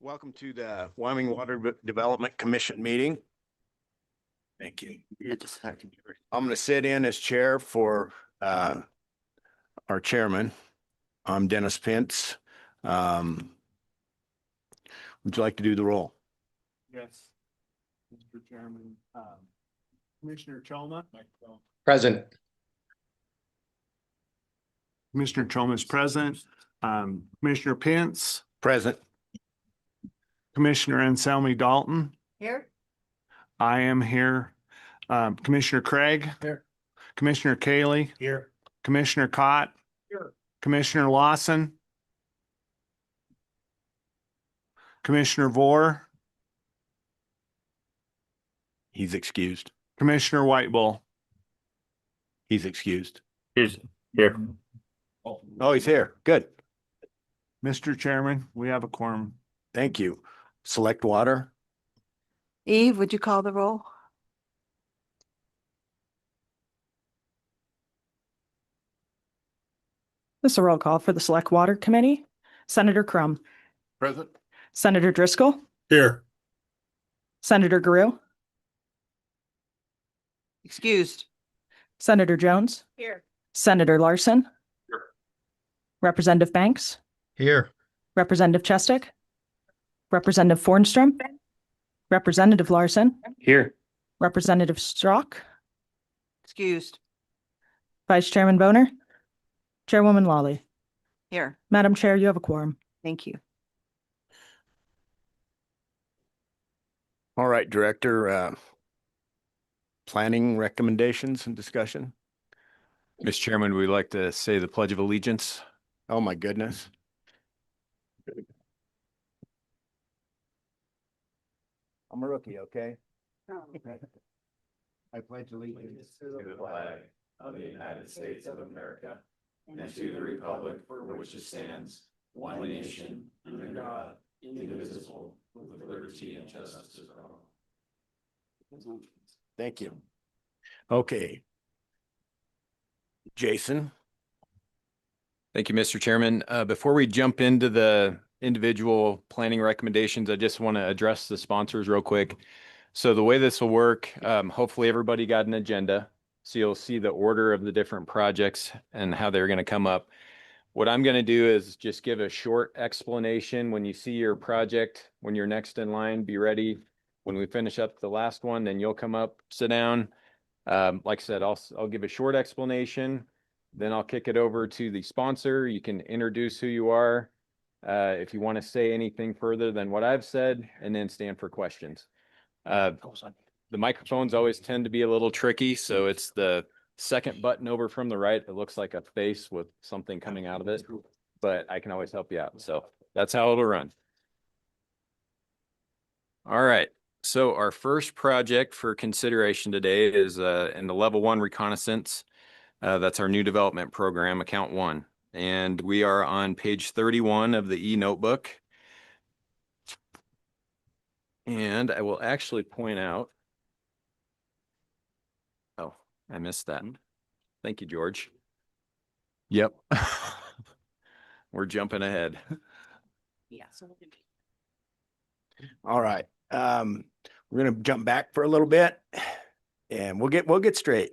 Welcome to the Wyoming Water Development Commission meeting. Thank you. I'm going to sit in as chair for our chairman. I'm Dennis Pence. Would you like to do the roll? Yes. Mr. Chairman, Commissioner Chalma. Present. Commissioner Chalma is present. Commissioner Pence, Present. Commissioner Anselmi Dalton. Here. I am here. Commissioner Craig. Here. Commissioner Kaylee. Here. Commissioner Cott. Here. Commissioner Lawson. Commissioner Vore. He's excused. Commissioner Whitebull. He's excused. He's here. Oh, he's here. Good. Mr. Chairman, we have a quorum. Thank you. Select water. Eve, would you call the roll? This is a roll call for the Select Water Committee. Senator Crum, Present. Senator Driscoll, Here. Senator Guru, Excused. Senator Jones, Here. Senator Larson, Here. Representative Banks, Here. Representative Chestick, Representative Fornstrom, Representative Larson, Here. Representative Strzok, Excused. Vice Chairman Boner, Chairwoman Lawley. Here. Madam Chair, you have a quorum. Thank you. All right, Director. Planning recommendations and discussion. Mr. Chairman, we'd like to say the Pledge of Allegiance. Oh, my goodness. I'm a rookie, okay? I pledge allegiance to the flag of the United States of America and to the republic for which it stands, one nation, under God, indivisible, with liberty and justice for all. Thank you. Okay. Jason. Thank you, Mr. Chairman. Before we jump into the individual planning recommendations, I just want to address the sponsors real quick. So the way this will work, hopefully everybody got an agenda. So you'll see the order of the different projects and how they're going to come up. What I'm going to do is just give a short explanation. When you see your project, when you're next in line, be ready. When we finish up the last one, then you'll come up, sit down. Like I said, I'll give a short explanation. Then I'll kick it over to the sponsor. You can introduce who you are. If you want to say anything further than what I've said, and then stand for questions. The microphones always tend to be a little tricky, so it's the second button over from the right. It looks like a face with something coming out of it, but I can always help you out. So that's how it'll run. All right. So our first project for consideration today is in the level 1 reconnaissance. That's our new development program, account 1. And we are on page 31 of the e-notebook. And I will actually point out. Oh, I missed that. Thank you, George. Yep. We're jumping ahead. Yeah. All right. We're going to jump back for a little bit and we'll get straight.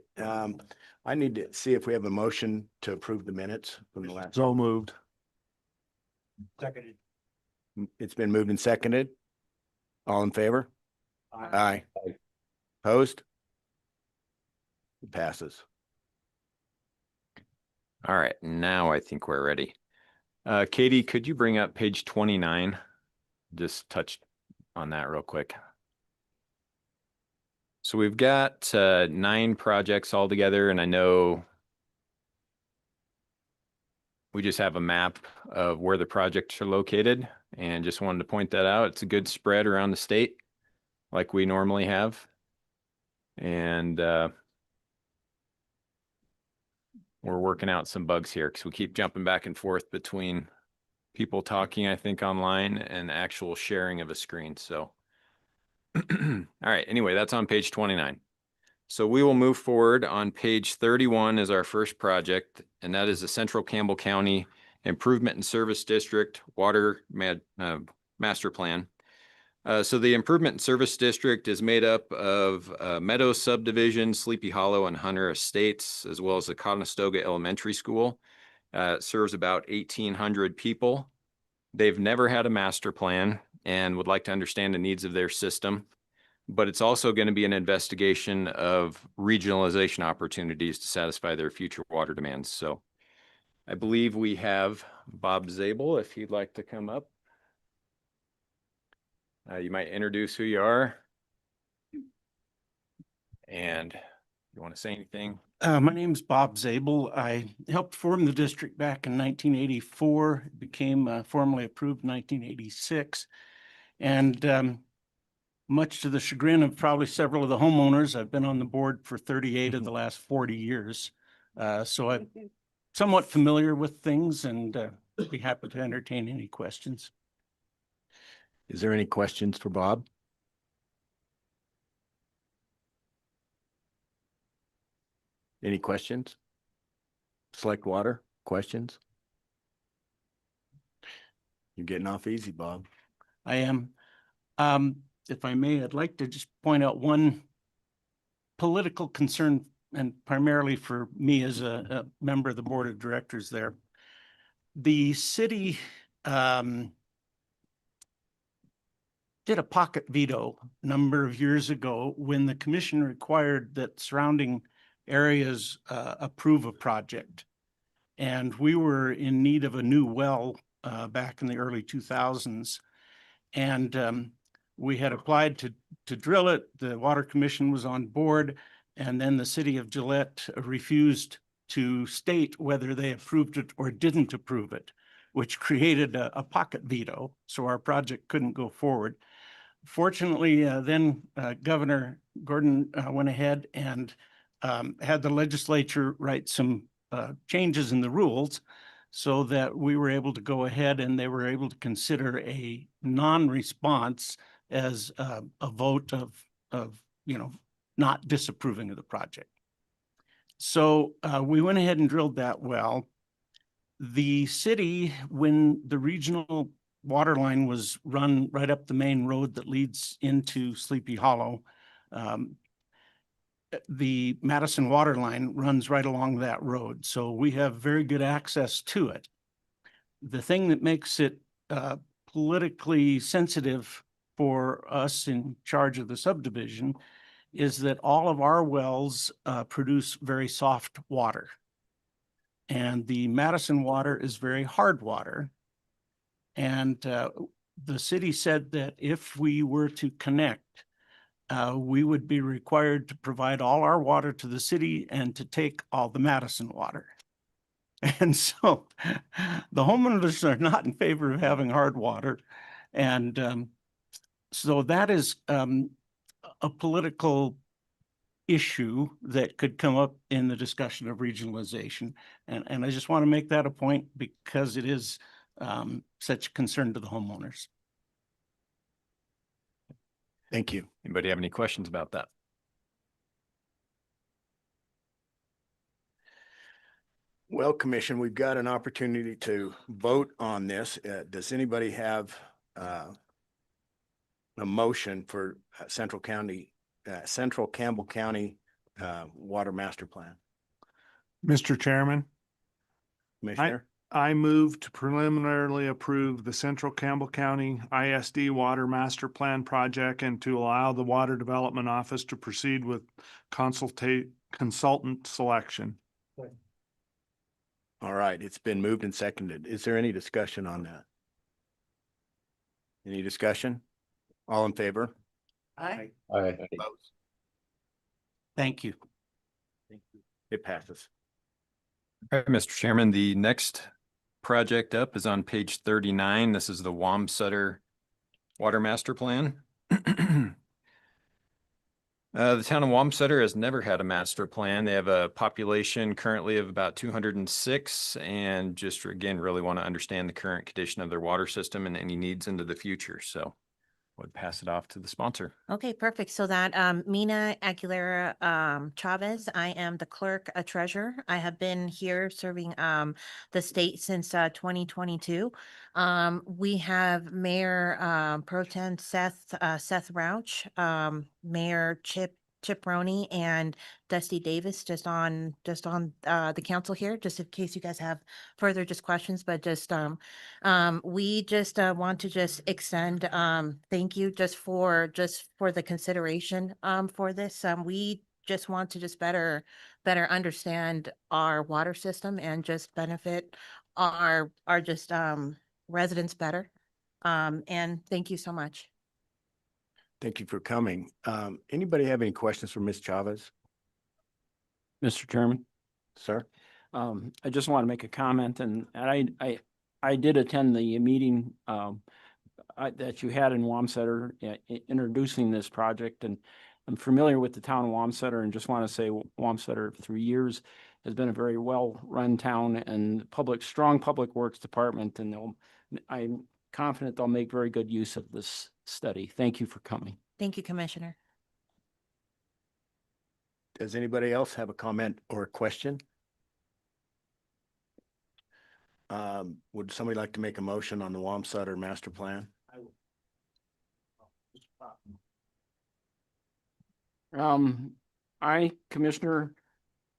I need to see if we have a motion to approve the minutes from the last. So moved. Seconded. It's been moved and seconded. All in favor? Aye. Opposed? It passes. All right, now I think we're ready. Katie, could you bring up page 29? Just touch on that real quick. So we've got 9 projects all together, and I know we just have a map of where the projects are located, and just wanted to point that out. It's a good spread around the state like we normally have. And we're working out some bugs here because we keep jumping back and forth between people talking, I think, online and actual sharing of a screen. So, all right. Anyway, that's on page 29. So we will move forward on page 31 is our first project, and that is the Central Campbell County Improvement and Service District Water master plan. So the improvement and service district is made up of Meadow Subdivision, Sleepy Hollow, and Hunter Estates, as well as the Conestoga Elementary School. It serves about 1,800 people. They've never had a master plan and would like to understand the needs of their system. But it's also going to be an investigation of regionalization opportunities to satisfy their future water demands. So I believe we have Bob Zabel, if you'd like to come up. You might introduce who you are. And you want to say anything? My name's Bob Zabel. I helped form the district back in 1984. It became formally approved in 1986. And much to the chagrin of probably several of the homeowners, I've been on the board for 38 of the last 40 years. So I'm somewhat familiar with things and be happy to entertain any questions. Is there any questions for Bob? Any questions? Select Water, questions? You're getting off easy, Bob. I am. If I may, I'd like to just point out one political concern, and primarily for me as a member of the board of directors there. The city did a pocket veto a number of years ago when the commission required that surrounding areas approve a project. And we were in need of a new well back in the early 2000s. And we had applied to drill it. The Water Commission was on board. And then the city of Gillette refused to state whether they approved it or didn't approve it, which created a pocket veto. So our project couldn't go forward. Fortunately, then Governor Gordon went ahead and had the legislature write some changes in the rules so that we were able to go ahead and they were able to consider a non-response as a vote of not disapproving of the project. So we went ahead and drilled that well. The city, when the regional water line was run right up the main road that leads into Sleepy Hollow, the Madison water line runs right along that road. So we have very good access to it. The thing that makes it politically sensitive for us in charge of the subdivision is that all of our wells produce very soft water. And the Madison water is very hard water. And the city said that if we were to connect, we would be required to provide all our water to the city and to take all the Madison water. And so the homeowners are not in favor of having hard water. And so that is a political issue that could come up in the discussion of regionalization. And I just want to make that a point because it is such a concern to the homeowners. Thank you. Anybody have any questions about that? Well, Commission, we've got an opportunity to vote on this. Does anybody have a motion for Central Campbell County Water Master Plan? Mr. Chairman, Commissioner? I move to preliminarily approve the Central Campbell County ISD Water Master Plan project and to allow the Water Development Office to proceed with consultant selection. All right, it's been moved and seconded. Is there any discussion on that? Any discussion? All in favor? Aye. Aye. Opposed? Thank you. It passes. All right, Mr. Chairman, the next project up is on page 39. This is the Wamsutter Water Master Plan. The town of Wamsutter has never had a master plan. They have a population currently of about 206 and just again really want to understand the current condition of their water system and any needs into the future. So would pass it off to the sponsor. Okay, perfect. So that Mina Aguilera Chavez, I am the clerk treasurer. I have been here serving the state since 2022. We have Mayor Pro Tem Seth Rauch, Mayor Chip Roney, and Dusty Davis just on the council here, just in case you guys have further just questions, but just we just want to just extend thank you just for the consideration for this. We just want to just better understand our water system and just benefit our just residents better. And thank you so much. Thank you for coming. Anybody have any questions for Ms. Chavez? Mr. Chairman, Sir? I just want to make a comment, and I did attend the meeting that you had in Wamsutter introducing this project, and I'm familiar with the town of Wamsutter, and just want to say Wamsutter through years has been a very well-run town and strong public works department, and I'm confident they'll make very good use of this study. Thank you for coming. Thank you, Commissioner. Does anybody else have a comment or a question? Would somebody like to make a motion on the Wamsutter master plan? I, Commissioner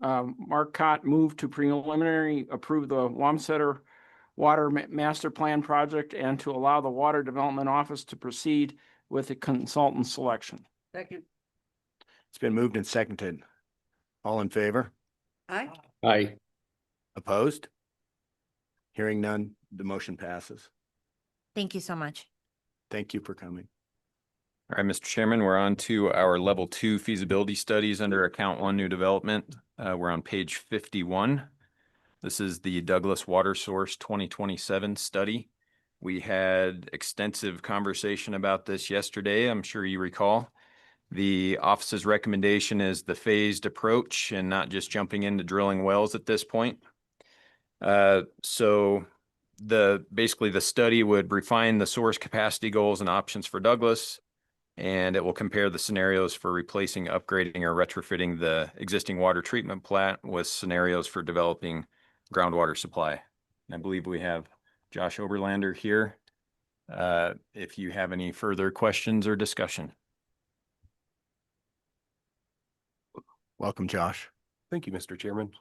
Mark Cott, move to preliminary approve the Wamsutter Water Master Plan project and to allow the Water Development Office to proceed with the consultant selection. Second. It's been moved and seconded. All in favor? Aye. Aye. Opposed? Hearing none, the motion passes. Thank you so much. Thank you for coming. All right, Mr. Chairman, we're on to our level 2 feasibility studies under account 1 new development. We're on page 51. This is the Douglas Water Source 2027 study. We had extensive conversation about this yesterday. I'm sure you recall. The office's recommendation is the phased approach and not just jumping into drilling wells at this point. So basically the study would refine the source capacity goals and options for Douglas, and it will compare the scenarios for replacing, upgrading, or retrofitting the existing water treatment plant with scenarios for developing groundwater supply. And I believe we have Josh Oberlander here. If you have any further questions or discussion. Welcome, Josh. Thank you, Mr. Chairman.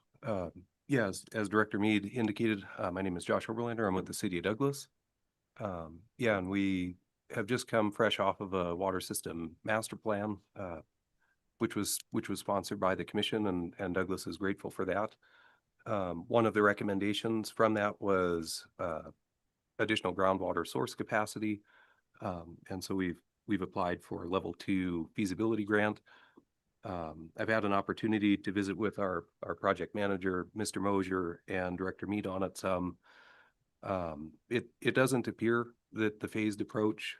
Yeah, as Director Mead indicated, my name is Josh Oberlander. I'm with the City of Douglas. Yeah, and we have just come fresh off of a water system master plan, which was sponsored by the commission, and Douglas is grateful for that. One of the recommendations from that was additional groundwater source capacity, and so we've applied for a level 2 feasibility grant. I've had an opportunity to visit with our project manager, Mr. Mosier, and Director Mead on it some. It doesn't appear that the phased approach,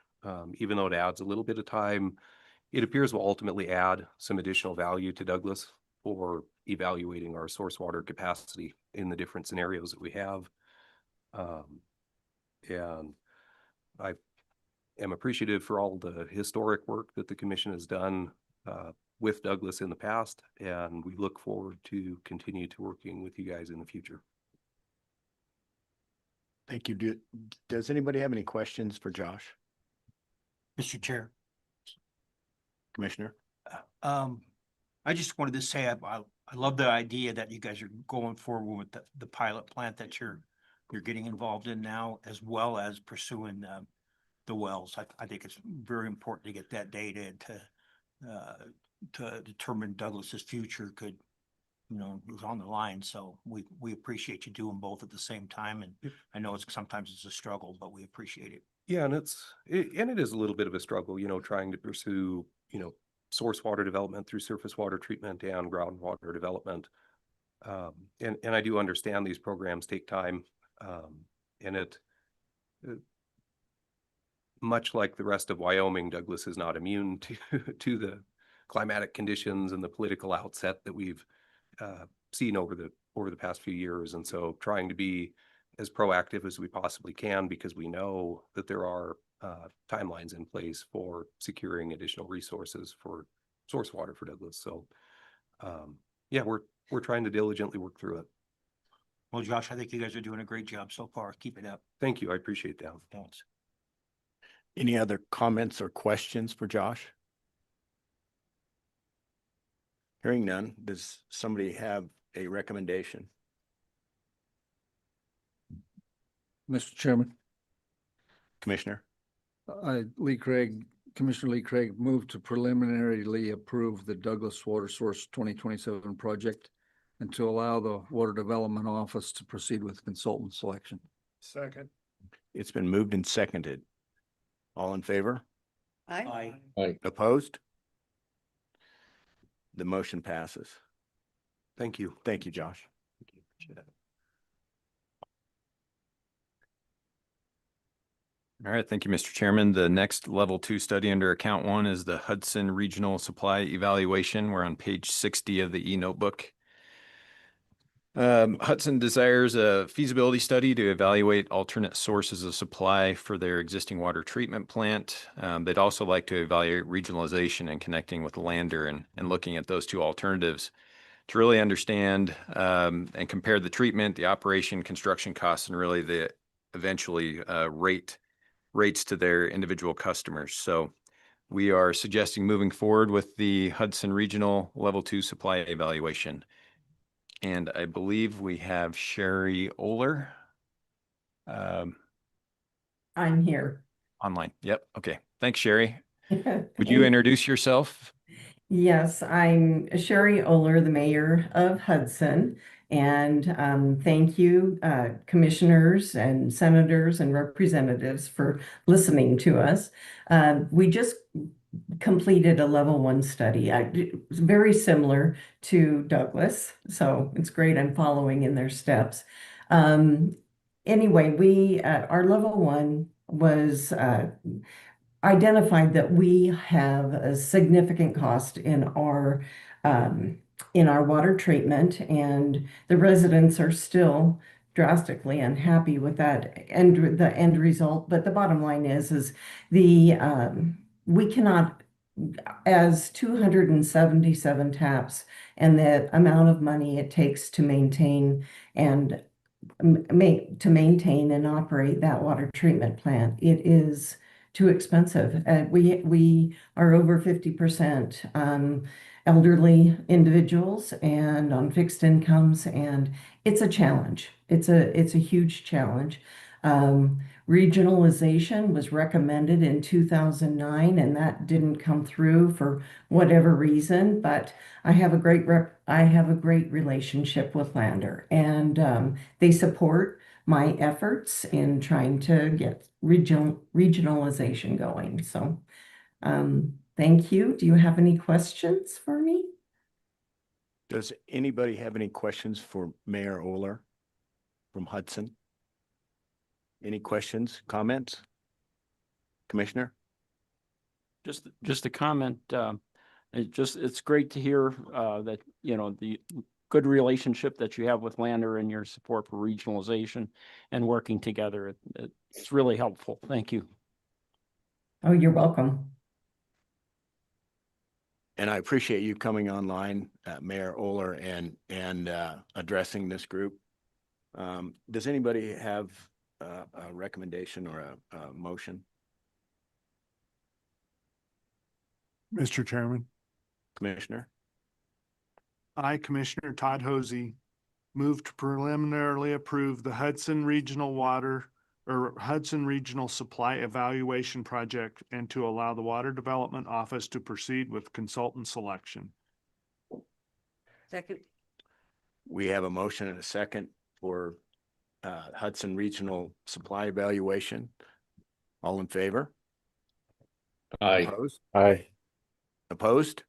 even though it adds a little bit of time, it appears will ultimately add some additional value to Douglas for evaluating our source water capacity in the different scenarios that we have. And I am appreciative for all the historic work that the commission has done with Douglas in the past, and we look forward to continue to working with you guys in the future. Thank you. Does anybody have any questions for Josh? Mr. Chair, Commissioner? I just wanted to say I love the idea that you guys are going forward with the pilot plant that you're getting involved in now, as well as pursuing the wells. I think it's very important to get that data to determine Douglas's future is on the line. So we appreciate you doing both at the same time. And I know sometimes it's a struggle, but we appreciate it. Yeah, and it is a little bit of a struggle, trying to pursue, source water development through surface water treatment and groundwater development. And I do understand these programs take time. And it much like the rest of Wyoming, Douglas is not immune to the climatic conditions and the political outset that we've seen over the past few years. And so trying to be as proactive as we possibly can, because we know that there are timelines in place for securing additional resources for source water for Douglas. So, yeah, we're trying to diligently work through it. Well, Josh, I think you guys are doing a great job so far. Keep it up. Thank you. I appreciate that. Thanks. Any other comments or questions for Josh? Hearing none, does somebody have a recommendation? Mr. Chairman, Commissioner? Commissioner Lee Craig moved to preliminarily approve the Douglas Water Source 2027 project and to allow the Water Development Office to proceed with consultant selection. Second. It's been moved and seconded. All in favor? Aye. Opposed? The motion passes. Thank you. Thank you, Josh. All right, thank you, Mr. Chairman. The next level 2 study under account 1 is the Hudson Regional Supply Evaluation. We're on page 60 of the e-notebook. Hudson desires a feasibility study to evaluate alternate sources of supply for their existing water treatment plant. They'd also like to evaluate regionalization and connecting with Lander and looking at those two alternatives to really understand and compare the treatment, the operation, construction costs, and really the eventually rates to their individual customers. So we are suggesting moving forward with the Hudson Regional Level 2 Supply Evaluation. And I believe we have Sherry Oler I'm here. online. Yep. Okay. Thanks, Sherry. Would you introduce yourself? Yes, I'm Sherry Oler, the mayor of Hudson. And thank you, commissioners and senators and representatives for listening to us. We just completed a level 1 study. It's very similar to Douglas, so it's great I'm following in their steps. Anyway, our level 1 was identified that we have a significant cost in our water treatment, and the residents are still drastically unhappy with the end result. But the bottom line is we cannot, as 277 taps and the amount of money it takes to maintain and operate that water treatment plant, it is too expensive. We are over 50% elderly individuals and on fixed incomes, and it's a challenge. It's a huge challenge. Regionalization was recommended in 2009, and that didn't come through for whatever reason. But I have a great relationship with Lander, and they support my efforts in trying to get regionalization going. So, thank you. Do you have any questions for me? Does anybody have any questions for Mayor Oler from Hudson? Any questions, comments? Commissioner? Just a comment. It's great to hear that, the good relationship that you have with Lander and your support for regionalization and working together. It's really helpful. Thank you. Oh, you're welcome. And I appreciate you coming online, Mayor Oler, and addressing this group. Does anybody have a recommendation or a motion? Mr. Chairman, Commissioner? I, Commissioner Todd Hosey, move to preliminarily approve the Hudson Regional Supply Evaluation Project and to allow the Water Development Office to proceed with consultant selection. Second. We have a motion and a second for Hudson Regional Supply Evaluation. All in favor? Aye. Opposed? Aye. Opposed?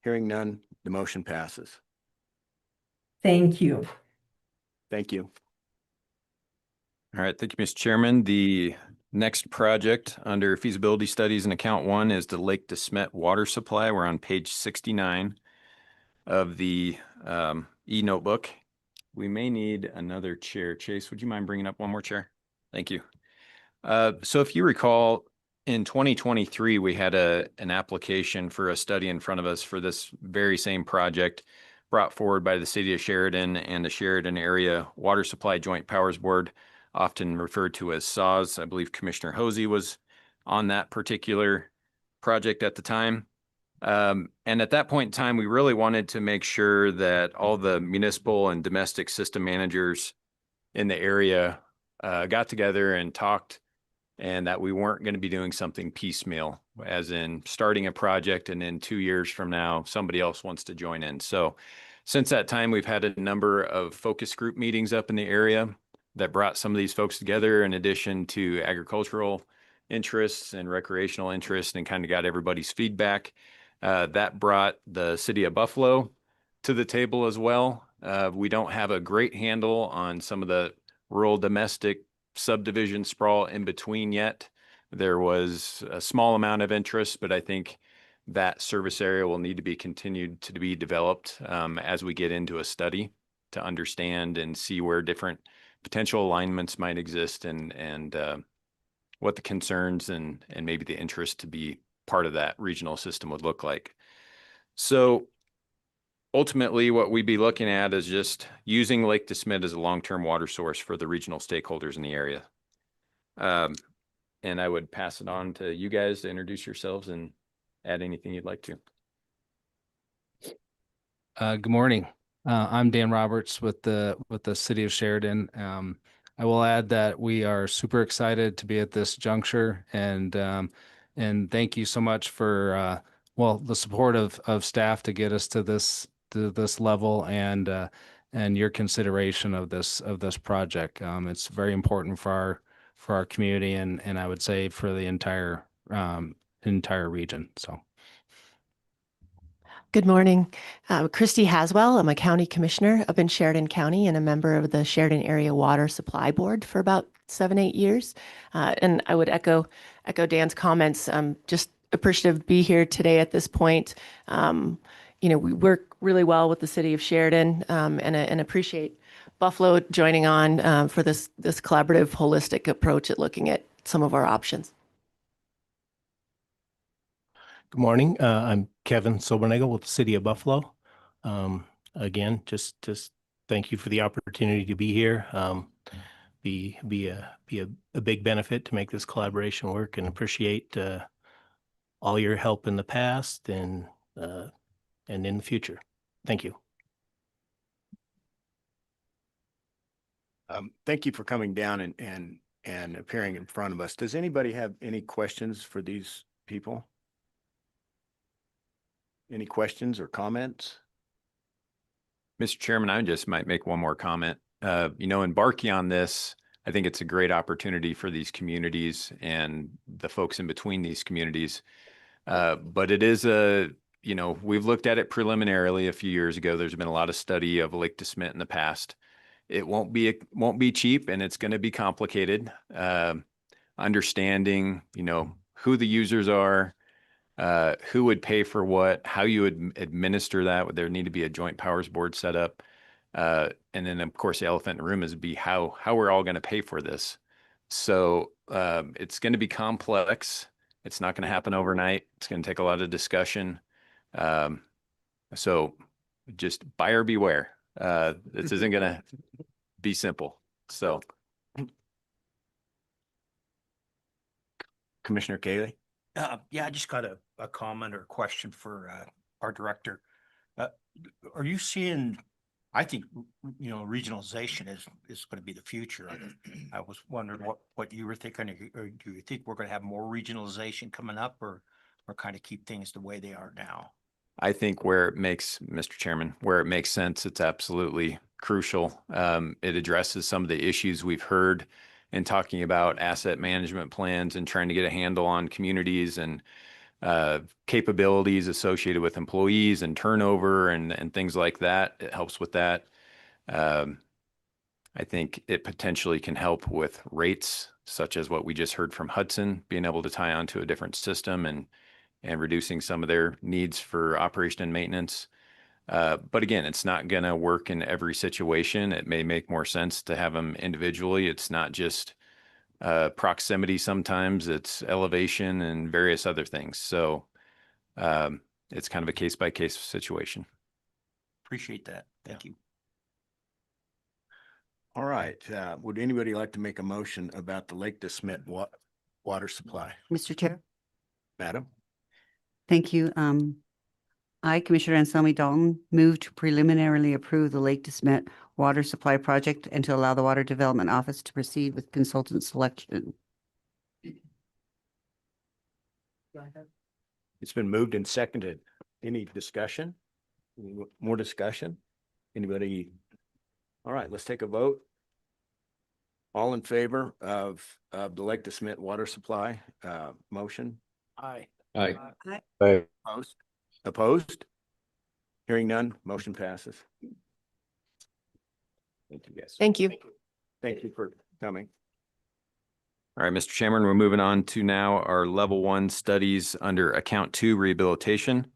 Hearing none, the motion passes. Thank you. Thank you. All right, thank you, Mr. Chairman. The next project under feasibility studies in account 1 is the Lake DeSmet water supply. We're on page 69 of the e-notebook. We may need another chair. Chase, would you mind bringing up one more chair? Thank you. So if you recall, in 2023, we had an application for a study in front of us for this very same project brought forward by the city of Sheridan and the Sheridan Area Water Supply Joint Powers Board, often referred to as SAWS. I believe Commissioner Hosey was on that particular project at the time. And at that point in time, we really wanted to make sure that all the municipal and domestic system managers in the area got together and talked, and that we weren't going to be doing something piecemeal, as in starting a project and then 2 years from now, somebody else wants to join in. So since that time, we've had a number of focus group meetings up in the area that brought some of these folks together, in addition to agricultural interests and recreational interests, and kind of got everybody's feedback. That brought the city of Buffalo to the table as well. We don't have a great handle on some of the rural domestic subdivision sprawl in between yet. There was a small amount of interest, but I think that service area will need to be continued to be developed as we get into a study to understand and see where different potential alignments might exist, and what the concerns and maybe the interest to be part of that regional system would look like. So ultimately, what we'd be looking at is just using Lake DeSmet as a long-term water source for the regional stakeholders in the area. And I would pass it on to you guys to introduce yourselves and add anything you'd like to. Good morning. I'm Dan Roberts with the city of Sheridan. I will add that we are super excited to be at this juncture, and thank you so much for the support of staff to get us to this level, and your consideration of this project. It's very important for our community, and I would say for the entire region. So. Good morning. Christy Haswell. I'm a county commissioner up in Sheridan County and a member of the Sheridan Area Water Supply Board for about 7-8 years. And I would echo Dan's comments. Just appreciative to be here today at this point. We work really well with the city of Sheridan, and appreciate Buffalo joining on for this collaborative, holistic approach at looking at some of our options. Good morning. I'm Kevin Sobernagel with the city of Buffalo. Again, just thank you for the opportunity to be here. Be a big benefit to make this collaboration work, and appreciate all your help in the past and in the future. Thank you. Thank you for coming down and appearing in front of us. Does anybody have any questions for these people? Any questions or comments? Mr. Chairman, I just might make one more comment. Embarking on this, I think it's a great opportunity for these communities and the folks in between these communities. But it is we've looked at it preliminarily a few years ago. There's been a lot of study of Lake DeSmet in the past. It won't be cheap, and it's going to be complicated. Understanding, who the users are, who would pay for what, how you would administer that. Would there need to be a joint powers board set up? And then, of course, the elephant in the room is how we're all going to pay for this. So it's going to be complex. It's not going to happen overnight. It's going to take a lot of discussion. So just buyer beware. This isn't going to be simple. So, Commissioner Cayley? Yeah, I just got a comment or a question for our director. Are you seeing, I think, regionalization is going to be the future. I was wondering what you were thinking, or do you think we're going to have more regionalization coming up, or kind of keep things the way they are now? I think Mr. Chairman, where it makes sense, it's absolutely crucial. It addresses some of the issues we've heard in talking about asset management plans and trying to get a handle on communities and capabilities associated with employees and turnover and things like that. It helps with that. I think it potentially can help with rates, such as what we just heard from Hudson, being able to tie onto a different system and reducing some of their needs for operation and maintenance. But again, it's not going to work in every situation. It may make more sense to have them individually. It's not just proximity sometimes, it's elevation and various other things. So it's kind of a case-by-case situation. Appreciate that. Thank you. All right, would anybody like to make a motion about the Lake DeSmet water supply? Mr. Chair, Madam? thank you. I, Commissioner Anselmi Dalton, move to preliminarily approve the Lake DeSmet water supply project and to allow the Water Development Office to proceed with consultant selection. It's been moved and seconded. Any discussion? More discussion? Anybody? All right, let's take a vote. All in favor of the Lake DeSmet water supply motion? Aye. Aye. Aye. Opposed? Opposed? Hearing none, motion passes. Thank you, guys. Thank you. Thank you for coming. All right, Mr. Chairman, we're moving on to now our level 1 studies under account 2 rehabilitation.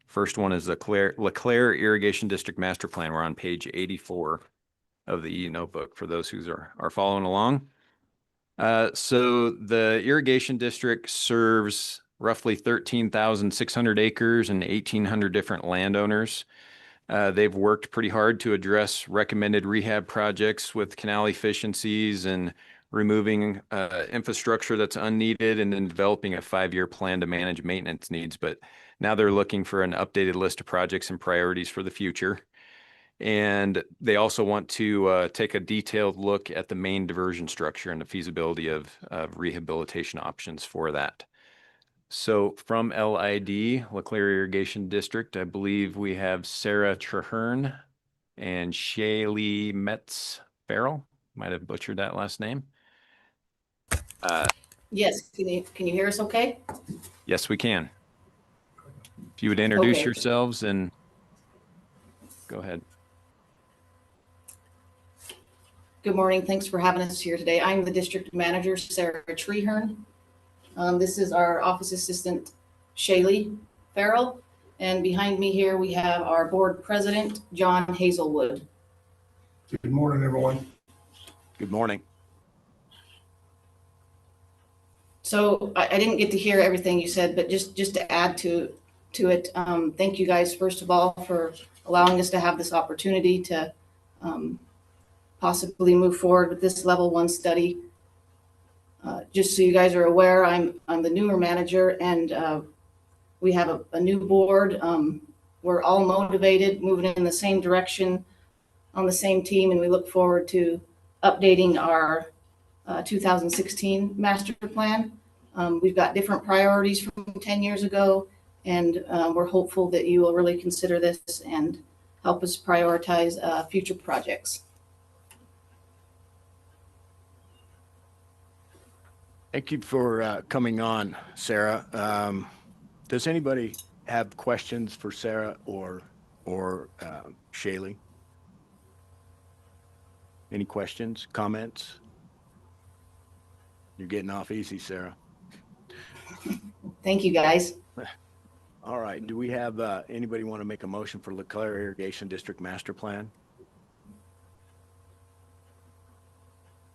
First one is the LeClaire Irrigation District Master Plan. We're on page 84 of the notebook for those who are following along. So the irrigation district serves roughly 13,600 acres and 1,800 different landowners. They've worked pretty hard to address recommended rehab projects with canal efficiencies and removing infrastructure that's unneeded, and then developing a 5-year plan to manage maintenance needs. But now they're looking for an updated list of projects and priorities for the future. And they also want to take a detailed look at the main diversion structure and the feasibility of rehabilitation options for that. So from LID, LeClaire Irrigation District, I believe we have Sarah Traherne and Shaylee Metz-Farrell. Might have butchered that last name. Yes, can you hear us okay? Yes, we can. If you would introduce Okay. yourselves and go ahead. Good morning. Thanks for having us here today. I'm the district manager, Sarah Treherne. This is our office assistant, Shaylee Farrell. And behind me here, we have our board president, John Hazelwood. Good morning, everyone. Good morning. So I didn't get to hear everything you said, but just to add to it, thank you guys, first of all, for allowing us to have this opportunity to possibly move forward with this level 1 study. Just so you guys are aware, I'm the newer manager, and we have a new board. We're all motivated, moving in the same direction, on the same team, and we look forward to updating our 2016 master plan. We've got different priorities from 10 years ago, and we're hopeful that you will really consider this and help us prioritize future projects. Thank you for coming on, Sarah. Does anybody have questions for Sarah or Shaylee? Any questions, comments? You're getting off easy, Sarah. Thank you, guys. All right. Do we have anybody want to make a motion for LeClaire Irrigation District Master Plan?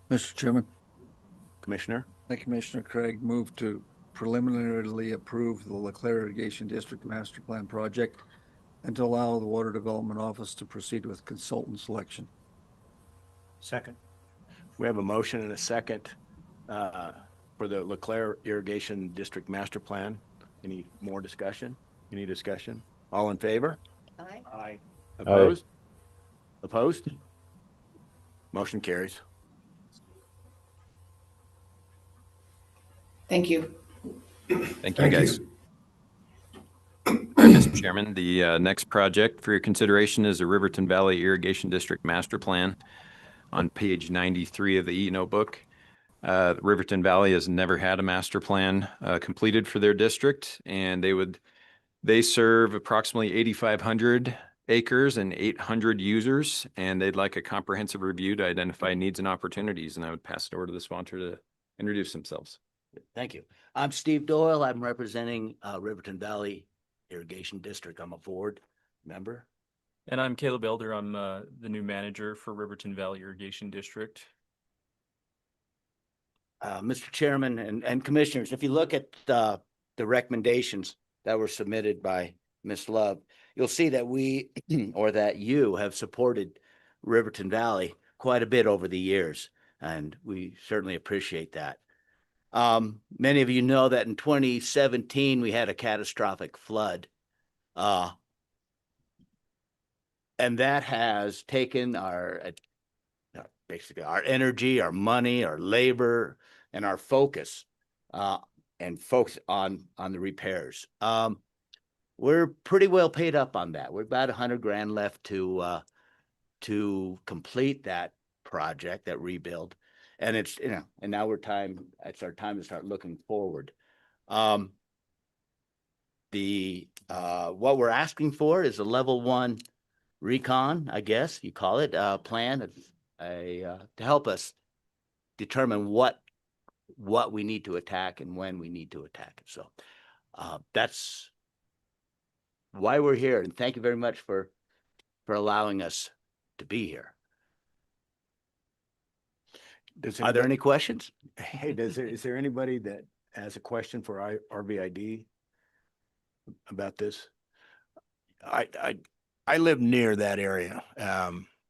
Mr. Chairman. Commissioner? I, Commissioner Craig, move to preliminarily approve the LeClaire Irrigation District Master Plan project and to allow the Water Development Office to proceed with consultant selection. Second. We have a motion and a second for the LeClaire Irrigation District Master Plan. Any more discussion? Any discussion? All in favor? Aye. Aye. Opposed? Opposed? Motion carries. Thank you. Thank you, guys. All right, Mr. Chairman, the next project for your consideration is the Riverton Valley Irrigation District Master Plan on page 93 of the e-notebook. Riverton Valley has never had a master plan completed for their district, and they serve approximately 8,500 acres and 800 users, and they'd like a comprehensive review to identify needs and opportunities. And I would pass it over to the sponsor to introduce themselves. Thank you. I'm Steve Doyle. I'm representing Riverton Valley Irrigation District. I'm a board member. And I'm Caleb Elder. I'm the new manager for Riverton Valley Irrigation District. Mr. Chairman and Commissioners, if you look at the recommendations that were submitted by Ms. Love, you'll see that we, or that you have supported Riverton Valley quite a bit over the years, and we certainly appreciate that. Many of you know that in 2017, we had a catastrophic flood. And that has taken basically our energy, our money, our labor, and our focus, and focus on the repairs. We're pretty well paid up on that. We're about $100,000 left to complete that project, that rebuild. And it's, and now it's our time to start looking forward. What we're asking for is a level 1 recon, I guess you call it, plan, to help us determine what we need to attack and when we need to attack it. So that's why we're here. And thank you very much for allowing us to be here. Are there any questions? Hey, is there anybody that has a question for RVID about this? I live near that area.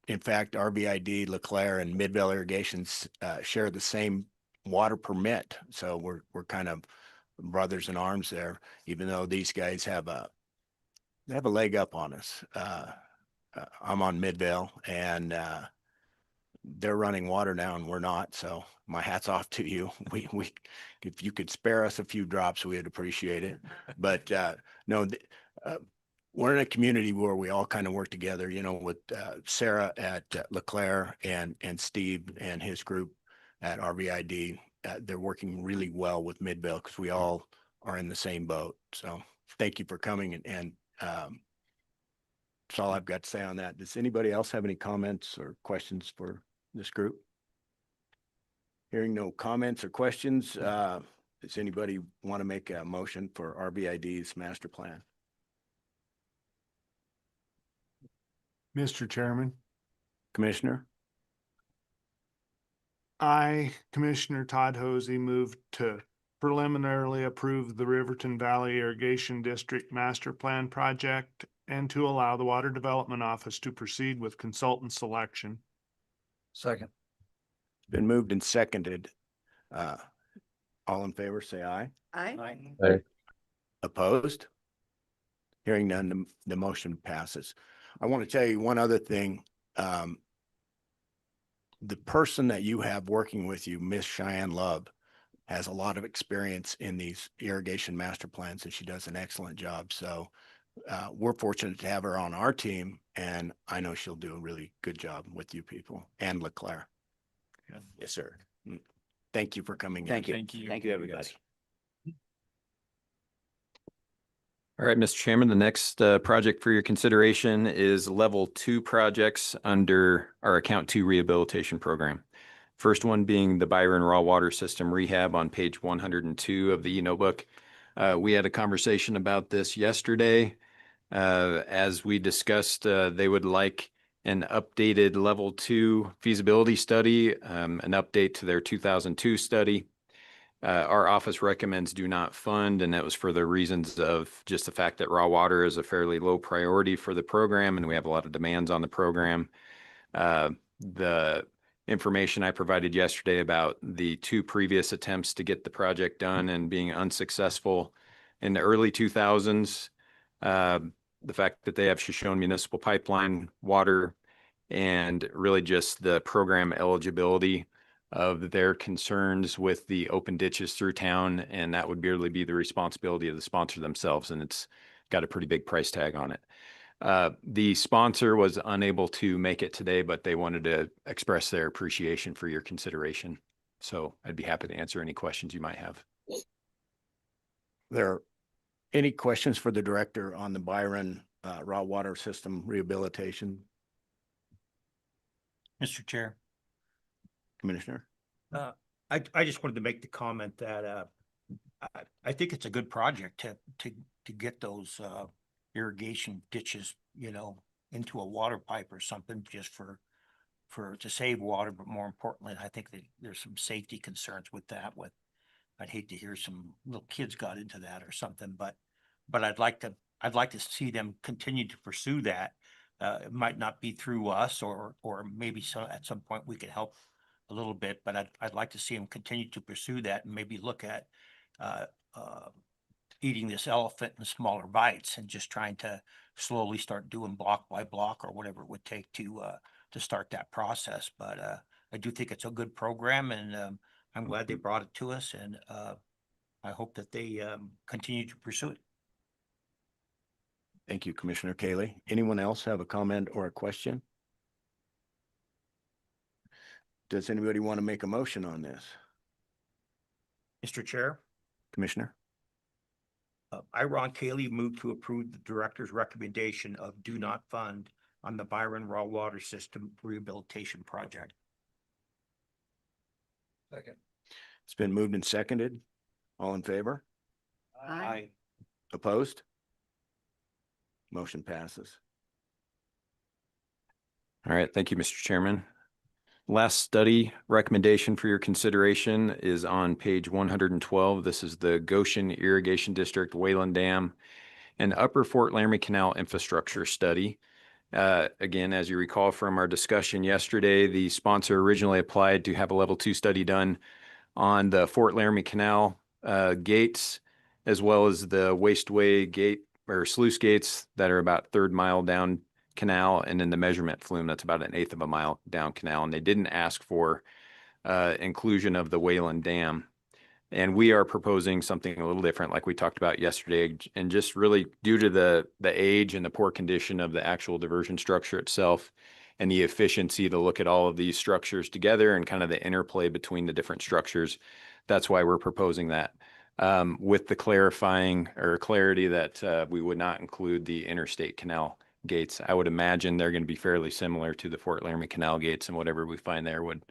In fact, RVID, LeClaire, and Midvale Irrigations share the same water permit. So we're kind of brothers in arms there, even though these guys have a leg up on us. I'm on Midvale, and they're running water now and we're not. So my hat's off to you. We if you could spare us a few drops, we'd appreciate it. But no, we're in a community where we all kind of work together, with Sarah at LeClaire and Steve and his group at RVID. They're working really well with Midvale because we all are in the same boat. So thank you for coming, and that's all I've got to say on that. Does anybody else have any comments or questions for this group? Hearing no comments or questions, does anybody want to make a motion for RVID's master plan? Mr. Chairman, Commissioner? I, Commissioner Todd Hosey, move to preliminarily approve the Riverton Valley Irrigation District Master Plan project and to allow the Water Development Office to proceed with consultant selection. Second. Been moved and seconded. All in favor, say aye. Aye. Opposed? Hearing none, the motion passes. I want to tell you one other thing. The person that you have working with you, Miss Cheyenne Love, has a lot of experience in these irrigation master plans, and she does an excellent job. So we're fortunate to have her on our team, and I know she'll do a really good job with you people and LeClaire. Yes, sir. Thank you for coming. Thank you. Thank you. Thank you, everybody. All right, Mr. Chairman, the next project for your consideration is level 2 projects under our account 2 rehabilitation program. First one being the Byron Raw Water System Rehab on page 102 of the e-notebook. We had a conversation about this yesterday. As we discussed, they would like an updated level 2 feasibility study, an update to their 2002 study. Our office recommends do not fund, and that was for the reasons of just the fact that raw water is a fairly low priority for the program, and we have a lot of demands on the program. The information I provided yesterday about the 2 previous attempts to get the project done and being unsuccessful in the early 2000s, the fact that they have Shoshone Municipal Pipeline water, and really just the program eligibility of their concerns with the open ditches through town, and that would really be the responsibility of the sponsor themselves, and it's got a pretty big price tag on it. The sponsor was unable to make it today, but they wanted to express their appreciation for your consideration. So I'd be happy to answer any questions you might have. There any questions for the director on the Byron raw water system rehabilitation? Mr. Chair. Commissioner? I just wanted to make the comment that I think it's a good project to get those irrigation ditches, into a water pipe or something, just for to save water, but more importantly, I think that there's some safety concerns with that I'd hate to hear some little kids got into that or something, but I'd like to see them continue to pursue that. It might not be through us or maybe at some point we could help a little bit, but I'd like to see them continue to pursue that and maybe look at eating this elephant in smaller bites and just trying to slowly start doing block by block or whatever it would take to start that process. But I do think it's a good program, and I'm glad they brought it to us, and I hope that they continue to pursue it. Thank you, Commissioner Kaylee. Anyone else have a comment or a question? Does anybody want to make a motion on this? Mr. Chair, Commissioner? I, Ron Cayley, move to approve the director's recommendation of do not fund on the Byron Raw Water System Rehabilitation Project. Second. It's been moved and seconded. All in favor? Aye. Opposed? Motion passes. All right, thank you, Mr. Chairman. Last study recommendation for your consideration is on page 112. This is the Goshen Irrigation District, Wayland Dam, and Upper Fort Laramie Canal Infrastructure Study. Again, as you recall from our discussion yesterday, the sponsor originally applied to have a level 2 study done on the Fort Laramie Canal gates, as well as the wasteway gate or sluice gates that are about 1/3 mile down canal, and then the measurement flume that's about 1/8 of a mile down canal. And they didn't ask for inclusion of the Wayland Dam. And we are proposing something a little different, like we talked about yesterday, and just really due to the age and the poor condition of the actual diversion structure itself and the efficiency to look at all of these structures together and kind of the interplay between the different structures. That's why we're proposing that. With the clarifying or clarity that we would not include the interstate canal gates. I would imagine they're going to be fairly similar to the Fort Laramie Canal gates, and whatever we find there would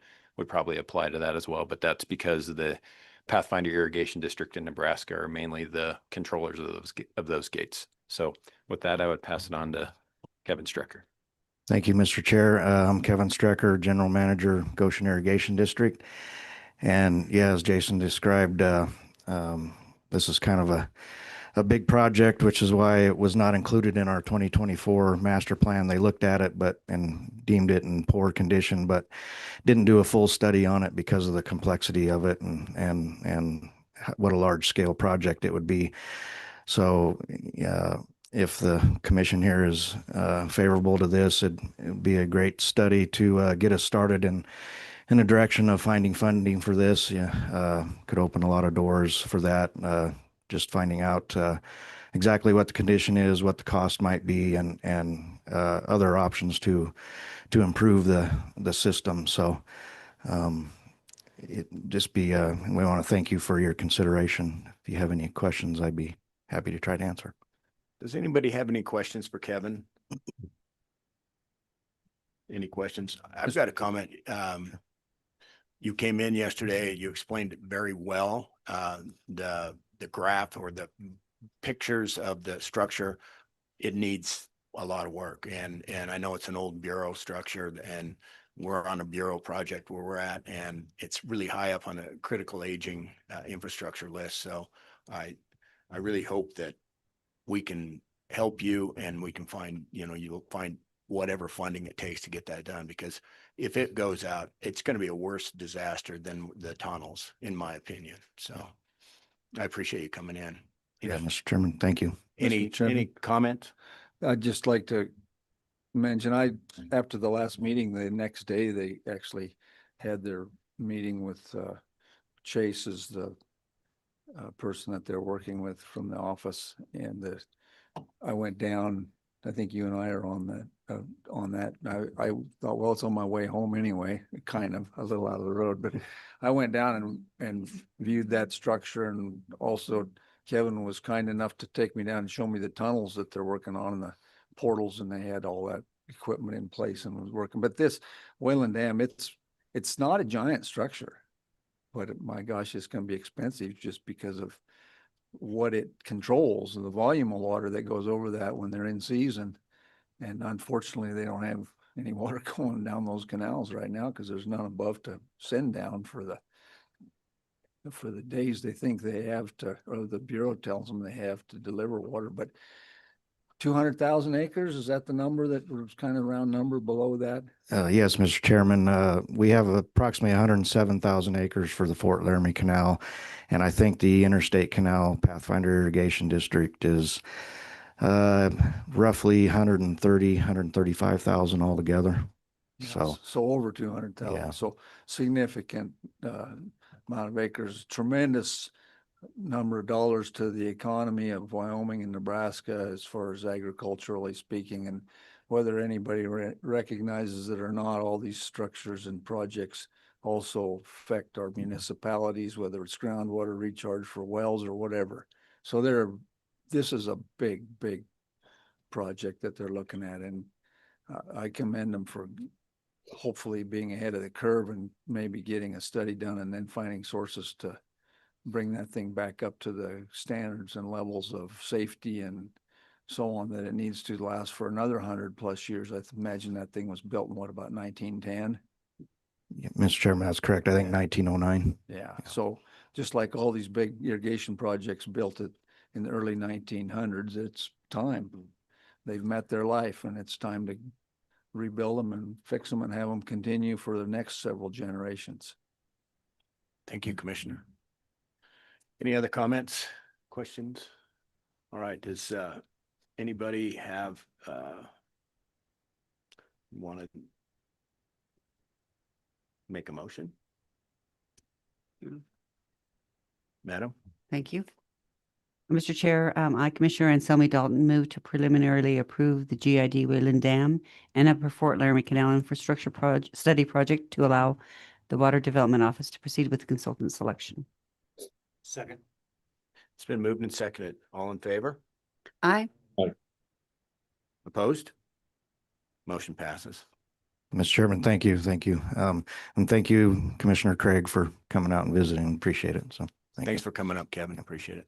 probably apply to that as well. But that's because the Pathfinder Irrigation District in Nebraska are mainly the controllers of those gates. So with that, I would pass it on to Kevin Strecker. Thank you, Mr. Chair. I'm Kevin Strecker, General Manager, Goshen Irrigation District. And yeah, as Jason described, this is kind of a big project, which is why it was not included in our 2024 master plan. They looked at it and deemed it in poor condition, but didn't do a full study on it because of the complexity of it and what a large scale project it would be. So if the commission here is favorable to this, it'd be a great study to get us started in the direction of finding funding for this. Could open a lot of doors for that. Just finding out exactly what the condition is, what the cost might be, and other options to improve the system. So we want to thank you for your consideration. If you have any questions, I'd be happy to try to answer. Does anybody have any questions for Kevin? Any questions? I've got a comment. You came in yesterday, you explained it very well. The graph or the pictures of the structure, it needs a lot of work. And I know it's an old bureau structure, and we're on a bureau project where we're at, and it's really high up on a critical aging infrastructure list. So I really hope that we can help you, and we can find, you'll find whatever funding it takes to get that done, because if it goes out, it's going to be a worse disaster than the tunnels, in my opinion. So I appreciate you coming in. Yeah, Mr. Chairman, thank you. Any comment? I'd just like to mention, after the last meeting, the next day, they actually had their meeting with Chase, is the person that they're working with from the office. And I went down, I think you and I are on that. I thought, well, it's on my way home anyway, kind of a little out of the road, but I went down and viewed that structure. And also Kevin was kind enough to take me down and show me the tunnels that they're working on and the portals, and they had all that equipment in place and was working. But this Wayland Dam, it's not a giant structure, but my gosh, it's going to be expensive just because of what it controls and the volume of water that goes over that when they're in season. And unfortunately, they don't have any water going down those canals right now because there's none above to send down for the days they think they have to, or the Bureau tells them they have to deliver water. But 200,000 acres, is that the number that was kind of round number below that? Yes, Mr. Chairman, we have approximately 107,000 acres for the Fort Laramie Canal. And I think the Interstate Canal Pathfinder Irrigation District is roughly 135,000 altogether. So, So over 200,000. Yeah. So significant amount of acres, tremendous number of dollars to the economy of Wyoming and Nebraska as far as agriculturally speaking. And whether anybody recognizes it or not, all these structures and projects also affect our municipalities, whether it's groundwater recharge for wells or whatever. So this is a big project that they're looking at. And I commend them for hopefully being ahead of the curve and maybe getting a study done and then finding sources to bring that thing back up to the standards and levels of safety and so on, that it needs to last for another 100+ years. I imagine that thing was built in about 1910. yeah, Mr. Chairman, that's correct. I think 1909. Yeah. So just like all these big irrigation projects built it in the early 1900s, it's time. They've met their life and it's time to rebuild them and fix them and have them continue for the next several generations. Thank you, Commissioner. Any other comments, questions? All right, does anybody have want to make a motion? Madam? Thank you. Mr. Chair, I, Commissioner Anselmi Dalton, move to preliminarily approve the GID Wayland Dam and Upper Fort Laramie Canal Infrastructure Study Project to allow the Water Development Office to proceed with the consultant selection. Second. It's been moved and seconded. All in favor? Aye. Opposed? Motion passes. Mr. Chairman, thank you. And thank you, Commissioner Craig, for coming out and visiting. Appreciate it. So Thanks for coming up, Kevin. Appreciate it.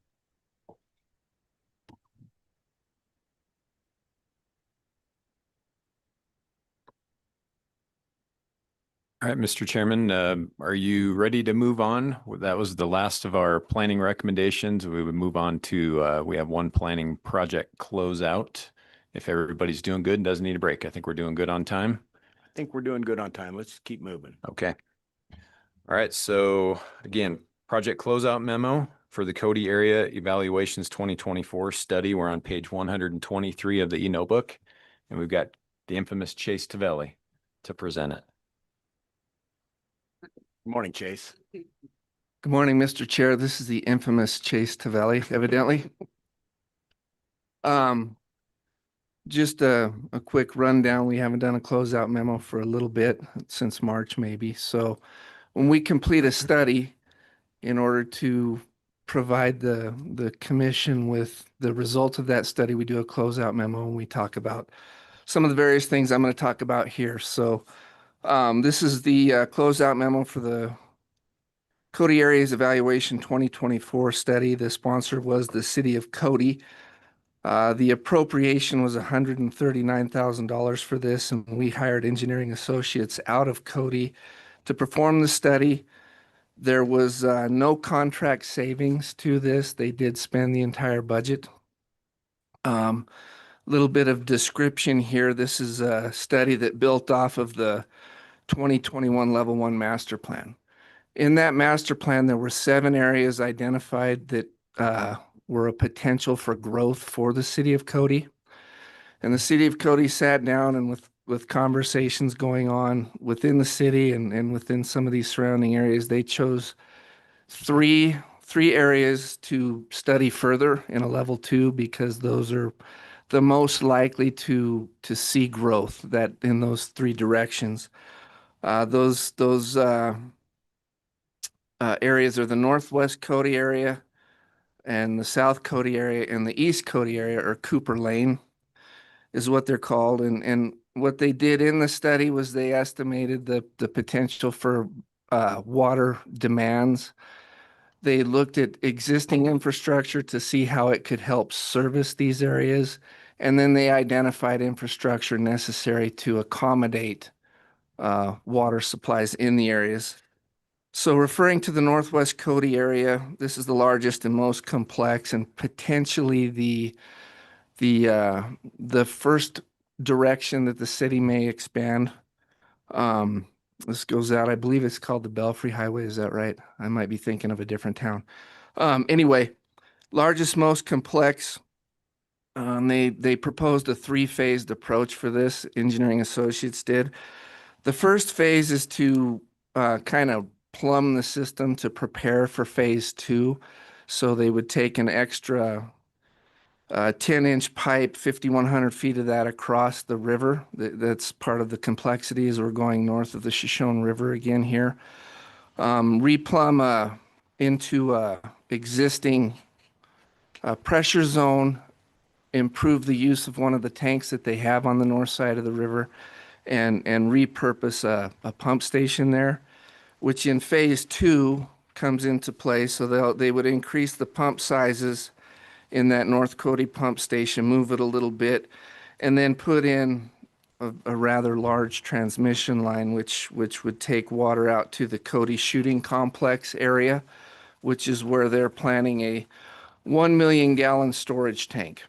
All right, Mr. Chairman, are you ready to move on? That was the last of our planning recommendations. We would move on to, we have one planning project closeout. If everybody's doing good and doesn't need a break, I think we're doing good on time. I think we're doing good on time. Let's keep moving. Okay. All right. So again, project closeout memo for the Cody Area Evaluations 2024 study. We're on page 123 of the e-notebook, and we've got the infamous Chase Tavelli to present it. Good morning, Chase. Good morning, Mr. Chair. This is the infamous Chase Tavelli, evidently. Just a quick rundown. We haven't done a closeout memo for a little bit, since March maybe. So when we complete a study, in order to provide the commission with the result of that study, we do a closeout memo and we talk about some of the various things I'm going to talk about here. So this is the closeout memo for the Cody Areas Evaluation 2024 study. The sponsor was the City of Cody. The appropriation was $139,000 for this, and we hired engineering associates out of Cody to perform the study. There was no contract savings to this. They did spend the entire budget. Little bit of description here. This is a study that built off of the 2021 Level 1 Master Plan. In that master plan, there were 7 areas identified that were a potential for growth for the City of Cody. And the City of Cody sat down and with conversations going on within the city and within some of these surrounding areas, they chose three areas to study further in a level 2 because those are the most likely to see growth that in those 3 directions. Those areas are the Northwest Cody area and the South Cody area and the East Cody area, or Cooper Lane is what they're called. And what they did in the study was they estimated the potential for water demands. They looked at existing infrastructure to see how it could help service these areas And then they identified infrastructure necessary to accommodate water supplies in the areas. So referring to the Northwest Cody area, this is the largest and most complex and potentially the first direction that the city may expand. This goes out, I believe it's called the Belfry Highway. Is that right? I might be thinking of a different town. Anyway, largest, most complex. They proposed a three-phased approach for this. Engineering Associates did. The first phase is to kind of plumb the system to prepare for phase two. So they would take an extra 10-inch pipe, 5,100 feet of that across the river. That's part of the complexity as we're going north of the Shoshone River again here. Replumb into existing pressure zone, improve the use of one of the tanks that they have on the north side of the river, and repurpose a pump station there, which in phase two comes into play. So they would increase the pump sizes in that North Cody pump station, move it a little bit, and then put in a rather large transmission line, which would take water out to the Cody Shooting Complex area, which is where they're planning a 1 million gallon storage tank.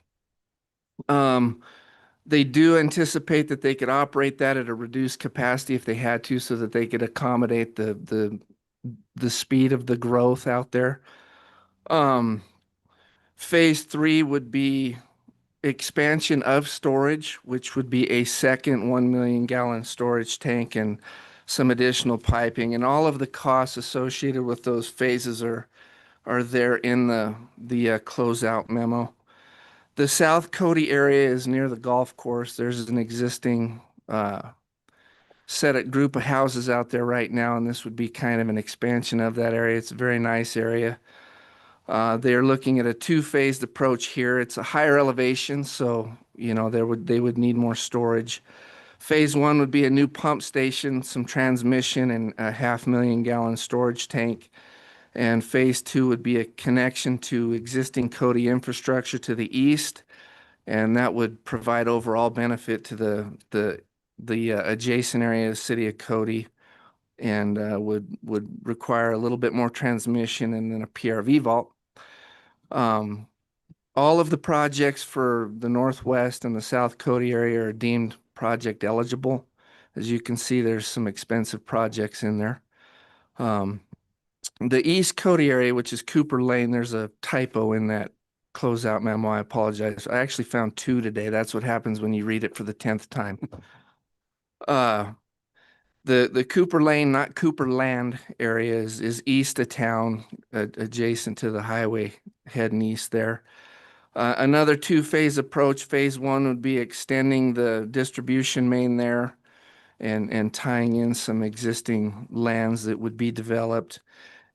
They do anticipate that they could operate that at a reduced capacity if they had to, so that they could accommodate the speed of the growth out there. Phase three would be expansion of storage, which would be a second 1 million gallon storage tank and some additional piping, and all of the costs associated with those phases are there in the closeout memo. The South Cody area is near the golf course. There's an existing group of houses out there right now, and this would be kind of an expansion of that area. It's a very nice area. They're looking at a two-phased approach here. It's a higher elevation, so they would need more storage. Phase one would be a new pump station, some transmission, and a 500,000 gallon storage tank. And phase two would be a connection to existing Cody infrastructure to the east, and that would provide overall benefit to the adjacent area of the city of Cody, and would require a little bit more transmission and then a PRV vault. All of the projects for the Northwest and the South Cody area are deemed project eligible. As you can see, there's some expensive projects in there. The East Cody area, which is Cooper Lane, there's a typo in that closeout memo. I apologize. I actually found two today. That's what happens when you read it for the 10th time. The Cooper Lane, not Cooper Land area is east of town, adjacent to the highway heading east there. Another two-phase approach. Phase one would be extending the distribution main there and tying in some existing lands that would be developed.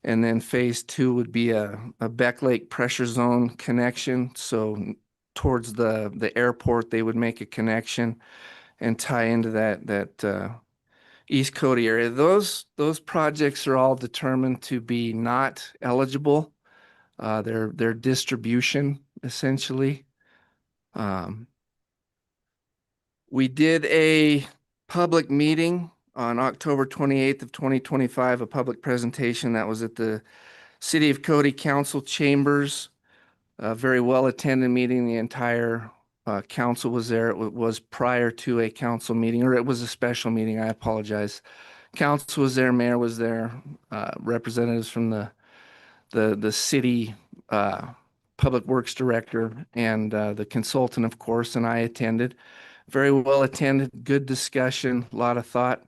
And then phase two would be a Beck Lake pressure zone connection. So towards the airport, they would make a connection and tie into that East Cody area. Those projects are all determined to be not eligible. They're distribution, essentially. We did a public meeting on October 28th of 2025, a public presentation that was at the City of Cody Council Chambers. A very well-attended meeting. The entire council was there. It was prior to a council meeting, or it was a special meeting. I apologize. Council was there, mayor was there, representatives from the city public works director and the consultant, of course, and I attended. Very well attended, good discussion, a lot of thought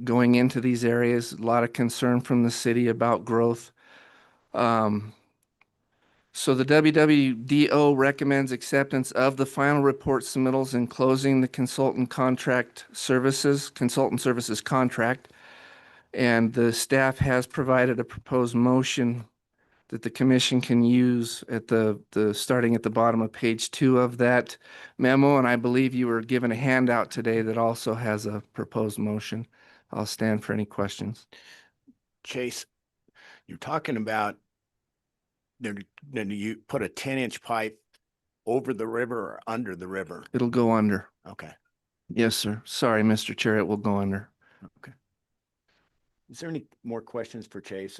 going into these areas, a lot of concern from the city about growth. So the WWDO recommends acceptance of the final report submittals and closing the consultant services contract. And the staff has provided a proposed motion that the commission can use at the starting at the bottom of page 2 of that memo. And I believe you were given a handout today that also has a proposed motion. I'll stand for any questions. Chase, you're talking about then you put a 10-inch pipe over the river or under the river? It'll go under. Okay. Yes, sir. Sorry, Mr. Chair, it will go under. Okay. Is there any more questions for Chase?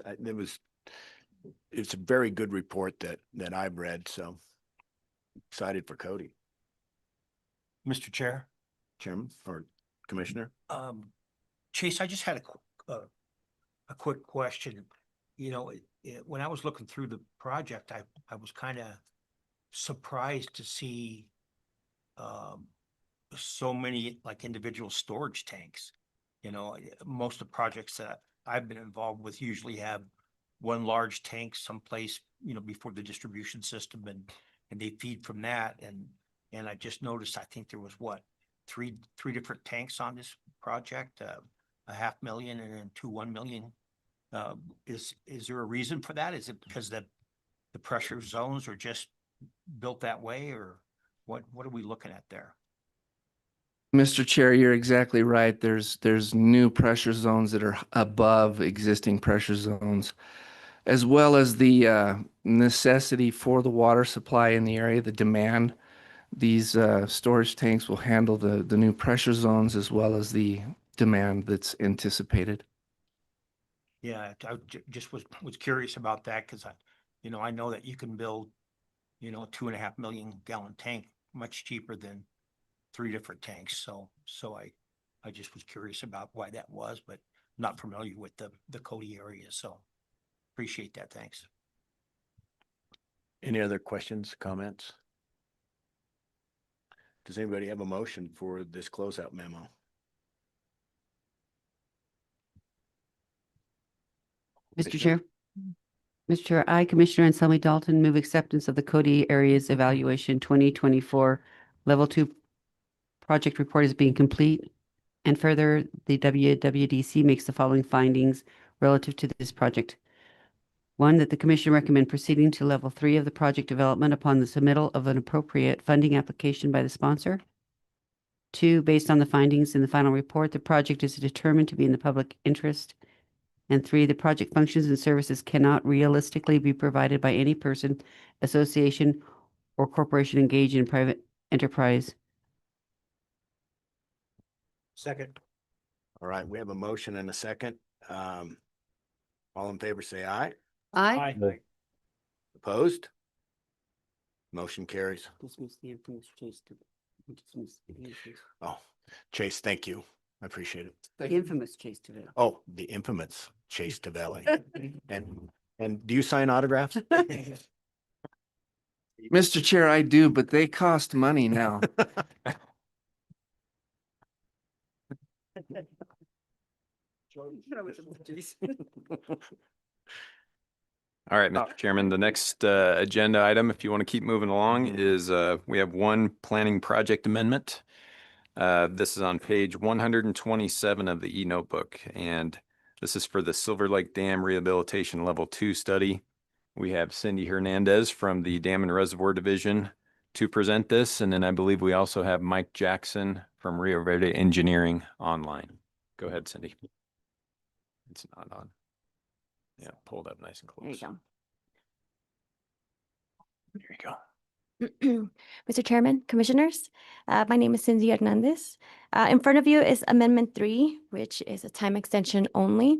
It's a very good report that I've read, so excited for Cody. Mr. Chair. Chairman or Commissioner? Chase, I just had a quick question. You know, when I was looking through the project, I was kind of surprised to see so many like individual storage tanks. You know, most of the projects that I've been involved with usually have one large tank someplace, you know, before the distribution system and they feed from that. And I just noticed, I think there was three different tanks on this project, a $500,000 and then 1 million. Is there a reason for that? Is it because the pressure zones are just built that way, or what are we looking at there? Mr. Chair, you're exactly right. There's new pressure zones that are above existing pressure zones, as well as the necessity for the water supply in the area, the demand. These storage tanks will handle the new pressure zones as well as the demand that's anticipated. Yeah, I just was curious about that because I know that you can build, a 2.5 million gallon tank much cheaper than 3 different tanks. So I just was curious about why that was, but not familiar with the Cody area. So appreciate that. Thanks. Any other questions, comments? Does anybody have a motion for this closeout memo? Mr. Chair. Mr. Chair, I, Commissioner Anselmi Dalton, move acceptance of the Cody Areas Evaluation 2024 Level 2 project report as being complete. And further, the WWDC makes the following findings relative to this project. 1, that the Commission recommend proceeding to level 3 of the project development upon the submittal of an appropriate funding application by the sponsor. 2, based on the findings in the final report, the project is determined to be in the public interest. And 3, the project functions and services cannot realistically be provided by any person, association, or corporation engaged in private enterprise. Second. All right, we have a motion and a second. All in favor, say aye. Aye. Opposed? Motion carries. Dismiss the infamous Chase. Oh, Chase, thank you. I appreciate it. The infamous Chase to it. Oh, the infamous Chase Tavelli. And do you sign autographs? Mr. Chair, I do, but they cost money now. All right, Mr. Chairman, the next agenda item, if you want to keep moving along, is we have one planning project amendment. This is on page 127 of the e-notebook, and this is for the Silver Lake Dam Rehabilitation Level 2 study. We have Cindy Hernandez from the Dam and Reservoir Division to present this, and then I believe we also have Mike Jackson from Rio Verde Engineering online. Go ahead, Cindy. It's not on. Yeah, pull it up nice and close. There There you go. you go. Mr. Chairman, Commissioners, my name is Cindy Hernandez. In front of you is Amendment 3, which is a time extension only.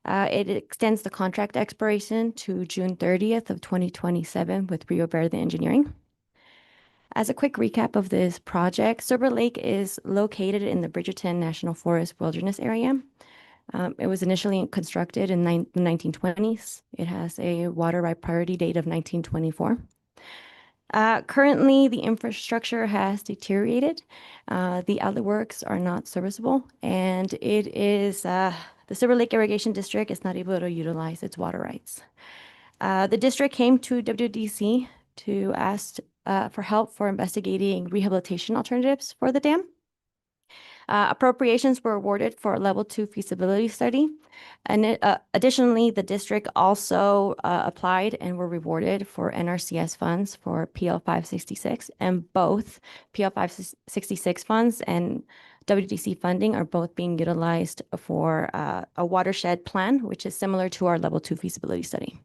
It extends the contract expiration to June 30th of 2027 with Rio Verde Engineering. As a quick recap of this project, Silver Lake is located in the Bridgerton National Forest Wilderness Area. It was initially constructed in the 1920s. It has a water right priority date of 1924. Currently, the infrastructure has deteriorated. The outlet works are not serviceable, and it is the Silver Lake Irrigation District is not able to utilize its water rights. The district came to WDC to ask for help for investigating rehabilitation alternatives for the dam. Appropriations were awarded for a level 2 feasibility study. And additionally, the district also applied and were rewarded for NRCS funds for PL 566, and both PL 566 funds and WDC funding are both being utilized for a watershed plan, which is similar to our level 2 feasibility study.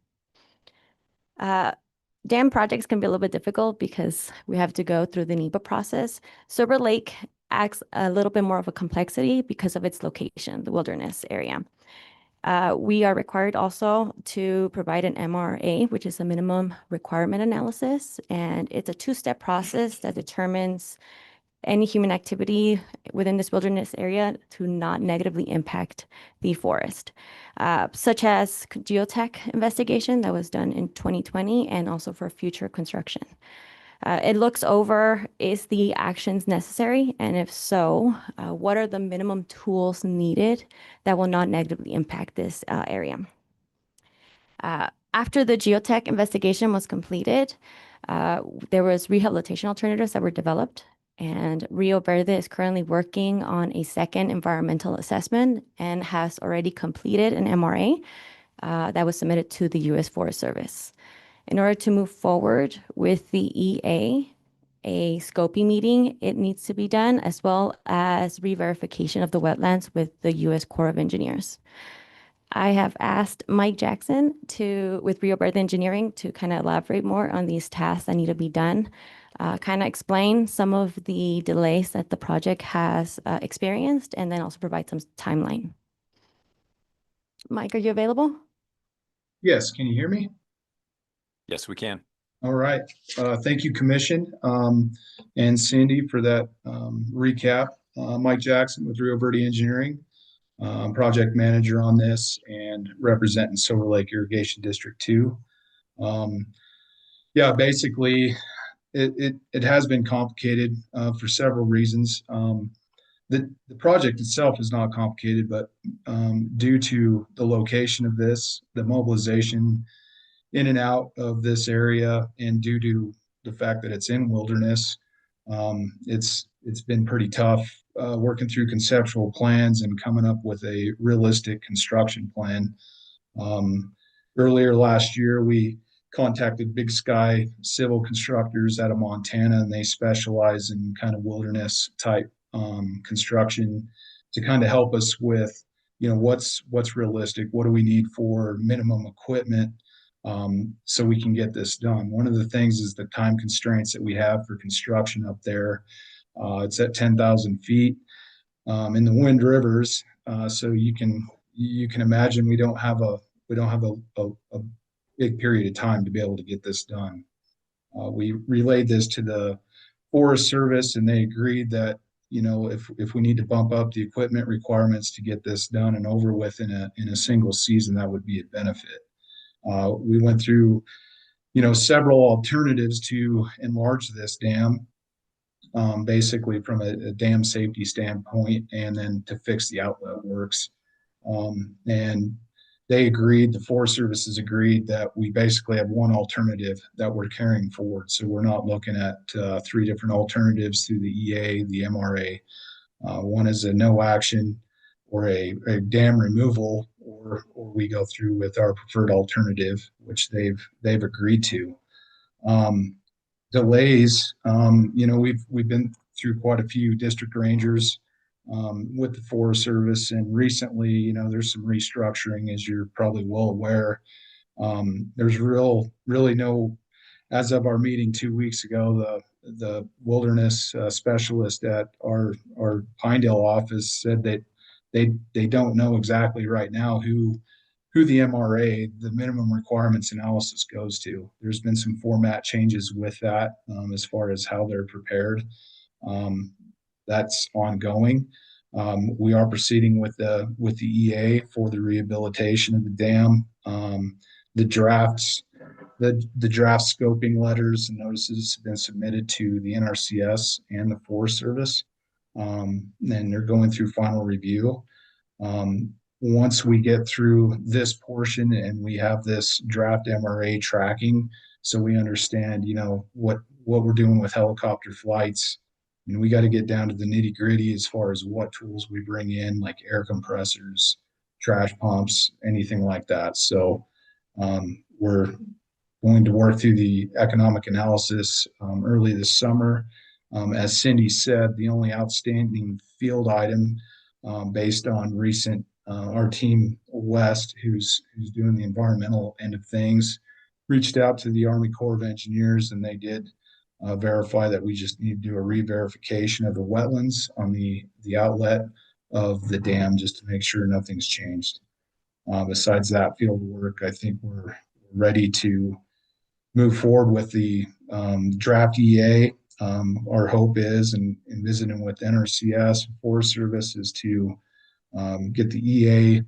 dam projects can be a little bit difficult because we have to go through the NEPA process. Silver Lake acts a little bit more of a complexity because of its location, the wilderness area. We are required also to provide an MRA, which is a minimum requirement analysis, and it's a two-step process that determines any human activity within this wilderness area to not negatively impact the forest, such as geotech investigation that was done in 2020 and also for future construction. It looks over, is the actions necessary? And if so, what are the minimum tools needed that will not negatively impact this area? After the geotech investigation was completed, there was rehabilitation alternatives that were developed, and Rio Verde is currently working on a second environmental assessment and has already completed an MRA that was submitted to the U.S. Forest Service. In order to move forward with the EA, a scoping meeting, it needs to be done, as well as re-verification of the wetlands with the U.S. Corps of Engineers. I have asked Mike Jackson with Rio Verde Engineering to kind of elaborate more on these tasks that need to be done, kind of explain some of the delays that the project has experienced, and then also provide some timeline. Mike, are you available? Yes, can you hear me? Yes, we can. All right. Thank you, Commission, and Cindy for that recap. Mike Jackson with Rio Verde Engineering, project manager on this and representing Silver Lake Irrigation District 2. Yeah, basically, it has been complicated for several reasons. The project itself is not complicated, but due to the location of this, the mobilization in and out of this area, and due to the fact that it's in wilderness, it's been pretty tough working through conceptual plans and coming up with a realistic construction plan. Earlier last year, we contacted Big Sky Civil Constructors out of Montana, and they specialize in kind of wilderness type construction to kind of help us with, what's realistic, what do we need for minimum equipment, so we can get this done. One of the things is the time constraints that we have for construction up there. It's at 10,000 feet in the Wind Rivers, so you can imagine we don't have a big period of time to be able to get this done. We relayed this to the Forest Service, and they agreed that if we need to bump up the equipment requirements to get this done and over with in a single season, that would be a benefit. We went through, several alternatives to enlarge this dam, basically from a dam safety standpoint, and then to fix the outlet works. And they agreed, the Forest Services agreed, that we basically have one alternative that we're carrying forward. So we're not looking at 3 different alternatives through the EA, the MRA. One is a no action or a dam removal, or we go through with our preferred alternative, which they've agreed to. Delays, we've been through quite a few district rangers with the Forest Service, and recently, there's some restructuring, as you're probably well aware. There's really no, as of our meeting 2 weeks ago, the wilderness specialist at our Pinedale office said that they don't know exactly right now who the MRA, the minimum requirements analysis, goes to. There's been some format changes with that as far as how they're prepared. That's ongoing. We are proceeding with the EA for the rehabilitation of the dam. The draft scoping letters and notices have been submitted to the NRCS and the Forest Service, and they're going through final review. Once we get through this portion and we have this draft MRA tracking, so we understand, what we're doing with helicopter flights, and we got to get down to the nitty gritty as far as what tools we bring in, like air compressors, trash pumps, anything like that. So we're going to work through the economic analysis early this summer. As Cindy said, the only outstanding field item based on recent, our team West, who's doing the environmental end of things, reached out to the Army Corps of Engineers, and they did verify that we just need to do a re-verification of the wetlands on the outlet of the dam just to make sure nothing's changed. Besides that field work, I think we're ready to move forward with the draft EA. Our hope is, and visiting with NRCS and Forest Service, is to get the EA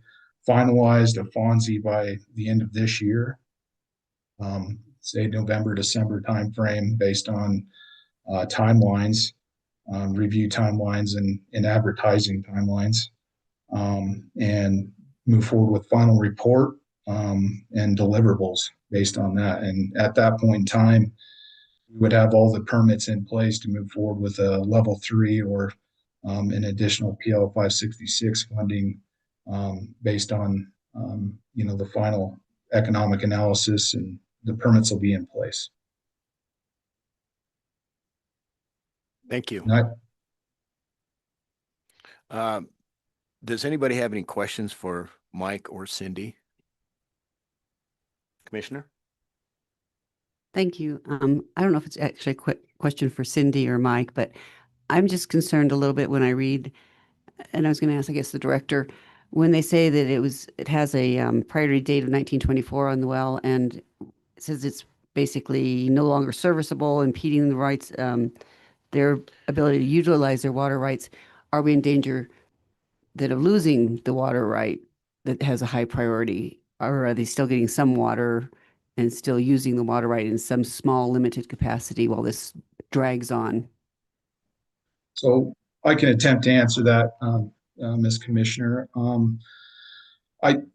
finalized a FONSI by the end of this year. Say November, December timeframe based on timelines, review timelines and advertising timelines, and move forward with final report and deliverables based on that. And at that point in time, we would have all the permits in place to move forward with a level 3 or an additional PL 566 funding based on the final economic analysis, and the permits will be in place. Thank you. And Does anybody have any questions for Mike or Cindy? Commissioner? Thank you. I don't know if it's actually a quick question for Cindy or Mike, but I'm just concerned a little bit when I read, and I was going to ask, I guess, the director, when they say that it has a priority date of 1924 on the well, and it says it's basically no longer serviceable, impeding the rights, their ability to utilize their water rights. Are we in danger that of losing the water right that has a high priority, or are they still getting some water and still using the water right in some small limited capacity while this drags on? so I can attempt to answer that, Ms. Commissioner.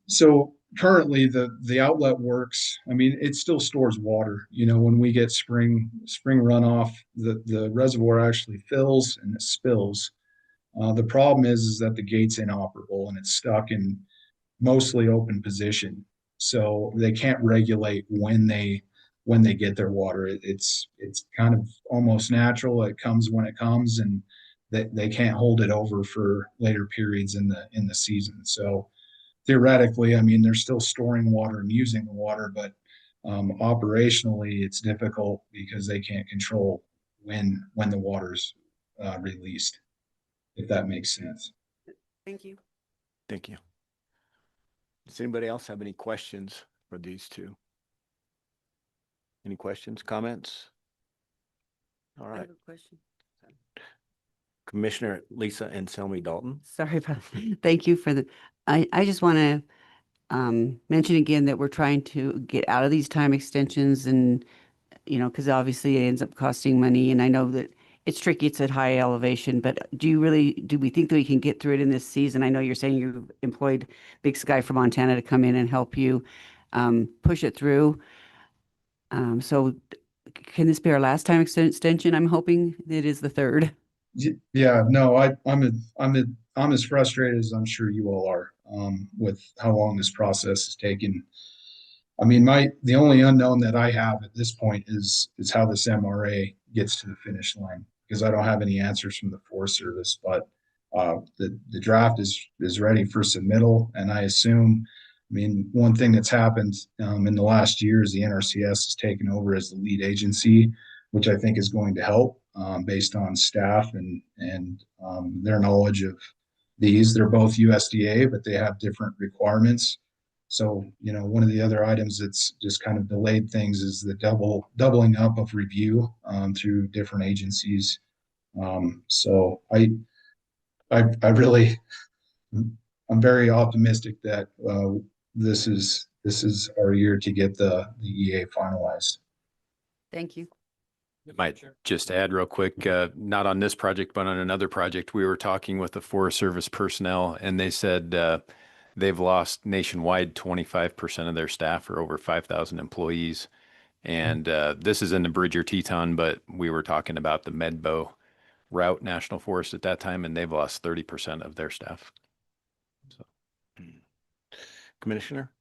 So currently the outlet works. I mean, it still stores water. When we get spring runoff, the reservoir actually fills and it spills. The problem is that the gate's inoperable and it's stuck in mostly open position. So they can't regulate when they get their water. It's kind of almost natural. It comes when it comes, and they can't hold it over for later periods in the season. So theoretically, I mean, they're still storing water and using the water, but operationally it's difficult because they can't control when the water's released, if that makes sense. Thank you. Thank you. Does anybody else have any questions for these two? Any questions, comments? All I right. have a question. Commissioner Lisa Anselmi Dalton. Sorry about that. Thank you for I just want to mention again that we're trying to get out of these time extensions, and because obviously it ends up costing money, and I know that it's tricky. It's at high elevation, but do we think that we can get through it in this season? I know you're saying you've employed Big Sky from Montana to come in and help you push it through. So can this be our last time extension? I'm hoping it is the third. Yeah, no, I'm as frustrated as I'm sure you all are with how long this process has taken. I mean, the only unknown that I have at this point is how this MRA gets to the finish line, because I don't have any answers from the Forest Service. But the draft is ready for submittal, and I assume, I mean, one thing that's happened in the last year is the NRCS has taken over as the lead agency, which I think is going to help based on staff and their knowledge of these. They're both USDA, but they have different requirements. So, one of the other items that's just kind of delayed things is the doubling up of review through different agencies. So I really, I'm very optimistic that this is our year to get the EA finalized. Thank you. Might just add real quick, not on this project, but on another project, we were talking with the Forest Service personnel, and they said they've lost nationwide 25% of their staff, or over 5,000 employees. And this is in the Bridger Teton, but we were talking about the Medbo Route National Forest at that time, and they've lost 30% of their staff. So. Commissioner?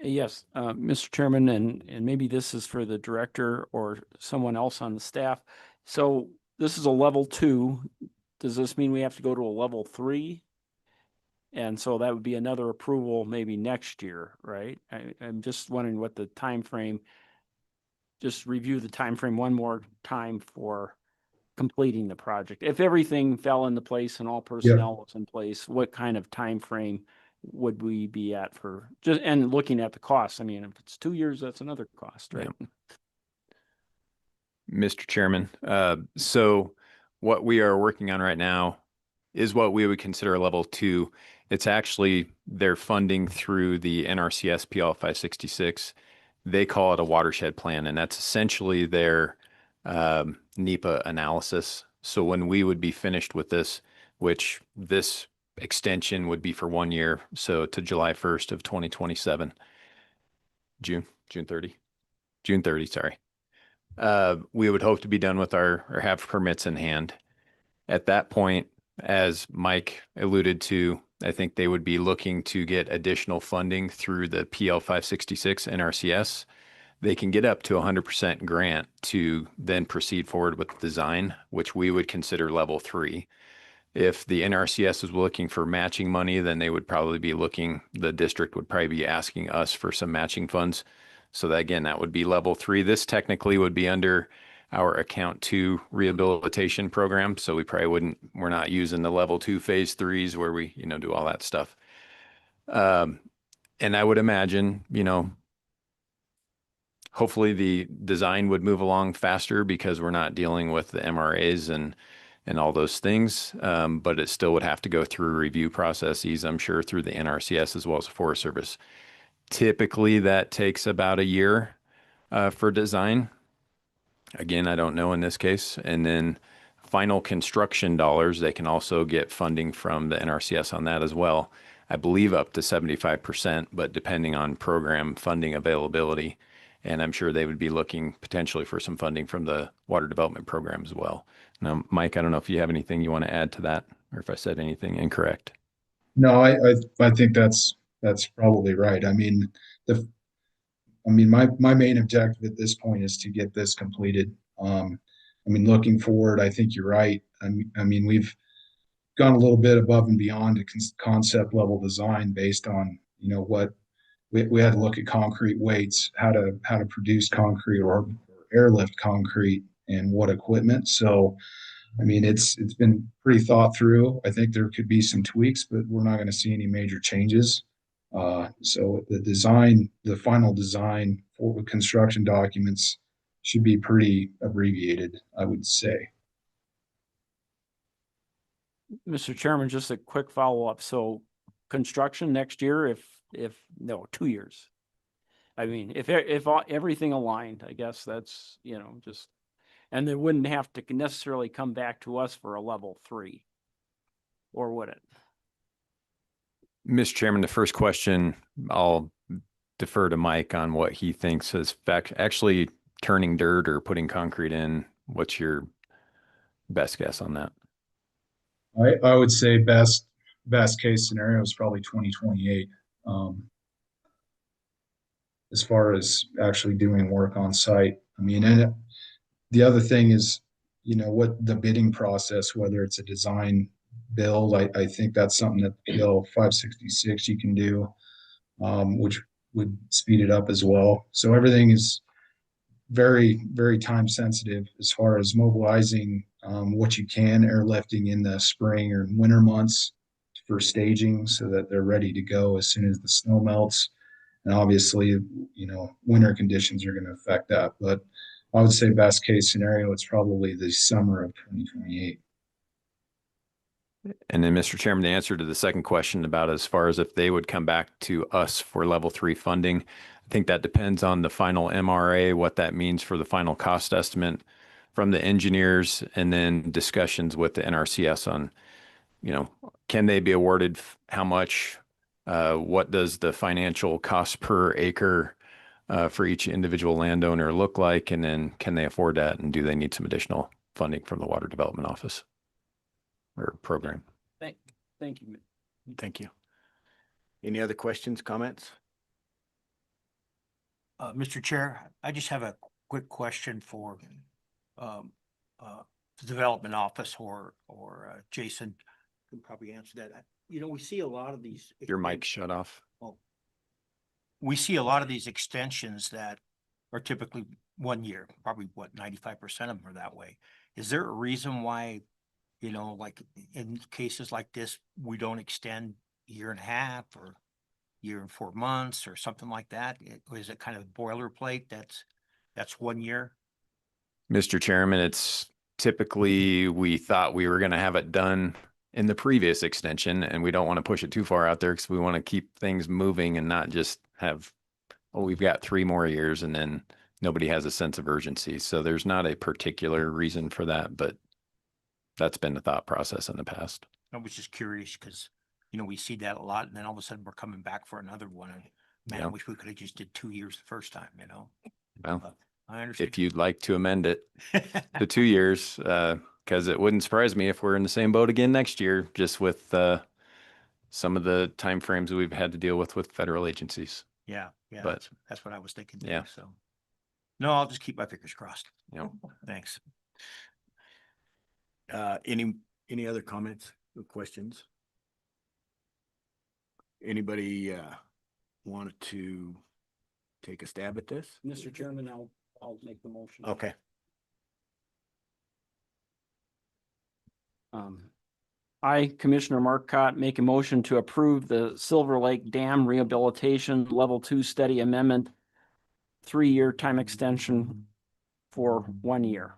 Yes, Mr. Chairman, and maybe this is for the director or someone else on the staff. So this is a level 2. Does this mean we have to go to a level 3? And so that would be another approval maybe next year, right? I'm just wondering what the time frame. Just review the time frame one more time for completing the project. If everything fell into place and all personnel was in place, what kind of time frame would we be at for just, and looking at the cost? I mean, if it's 2 years, that's another cost, right? Mr. Chairman, so what we are working on right now is what we would consider a level 2. It's actually their funding through the NRCS PL 566. They call it a watershed plan, and that's essentially their NEPA analysis. So when we would be finished with this, which this extension would be for 1 year, so to July 1st of 2027, June 30, sorry. We would hope to be done with or have permits in hand. At that point, as Mike alluded to, I think they would be looking to get additional funding through the PL 566 NRCS. They can get up to 100% grant to then proceed forward with design, which we would consider level 3. If the NRCS is looking for matching money, then they would probably be the district would probably be asking us for some matching funds. So that, again, that would be level 3. This technically would be under our account 2 rehabilitation program. So we probably we're not using the level 2 phase 3s where we, do all that stuff. And I would imagine, hopefully the design would move along faster because we're not dealing with the MRAs and all those things. But it still would have to go through review processes, I'm sure, through the NRCS as well as the Forest Service. Typically that takes about a year for design. Again, I don't know in this case. And then final construction dollars, they can also get funding from the NRCS on that as well. I believe up to 75%, but depending on program funding availability. And I'm sure they would be looking potentially for some funding from the water development program as well. Now, Mike, I don't know if you have anything you want to add to that or if I said anything incorrect. No, I think that's probably right. I mean, my main objective at this point is to get this completed. Looking forward, I think you're right. I mean, we've gone a little bit above and beyond a concept level design based on, what we had to look at concrete weights, how to produce concrete or airlift concrete and what equipment. So, I mean, it's been pretty thought through. I think there could be some tweaks, but we're not going to see any major changes. So the final design for the construction documents should be pretty abbreviated, I would say. Mr. Chairman, just a quick follow-up. So construction next year, no, 2 years. I mean, if everything aligned, I guess that's, just, and they wouldn't have to necessarily come back to us for a level 3, or would it? Mr. Chairman, the first question, I'll defer to Mike on what he thinks is actually turning dirt or putting concrete in. What's your best guess on that? I would say best case scenario is probably 2028. As far as actually doing work on site. I mean, and the other thing is, what the bidding process, whether it's a design build, I think that's something that PL 566 you can do, which would speed it up as well. So everything is very, very time sensitive as far as mobilizing what you can airlifting in the spring or winter months for staging so that they're ready to go as soon as the snow melts. And obviously, winter conditions are going to affect that. But I would say best case scenario, it's probably the summer of 2028. And then, Mr. Chairman, the answer to the second question about as far as if they would come back to us for level 3 funding, I think that depends on the final MRA, what that means for the final cost estimate from the engineers, and then discussions with the NRCS on, can they be awarded how much, what does the financial cost per acre for each individual landowner look like, and then can they afford that, and do they need some additional funding from the Water Development Office or program? Thank you. Thank you. Any other questions, comments? Mr. Chair, I just have a quick question for the Development Office or Jason can probably answer that. we see a lot of these. Your mic shut off. We see a lot of these extensions that are typically 1 year, probably 95% of them are that way. Is there a reason why, like in cases like this, we don't extend 1.5 years or 1 year and 4 months or something like that? Or is it kind of boilerplate that's 1 year? Mr. Chairman, it's typically, we thought we were going to have it done in the previous extension, and we don't want to push it too far out there because we want to keep things moving and not just have, oh, we've got 3 more years and then nobody has a sense of urgency. So there's not a particular reason for that, but that's been the thought process in the past. I was just curious because, we see that a lot and then all of a sudden we're coming back for another one. And man, I Yeah. wish we could have just did 2 years the first time, Well, But I understand. if you'd like to amend it to 2 years, because it wouldn't surprise me if we're in the same boat again next year, just with some of the timeframes we've had to deal with federal agencies. Yeah, But that's what I was thinking. Yeah. Too, so. No, I'll just keep my fingers crossed. Yeah. Thanks. Any other comments or questions? Anybody want to take a stab at this? Mr. Chairman, I'll make the motion. Okay. I, Commissioner Marcotte, make a motion to approve the Silver Lake Dam Rehabilitation Level 2 Study Amendment, 3-year time extension for 1 year.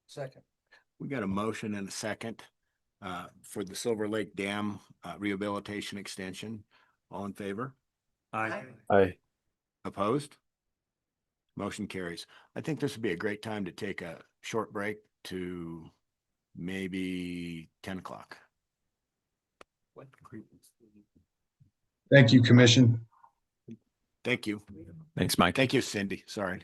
Second. We got a motion and a second for the Silver Lake Dam rehabilitation extension. All in favor? Aye. Opposed? Motion carries. I think this would be a great time to take a short break to maybe 10 o'clock. Thank you, Commission. Thank you. Thanks, Mike. Thank you, Cindy. Sorry.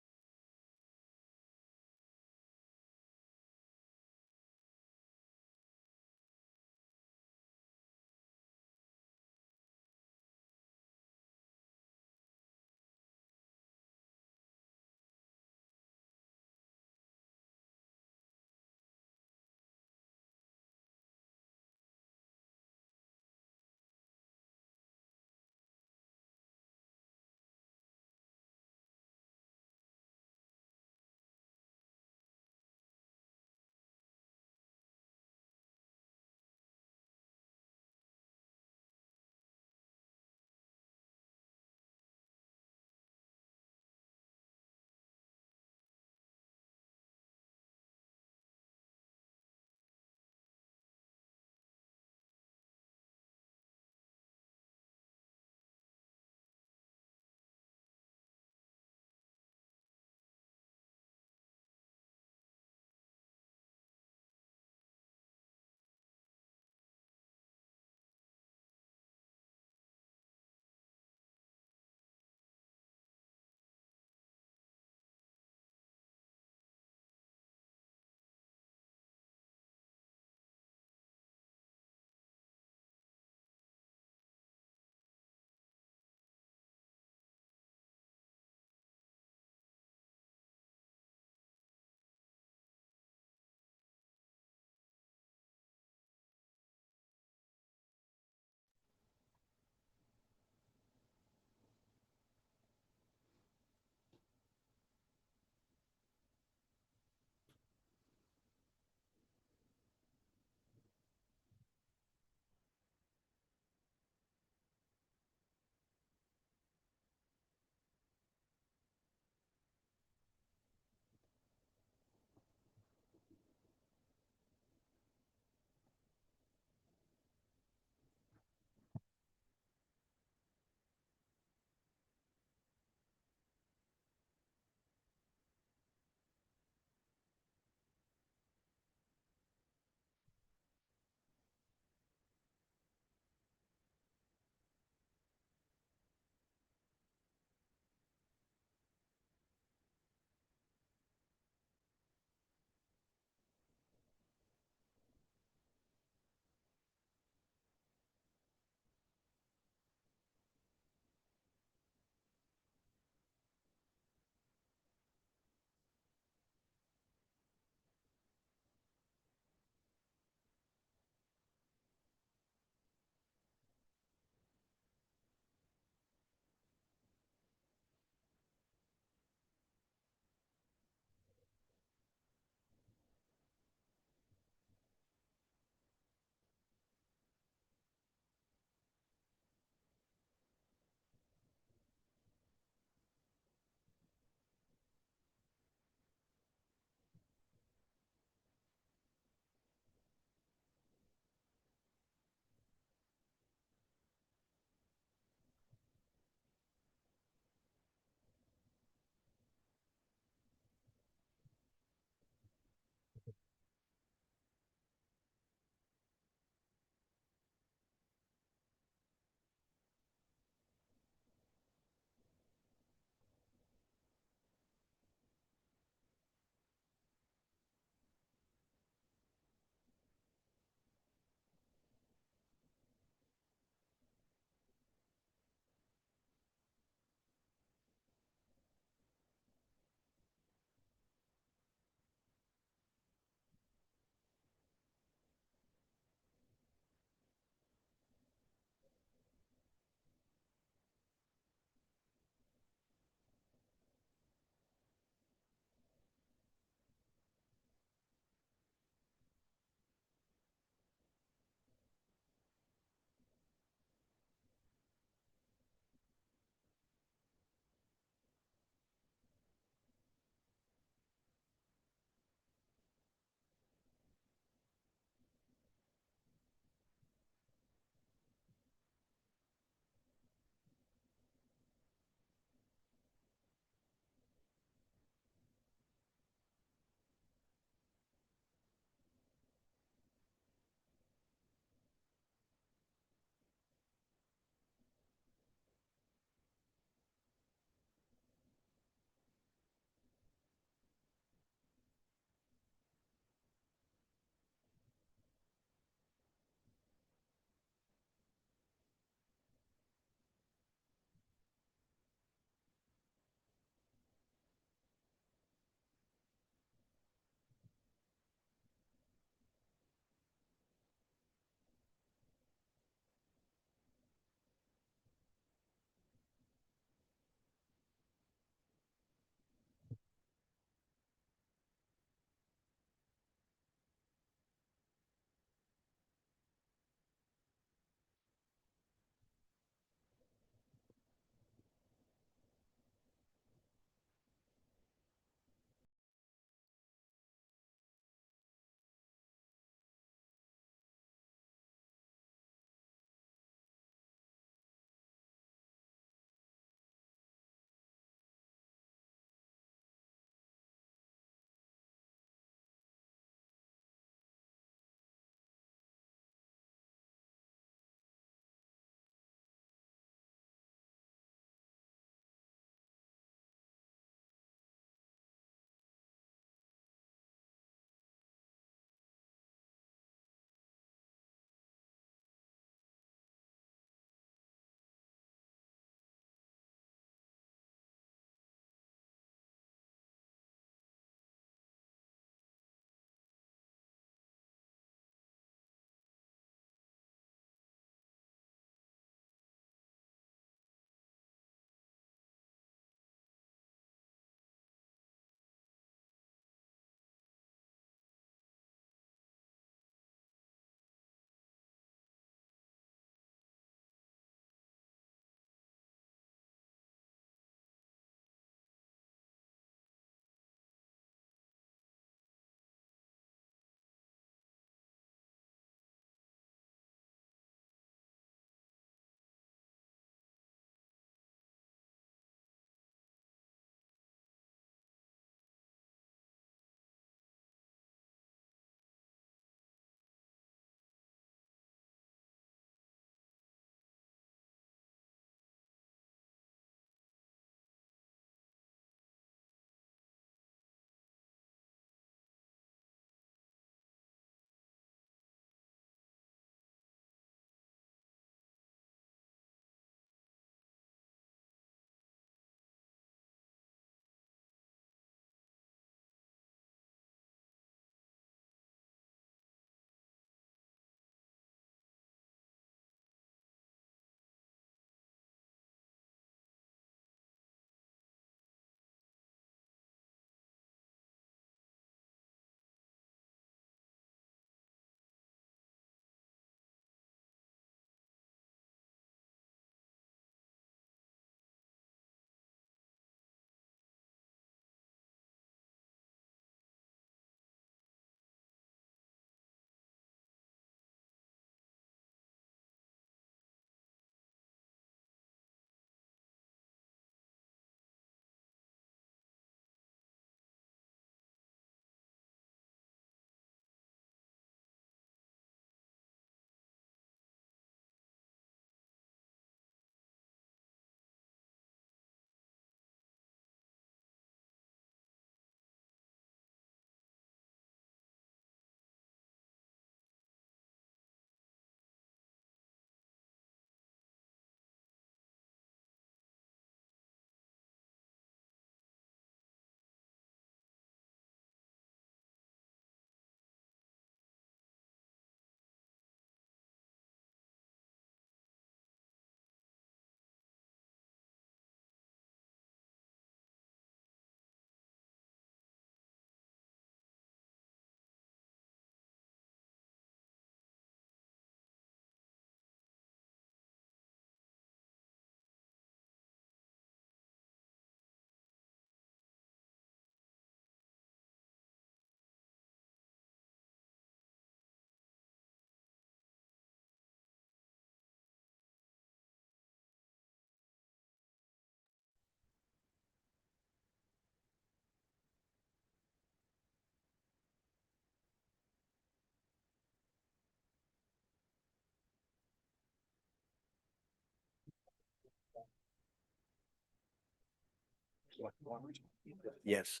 Yes.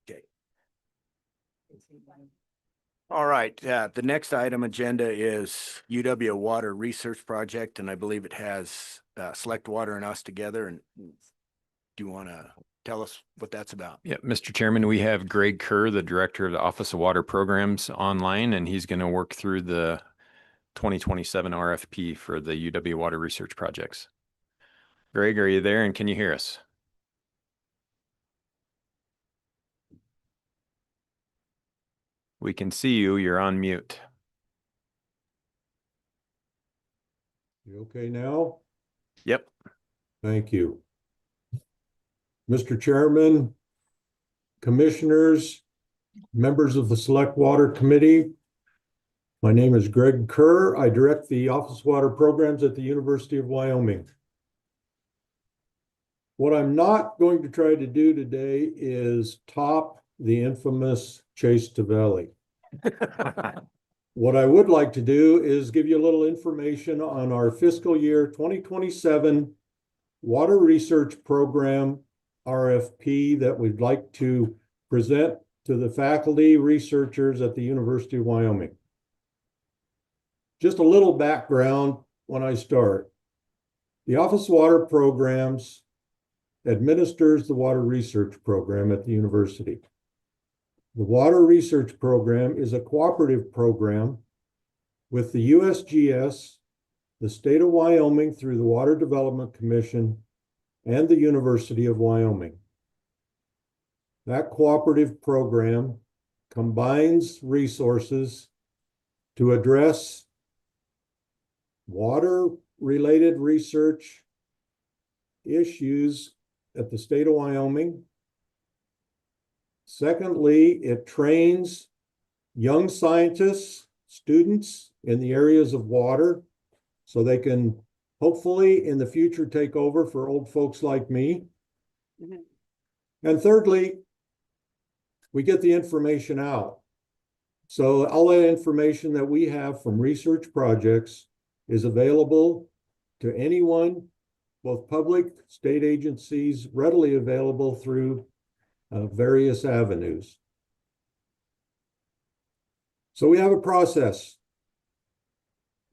Okay. All right, the next item agenda is UW Water Research Project, and I believe it has Select Water and us together. And do you want to tell us what that's about? Yeah, Mr. Chairman, we have Greg Kerr, the Director of the Office of Water Programs, online, and he's going to work through the 2027 RFP for the UW Water Research Projects. Greg, are you there and can you hear us? We can see you. You're on mute. You okay now? Yep. Thank you. Mr. Chairman, commissioners, members of the Select Water Committee, my name is Greg Kerr. I direct the Office of Water Programs at the University of Wyoming. What I'm not going to try to do today is top the infamous Chase to Valley. What I would like to do is give you a little information on our fiscal year 2027 Water Research Program RFP that we'd like to present to the faculty researchers at the University of Wyoming. Just a little background when I start. The Office of Water Programs administers the Water Research Program at the university. The Water Research Program is a cooperative program with the USGS, the state of Wyoming through the Water Development Commission, and the University of Wyoming. That cooperative program combines resources to address water-related research issues at the state of Wyoming. Secondly, it trains young scientists, students in the areas of water, so they can hopefully in the future take over for old folks like me. And thirdly, we get the information out. So all that information that we have from research projects is available to anyone, both public, state agencies, readily available through various avenues. So we have a process.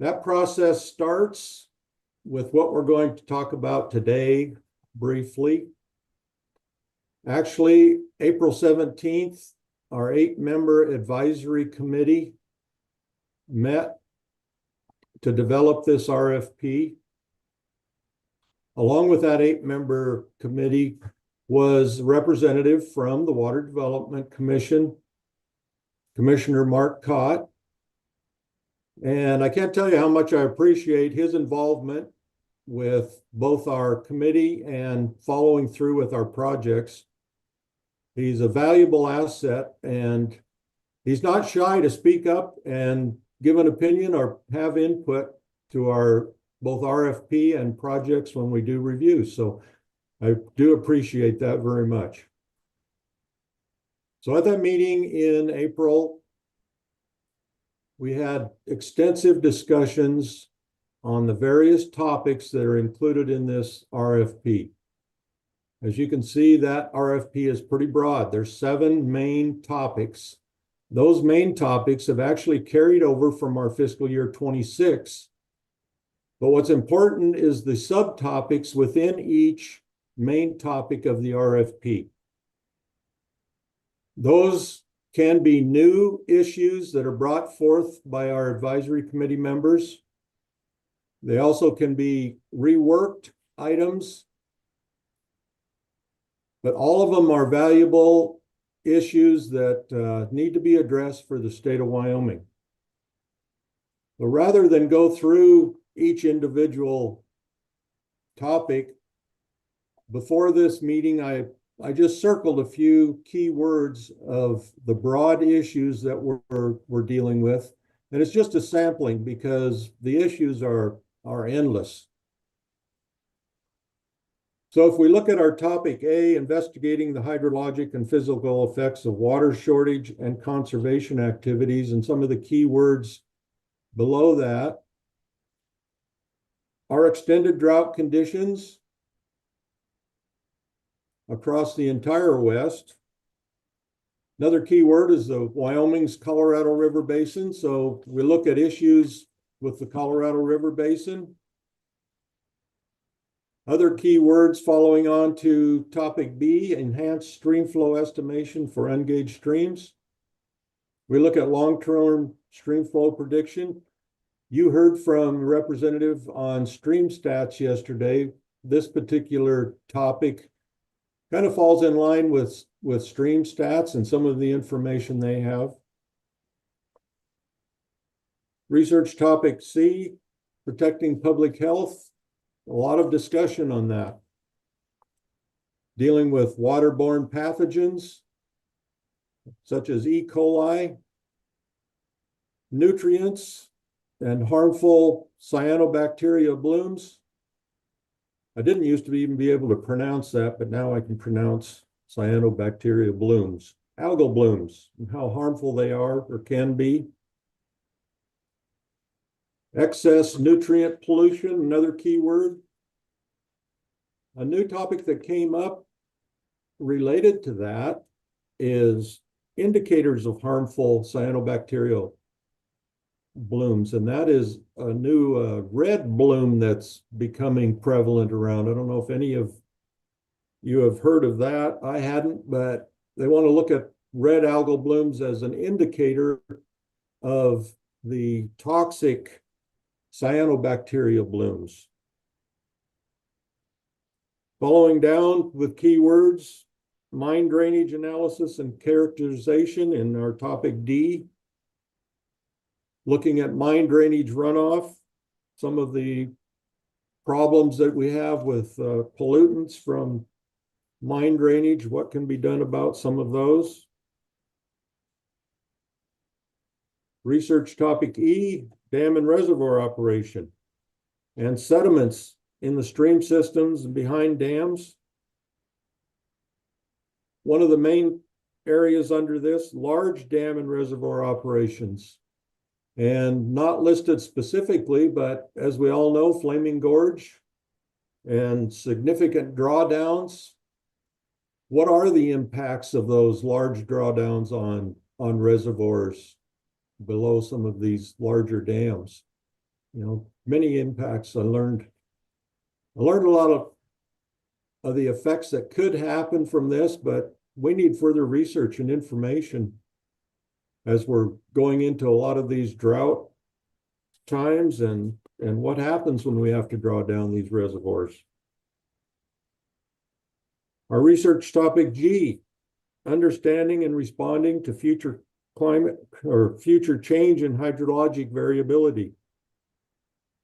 That process starts with what we're going to talk about today briefly. Actually, April 17th, our 8-member advisory committee met to develop this RFP. Along with that 8-member committee was a representative from the Water Development Commission, Commissioner Mark Cott. And I can't tell you how much I appreciate his involvement with both our committee and following through with our projects. He's a valuable asset, and he's not shy to speak up and give an opinion or have input to our both RFP and projects when we do reviews. So I do appreciate that very much. So at that meeting in April, we had extensive discussions on the various topics that are included in this RFP. As you can see, that RFP is pretty broad. There's 7 main topics. Those main topics have actually carried over from our fiscal year 26. But what's important is the subtopics within each main topic of the RFP. Those can be new issues that are brought forth by our advisory committee members. They also can be reworked items, but all of them are valuable issues that need to be addressed for the state of Wyoming. But rather than go through each individual topic, before this meeting, I just circled a few key words of the broad issues that we're dealing with. And it's just a sampling because the issues are endless. So if we look at our topic A, investigating the hydrologic and physical effects of water shortage and conservation activities, and some of the key words below that are extended drought conditions, across the entire West. Another key word is the Wyoming's Colorado River Basin. So we look at issues with the Colorado River Basin. Other key words following on to topic B, enhanced stream flow estimation for ungauged streams. We look at long-term stream flow prediction. You heard from Representative on stream stats yesterday. This particular topic kind of falls in line with stream stats and some of the information they have. Research topic C, protecting public health. A lot of discussion on that. Dealing with waterborne pathogens, such as E. coli, nutrients, and harmful cyanobacteria blooms. I didn't used to even be able to pronounce that, but now I can pronounce cyanobacteria blooms, algal blooms, and how harmful they are or can be. Excess nutrient pollution, another key word. A new topic that came up related to that is indicators of harmful cyanobacterial blooms, and that is a new red bloom that's becoming prevalent around. I don't know if any of you have heard of that. I hadn't, but they want to look at red algal blooms as an indicator of the toxic cyanobacteria blooms. Following down with keywords, mine drainage analysis and characterization in our topic D. Looking at mine drainage runoff, some of the problems that we have with pollutants from mine drainage, what can be done about some of those. Research topic E, dam and reservoir operation and sediments in the stream systems and behind dams. One of the main areas under this, large dam and reservoir operations. And not listed specifically, but as we all know, Flaming Gorge and significant drawdowns. What are the impacts of those large drawdowns on reservoirs below some of these larger dams? You know, many impacts. I learned a lot of the effects that could happen from this, but we need further research and information as we're going into a lot of these drought times and what happens when we have to draw down these reservoirs. Our research topic G, understanding and responding to future climate or future change in hydrologic variability.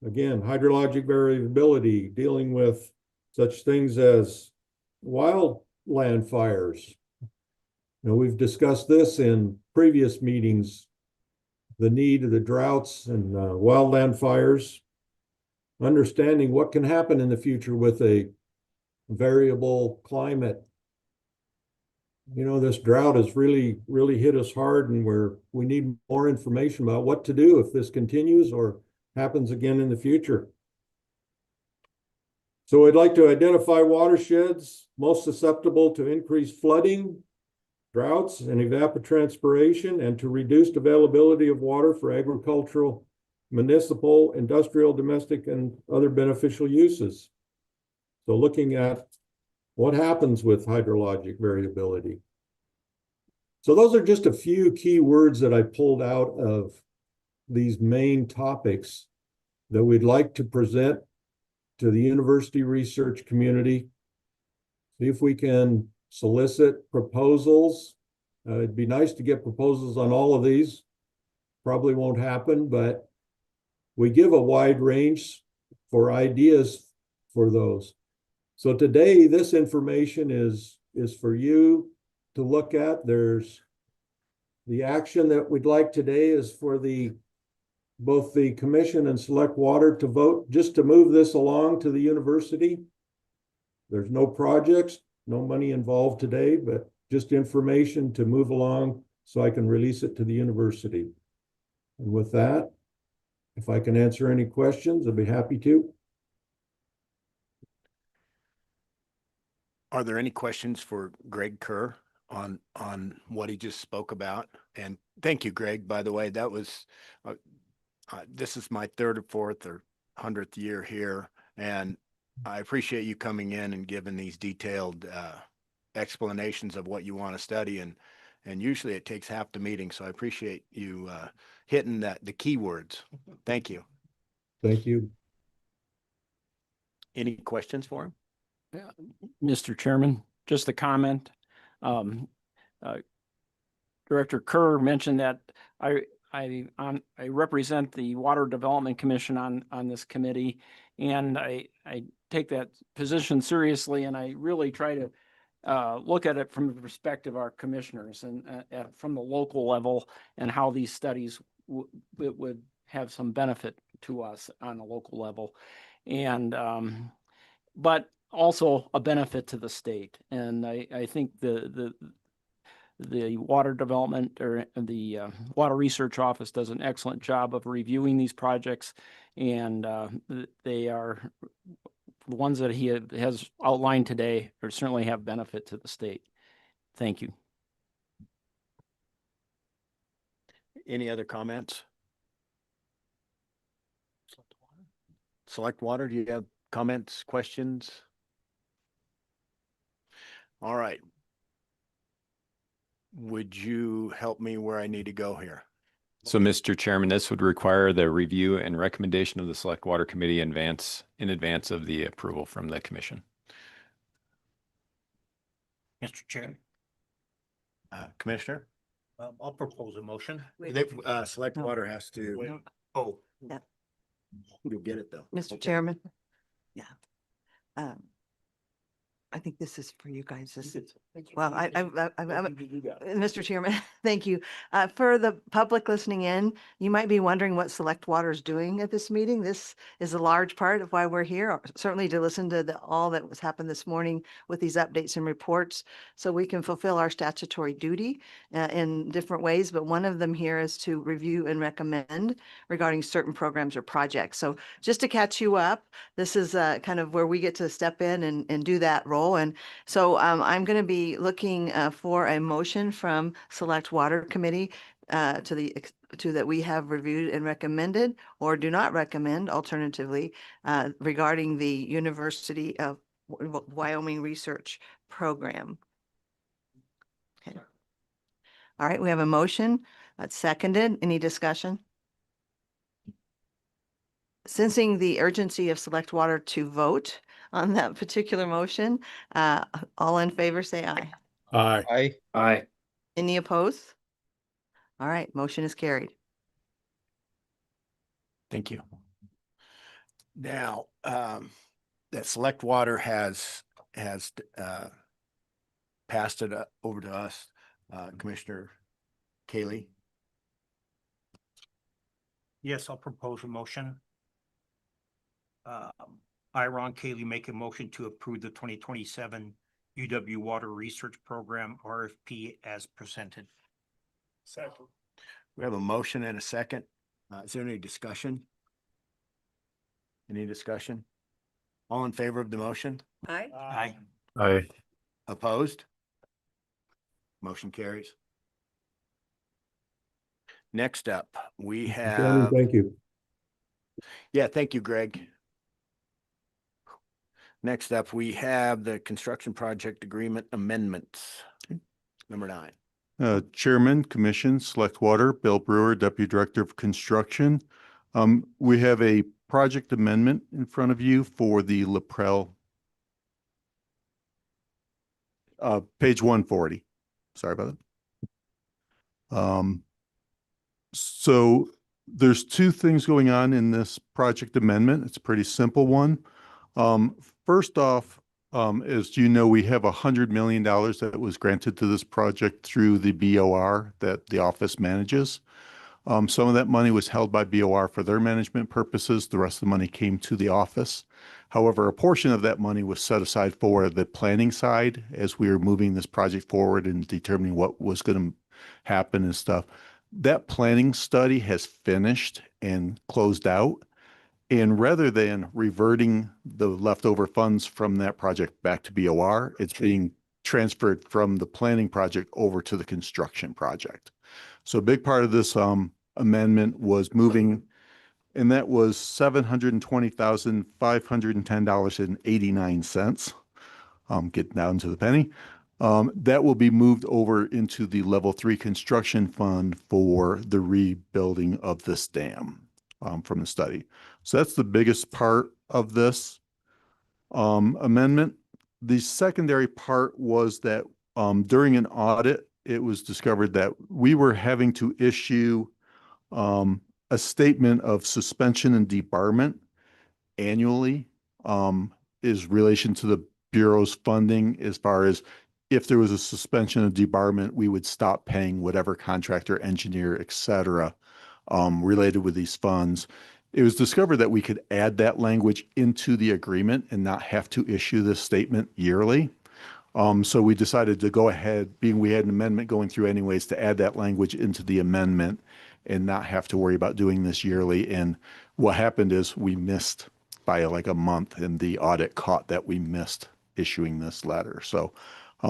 Again, hydrologic variability, dealing with such things as wildland fires. You know, we've discussed this in previous meetings, the need of the droughts and wildland fires, understanding what can happen in the future with a variable climate. You know, this drought has really hit us hard, and we need more information about what to do if this continues or happens again in the future. So I'd like to identify watersheds most susceptible to increased flooding, droughts, and evapotranspiration, and to reduced availability of water for agricultural, municipal, industrial, domestic, and other beneficial uses. So looking at what happens with hydrologic variability. So those are just a few key words that I pulled out of these main topics that we'd like to present to the university research community. See if we can solicit proposals. It'd be nice to get proposals on all of these. Probably won't happen, but we give a wide range for ideas for those. So today, this information is for you to look at. There's the action that we'd like today is for both the commission and Select Water to vote just to move this along to the university. There's no projects, no money involved today, but just information to move along so I can release it to the university. And with that, if I can answer any questions, I'd be happy to. Are there any questions for Greg Kerr on what he just spoke about? And thank you, Greg, by the way. That was, this is my third or fourth or 100th year here. And I appreciate you coming in and giving these detailed explanations of what you want to study. And usually it takes half the meeting. So I appreciate you hitting the keywords. Thank you. Thank you. Any questions for him? Yeah, Mr. Chairman, just a comment. Director Kerr mentioned that I represent the Water Development Commission on this committee, and I take that position seriously, and I really try to look at it from the perspective of our commissioners and from the local level, and how these studies would have some benefit to us on a local level, and but also a benefit to the state. And I think the Water Development or the Water Research Office does an excellent job of reviewing these projects, and they are the ones that he has outlined today or certainly have benefit to the state. Thank you. Any other comments? Select Water, do you have comments, questions? All right. Would you help me where I need to go here? So, Mr. Chairman, this would require the review and recommendation of the Select Water Committee in advance of the approval from the commission. Mr. Chair, Commissioner? I'll propose a motion. Select Water has to. Oh, You'll get it though. Mr. Chairman? Yeah. I think this is for you guys. This is, well, Mr. Chairman, thank you. For the public listening in, you might be wondering what Select Water is doing at this meeting. This is a large part of why we're here, certainly to listen to all that was happened this morning with these updates and reports, so we can fulfill our statutory duty in different ways. But one of them here is to review and recommend regarding certain programs or projects. So just to catch you up, this is kind of where we get to step in and do that role. And so I'm going to be looking for a motion from Select Water Committee to that we have reviewed and recommended or do not recommend alternatively regarding the University of Wyoming Research Program. Okay. All right, we have a motion. That's seconded. Any discussion? Sensing the urgency of Select Water to vote on that particular motion, all in favor, say aye. Aye. Aye. Aye. Any opposed? All right, motion is carried. Thank you. Now, that Select Water has passed it over to us, Commissioner Kaylee. yes, I'll propose a motion. I, Ron Cayley, make a motion to approve the 2027 UW Water Research Program RFP as presented. Second. We have a motion and a second. Is there any discussion? Any discussion? All in favor of the motion? Aye. Aye. Aye. Opposed? Motion carries. Next up, we Chairman, have, thank you. yeah, thank you, Greg. Next up, we have the construction project agreement amendments. Number 9. Chairman, Commission, Select Water, Bill Brewer, Deputy Director of Construction. We have a project amendment in front of you for the LaPrel. Page 140. Sorry about that. So there's two things going on in this project amendment. It's a pretty simple one. First off, as you know, we have $100 million that was granted to this project through the BOR that the office manages. Some of that money was held by BOR for their management purposes. The rest of the money came to the office. However, a portion of that money was set aside for the planning side as we were moving this project forward and determining what was going to happen and stuff. That planning study has finished and closed out. And rather than reverting the leftover funds from that project back to BOR, it's being transferred from the planning project over to the construction project. So a big part of this amendment was moving, and that was $720,510.89. Getting down to the penny. That will be moved over into the level 3 construction fund for the rebuilding of this dam from the study. So that's the biggest part of this amendment. The secondary part was that during an audit, it was discovered that we were having to issue a statement of suspension and debarment annually is relation to the Bureau's funding as far as if there was a suspension of debarment, we would stop paying whatever contractor, engineer, et cetera, related with these funds. It was discovered that we could add that language into the agreement and not have to issue this statement yearly. So we decided to go ahead, being we had an amendment going through anyways, to add that language into the amendment and not have to worry about doing this yearly. And what happened is we missed by like a month, and the audit caught that we missed issuing this letter. So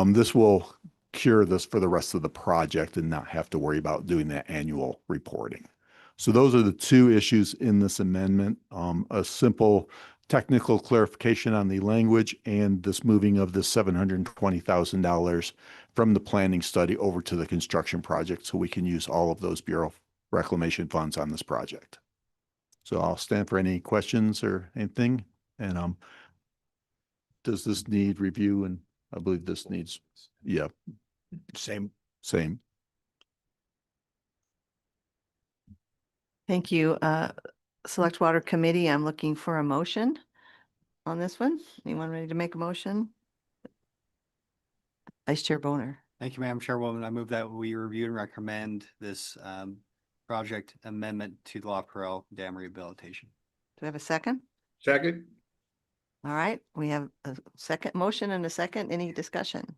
this will cure this for the rest of the project and not have to worry about doing that annual reporting. So those are the two issues in this amendment, a simple technical clarification on the language and this moving of the $720,000 from the planning study over to the construction project so we can use all of those Bureau Reclamation funds on this project. So I'll stand for any questions or anything. And does this need review? And I believe this needs, yeah. Same. Thank you. Select Water Committee, I'm looking for a motion on this one. Anyone ready to make a motion? Vice Chair Boner. Thank you, Madam Chairwoman. I move that we review and recommend this project amendment to the La Perelle Dam rehabilitation. Do we have a second? Second. All right, we have a second motion and a second. Any discussion?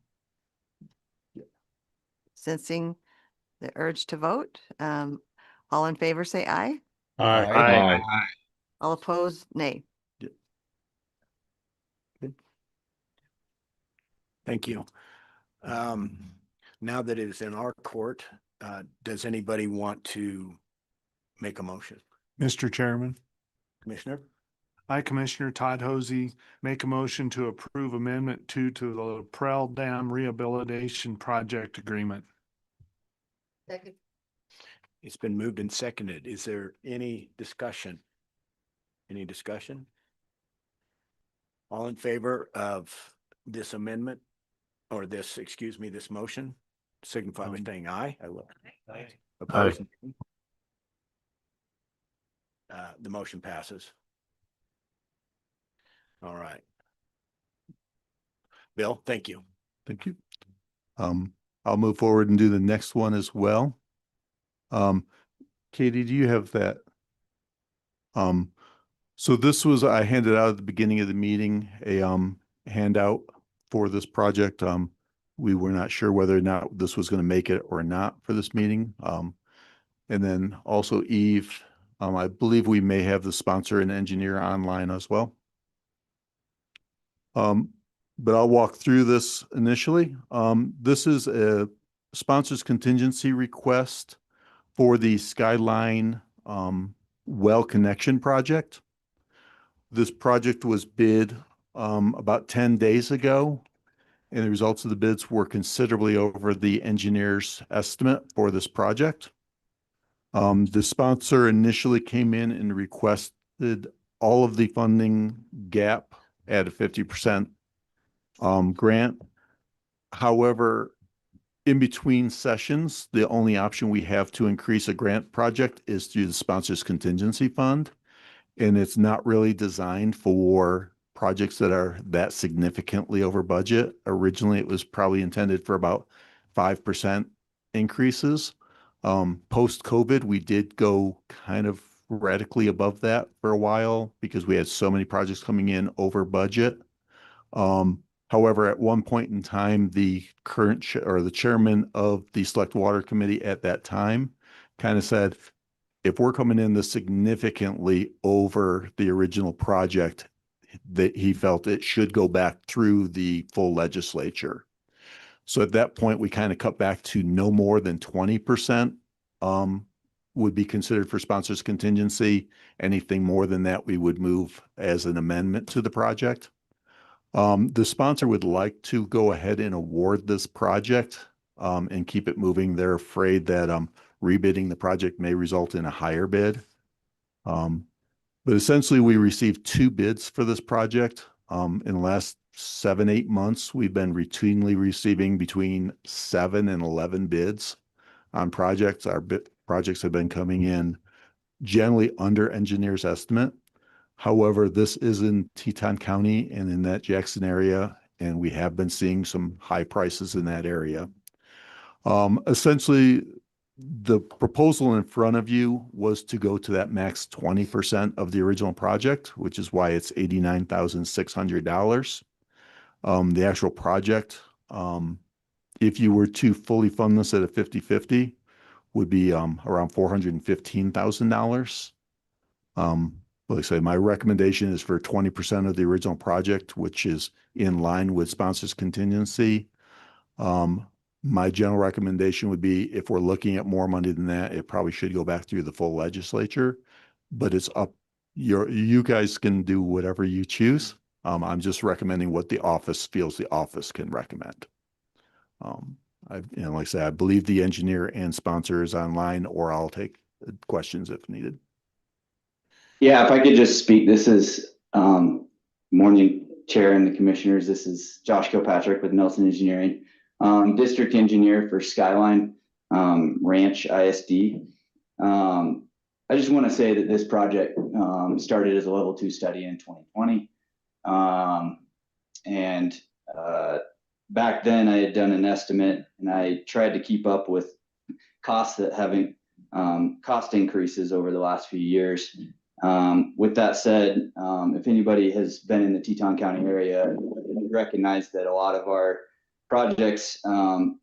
Sensing the urge to vote. All in favor, say aye. Aye. All opposed, nay. Thank you. Now that it is in our court, does anybody want to make a motion? Mr. Chairman, Commissioner? I, Commissioner Todd Hosey, make a motion to approve Amendment 2 to the La Perelle Dam Rehabilitation Project Agreement. Second. It's been moved and seconded. Is there any discussion? Any discussion? All in favor of this amendment or this, excuse me, this motion, signify by saying aye. I will. Aye. Opposed? The motion passes. All right. Bill, thank you. Thank you. I'll move forward and do the next one as well. Katie, do you have that? So this was, I handed out at the beginning of the meeting, a handout for this project. We were not sure whether or not this was going to make it or not for this meeting. And then also Eve, I believe we may have the sponsor and engineer online as well. But I'll walk through this initially. This is a sponsor's contingency request for the Skyline well connection project. This project was bid about 10 days ago, and the results of the bids were considerably over the engineer's estimate for this project. The sponsor initially came in and requested all of the funding gap at a 50% grant. However, in between sessions, the only option we have to increase a grant project is through the sponsor's contingency fund. And it's not really designed for projects that are that significantly over budget. Originally, it was probably intended for about 5% increases. Post-COVID, we did go kind of radically above that for a while because we had so many projects coming in over budget. However, at one point in time, the current or the chairman of the Select Water Committee at that time kind of said, if we're coming in this significantly over the original project, that he felt it should go back through the full legislature. So at that point, we kind of cut back to no more than 20% would be considered for sponsors contingency. Anything more than that, we would move as an amendment to the project. The sponsor would like to go ahead and award this project and keep it moving. They're afraid that rebidding the project may result in a higher bid. But essentially, we received 2 bids for this project. In the last 7-8 months, we've been routinely receiving between 7 and 11 bids on projects. Our projects have been coming in generally under engineer's estimate. However, this is in Teton County and in that Jackson area, and we have been seeing some high prices in that area. Essentially, the proposal in front of you was to go to that max 20% of the original project, which is why it's $89,600. The actual project, if you were to fully fund this at a 50-50, would be around $415,000. Like I say, my recommendation is for 20% of the original project, which is in line with sponsors contingency. My general recommendation would be if we're looking at more money than that, it probably should go back through the full legislature, but it's up. You guys can do whatever you choose. I'm just recommending what the office feels the office can recommend. Like I say, I believe the engineer and sponsor is online, or I'll take questions if needed. Yeah, if I could just speak, this is morning chair and the commissioners. This is Josh Kilpatrick with Nelson Engineering, district engineer for Skyline Ranch ISD. I just want to say that this project started as a level 2 study in 2020. Back then I had done an estimate and I tried to keep up with costs that having cost increases over the last few years. With that said, if anybody has been in the Teton County area, you recognize that a lot of our projects,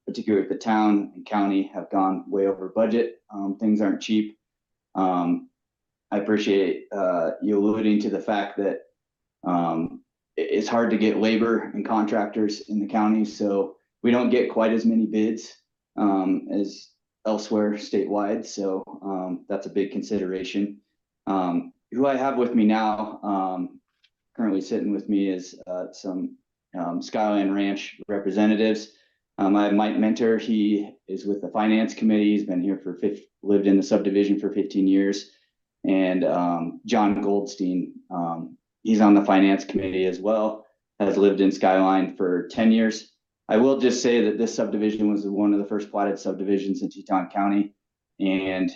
particularly with the town and county, have gone way over budget. Things aren't cheap. I appreciate you alluding to the fact that it's hard to get labor and contractors in the county, so we don't get quite as many bids as elsewhere statewide. So that's a big consideration. Who I have with me now, currently sitting with me, is some Skyline Ranch representatives. I have Mike Mentor. He is with the finance committee. He's been here for lived in the subdivision for 15 years. And John Goldstein, he's on the finance committee as well, has lived in Skyline for 10 years. I will just say that this subdivision was one of the first platted subdivisions in Teton County. And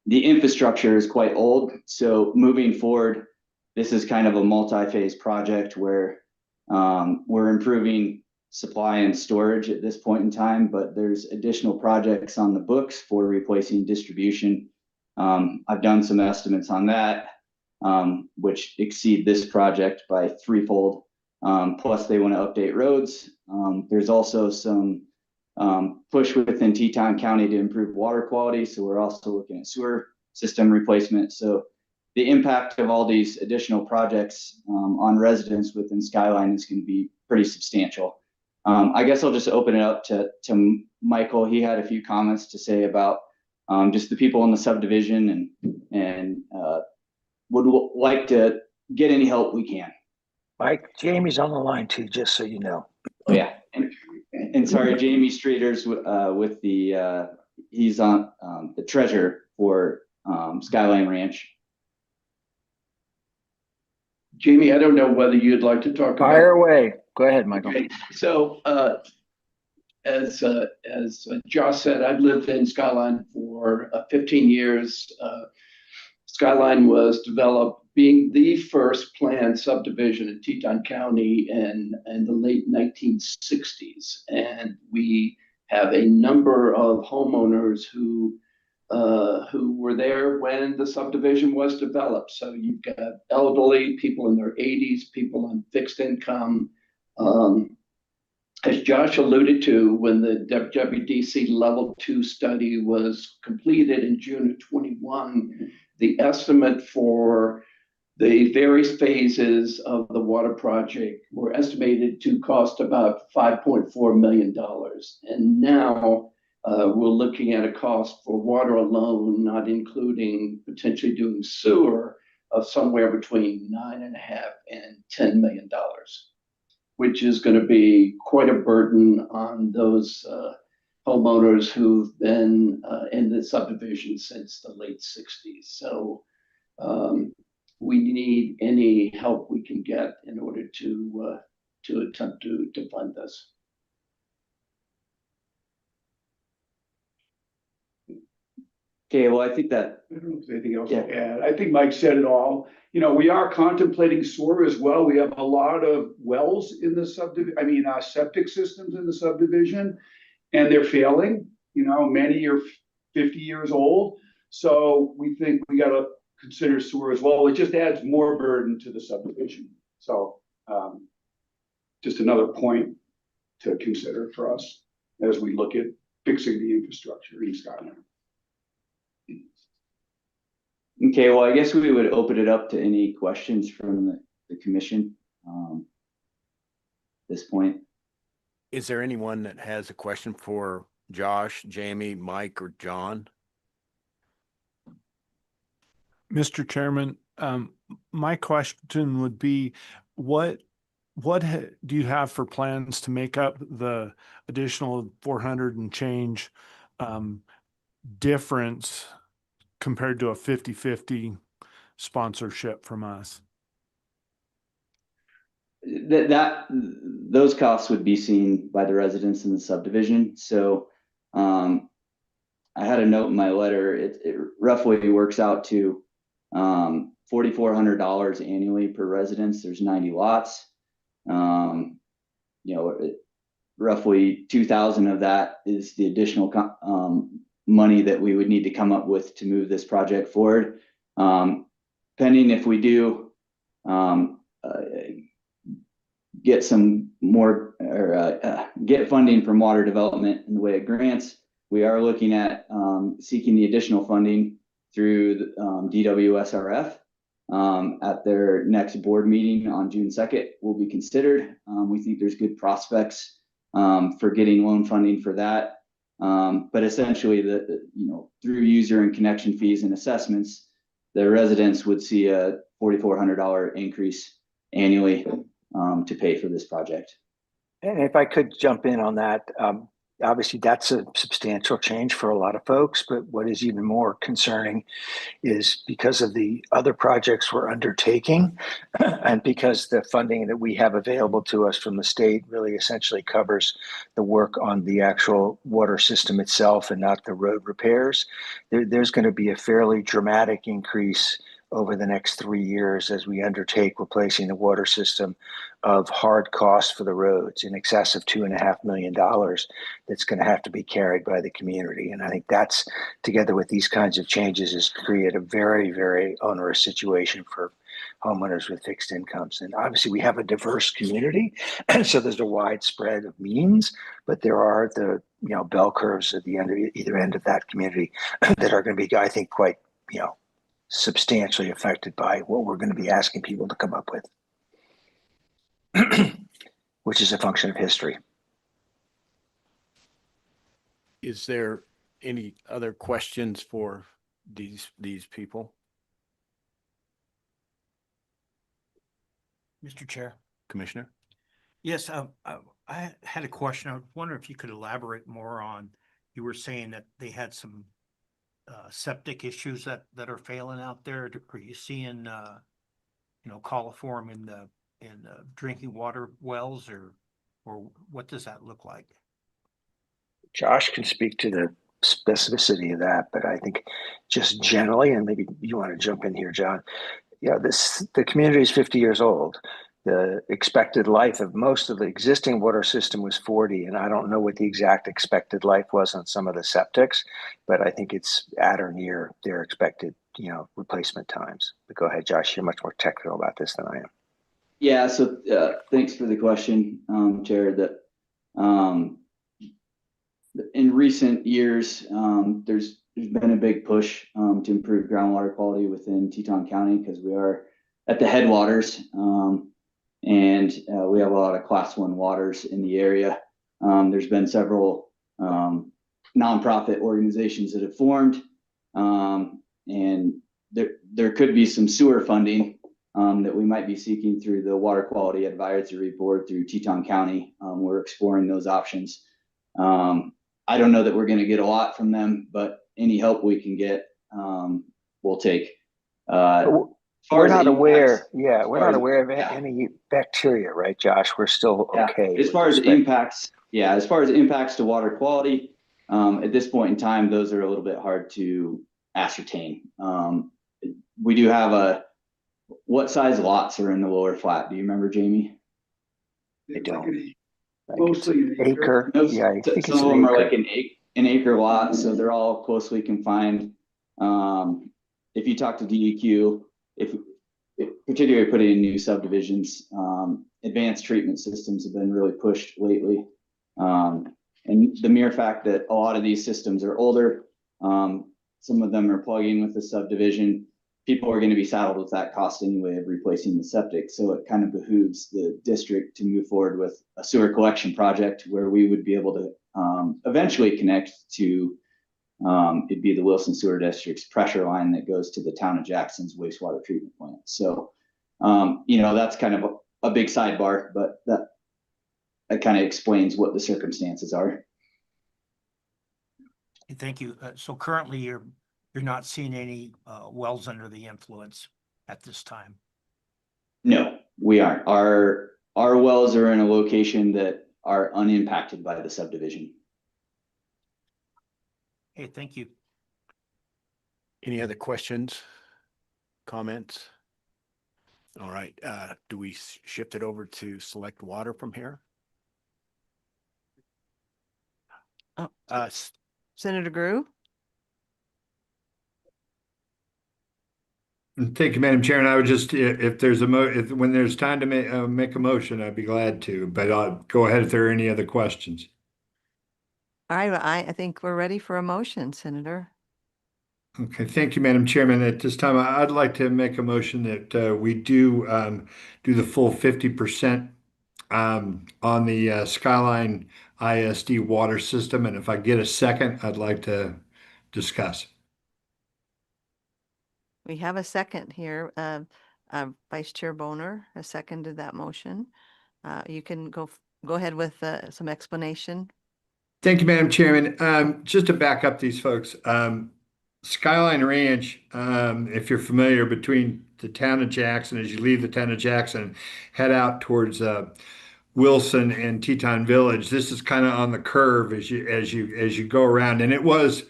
the infrastructure is quite old. So moving forward, this is kind of a multi-phase project where we're improving supply and storage at this point in time, but there's additional projects on the books for replacing distribution. I've done some estimates on that, which exceed this project by threefold. Plus they want to update roads. There's also some push within Teton County to improve water quality. So we're also looking at sewer system replacement. So the impact of all these additional projects on residents within Skyline is going to be pretty substantial. I guess I'll just open it up to Michael. He had a few comments to say about just the people in the subdivision and would like to get any help we can. Mike, Jamie's on the line too, just so you know. Oh yeah, and sorry, Jamie Streeter's with the he's on the treasurer for Skyline Ranch. Jamie, I don't know whether you'd like to talk about. Fire away. Go ahead, Michael. Okay. So as Josh said, I've lived in Skyline for 15 years. Skyline was developed being the first planned subdivision in Teton County in the late 1960s. And we have a number of homeowners who were there when the subdivision was developed. So you've got elderly, people in their 80s, people on fixed income. as Josh alluded to, when the WWDC Level 2 study was completed in June of 21, the estimate for the various phases of the water project were estimated to cost about $5.4 million. And now we're looking at a cost for water alone, not including potentially doing sewer, of somewhere between $9.5 and $10 million, which is going to be quite a burden on those homeowners who've been in the subdivision since the late 60s. So we need any help we can get in order to attempt to fund this. Okay, well, I think that. I don't know if there's anything else to add. I think Mike said it all. You know, we are contemplating sewer as well. We have a lot of wells in the subdivision, septic systems in the subdivision, and they're failing. You know, many are 50 years old. So we think we got to consider sewer as well. It just adds more burden to the subdivision. So just another point to consider for us as we look at fixing the infrastructure in Scotland. Okay, well, I guess we would open it up to any questions from the commission at this point. Is there anyone that has a question for Josh, Jamie, Mike, or John? Mr. Chairman, my question would be, what do you have for plans to make up the additional 400 and change difference compared to a 50-50 sponsorship from us? Those costs would be seen by the residents in the subdivision. So I had a note in my letter. It roughly works out to $4,400 annually per residence. There's 90 lots. Roughly 2,000 of that is the additional money that we would need to come up with to move this project forward. Pending if we do get some more or get funding from water development in the way of grants, we are looking at seeking the additional funding through DWSRF. At their next board meeting on June 2nd will be considered. We think there's good prospects for getting loan funding for that. But essentially, through user and connection fees and assessments, the residents would see a $4,400 increase annually to pay for this project. And if I could jump in on that, obviously that's a substantial change for a lot of folks, but what is even more concerning is because of the other projects we're undertaking and because the funding that we have available to us from the state really essentially covers the work on the actual water system itself and not the road repairs, there's going to be a fairly dramatic increase over the next 3 years as we undertake replacing the water system of hard costs for the roads in excess of $2.5 million that's going to have to be carried by the community. And I think that's, together with these kinds of changes, is create a very, very onerous situation for homeowners with fixed incomes. And obviously we have a diverse community, so there's a wide spread of means, but there are the bell curves at the end of either end of that community that are going to be, I think, quite substantially affected by what we're going to be asking people to come up with, which is a function of history. Is there any other questions for these people? Mr. Chair. Commissioner? Yes, I had a question. I wonder if you could elaborate more on, you were saying that they had some septic issues that are failing out there. Are you seeing coliform in the drinking water wells, or what does that look like? Josh can speak to the specificity of that, but I think just generally, and maybe you want to jump in here, John. The community is 50 years old. The expected life of most of the existing water system was 40, and I don't know what the exact expected life was on some of the septics, but I think it's at or near their expected, replacement times. But go ahead, Josh. You're much more technical about this than I am. Yeah. So thanks for the question, Jared. That In recent years, there's been a big push to improve groundwater quality within Teton County because we are at the headwaters, and we have a lot of Class 1 waters in the area. There's been several nonprofit organizations that have formed, and there could be some sewer funding that we might be seeking through the Water Quality Advisory Board through Teton County. We're exploring those options. I don't know that we're going to get a lot from them, but any help we can get, we'll take. We're not aware. Yeah, we're not aware of any bacteria, right, Josh? We're still okay. As far as impacts, as far as impacts to water quality, at this point in time, those are a little bit hard to ascertain. We do have what size lots are in the lower flat? Do you remember, Jamie? I don't. Mostly an acre. Yeah, I think some of them are like an acre lot, so they're all closely confined. If you talk to DEQ, particularly putting in new subdivisions, advanced treatment systems have been really pushed lately. And the mere fact that a lot of these systems are older, some of them are plugging with the subdivision, people are going to be saddled with that cost anyway of replacing the septic. So it kind of behooves the district to move forward with a sewer collection project where we would be able to eventually connect to, it'd be the Wilson Sewer District's pressure line that goes to the town of Jackson's wastewater treatment plant. So, that's kind of a big sidebar, but that kind of explains what the circumstances are. Thank you. So currently you're not seeing any wells under the influence at this time? No, we aren't. Our wells are in a location that are unimpacted by the subdivision. Hey, thank you. Any other questions, comments? All right, do we shift it over to select water from here? Senator Grew? Thank you, Madam Chair. And I would just, if there's when there's time to make a motion, I'd be glad to, but I'll go ahead if there are any other questions. All right, I think we're ready for a motion, Senator. Okay, thank you, Madam Chairman. At this time, I'd like to make a motion that we do the full 50% on the Skyline ISD water system. And if I get a second, I'd like to discuss. We have a second here. Vice Chair Boner has seconded that motion. You can go ahead with some explanation. Thank you, Madam Chairman. Just to back up these folks, Skyline Ranch, if you're familiar, between the town of Jackson, as you leave the town of Jackson, head out towards Wilson and Teton Village. This is kind of on the curve as you go around, and it was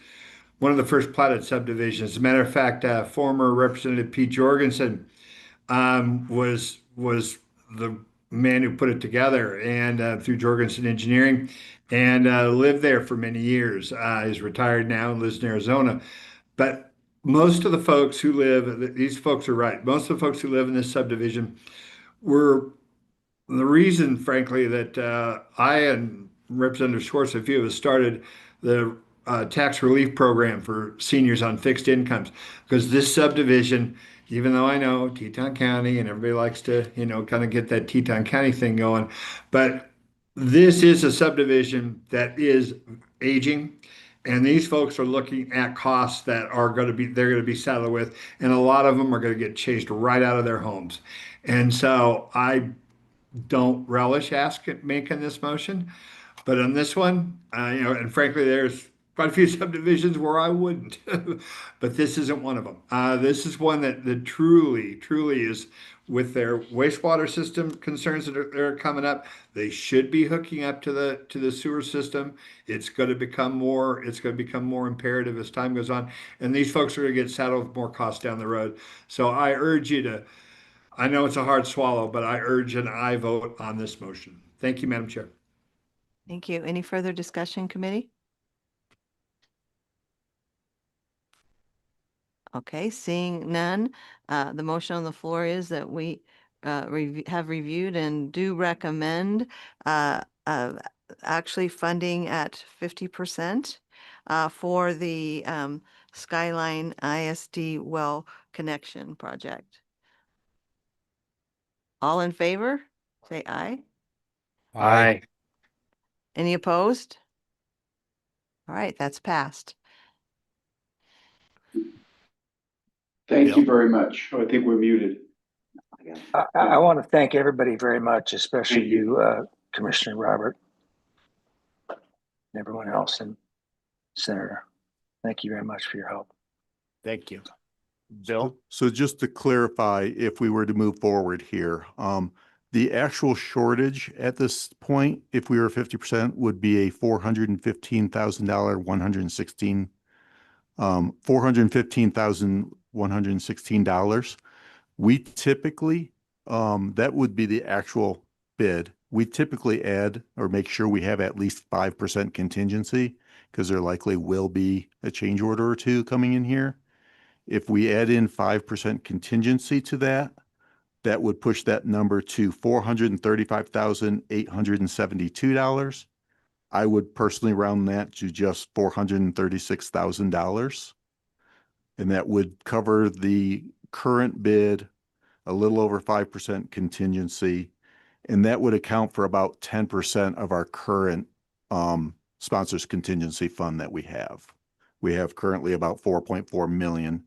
one of the first platted subdivisions. As a matter of fact, former Representative Pete Jorgensen was the man who put it together, and through Jorgensen Engineering, and lived there for many years. He's retired now and lives in Arizona. But most of the folks who live, these folks are right. Most of the folks who live in this subdivision were the reason, frankly, that I and Representative Schwartz, a few of us, started the tax relief program for seniors on fixed incomes, because this subdivision, even though I know Teton County and everybody likes to, kind of get that Teton County thing going, but this is a subdivision that is aging, and these folks are looking at costs that they're going to be saddled with, and a lot of them are going to get chased right out of their homes. And so I don't relish making this motion, but on this one, and frankly, there's quite a few subdivisions where I wouldn't, but this isn't one of them. This is one that truly is, with their wastewater system concerns that are coming up. They should be hooking up to the sewer system. It's going to become more imperative as time goes on, and these folks are going to get saddled with more costs down the road. So I urge you to. I know it's a hard swallow, but I urge an aye vote on this motion. Thank you, Madam Chair. Thank you. Any further discussion, committee? Okay, seeing none, the motion on the floor is that we have reviewed and do recommend actually funding at 50% for the Skyline ISD well connection project. All in favor, say aye. Aye. Any opposed? All right, that's passed. Thank you very much. Oh, I think we're muted. I want to thank everybody very much, especially Thank you. you, Commissioner Robert, and everyone else, and Senator. Thank you very much for your help. Thank you. Bill? So just to clarify, if we were to move forward here, the actual shortage at this point, if we were 50%, would be a $415,000, $415,116. We typically, that would be the actual bid. We typically add or make sure we have at least 5% contingency because there likely will be a change order or two coming in here. If we add in 5% contingency to that, that would push that number to $435,872. I would personally round that to just $436,000. And that would cover the current bid, a little over 5% contingency, and that would account for about 10% of our current sponsors contingency fund that we have. We have currently about 4.4 million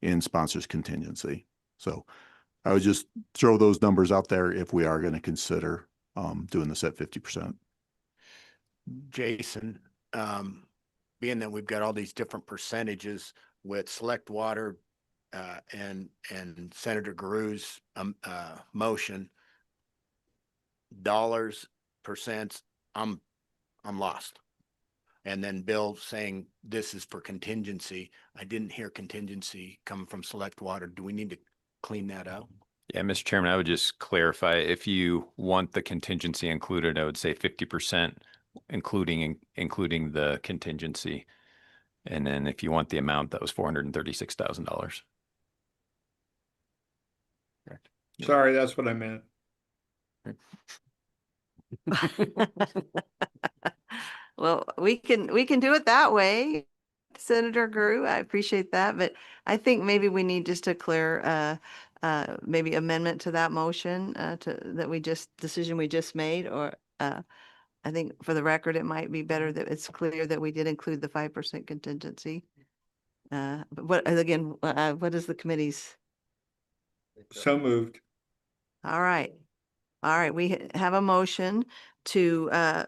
in sponsors contingency. So I would just throw those numbers out there if we are going to consider doing this at 50%. Jason, being that we've got all these different percentages with select water and Senator Guru's motion, dollars, percents, I'm lost. And then Bill saying this is for contingency. I didn't hear contingency come from select water. Do we need to clean that up? Yeah, Mr. Chairman, I would just clarify, if you want the contingency included, I would say 50%, including the contingency. And then if you want the amount, that was $436,000. Correct. Sorry, that's what I meant. Well, we can do it that way, Senator Guru. I appreciate that, but I think maybe we need just a clear maybe amendment to that motion decision we just made, or I think for the record, it might be better that it's clear that we did include the 5% contingency. But what is the committee's? So moved. All right. We have a motion to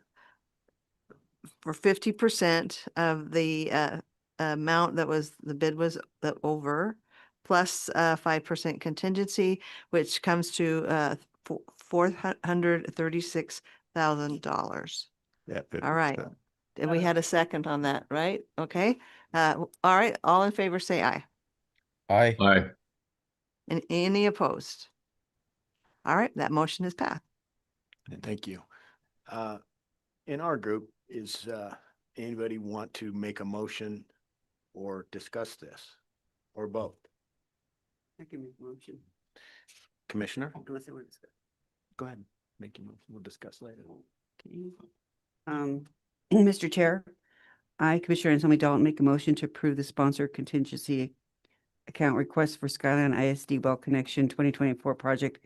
for 50% of the amount that was the bid was over, plus 5% contingency, which comes to $436,000. Yeah. All right. And we had a second on that, right? Okay. All right. All in favor, say aye. Aye. Aye. And any opposed? All right. That motion is passed. Thank you. In our group, is anybody want to make a motion or discuss this, or both? I can make a motion. Commissioner, Unless they want to discuss. go ahead. Make your motion. We'll discuss later. Okay. Mr. Chair, I, Commissioner Anselmi Dalton, make a motion to approve the sponsor contingency account request for Skyline ISD well connection 2024 project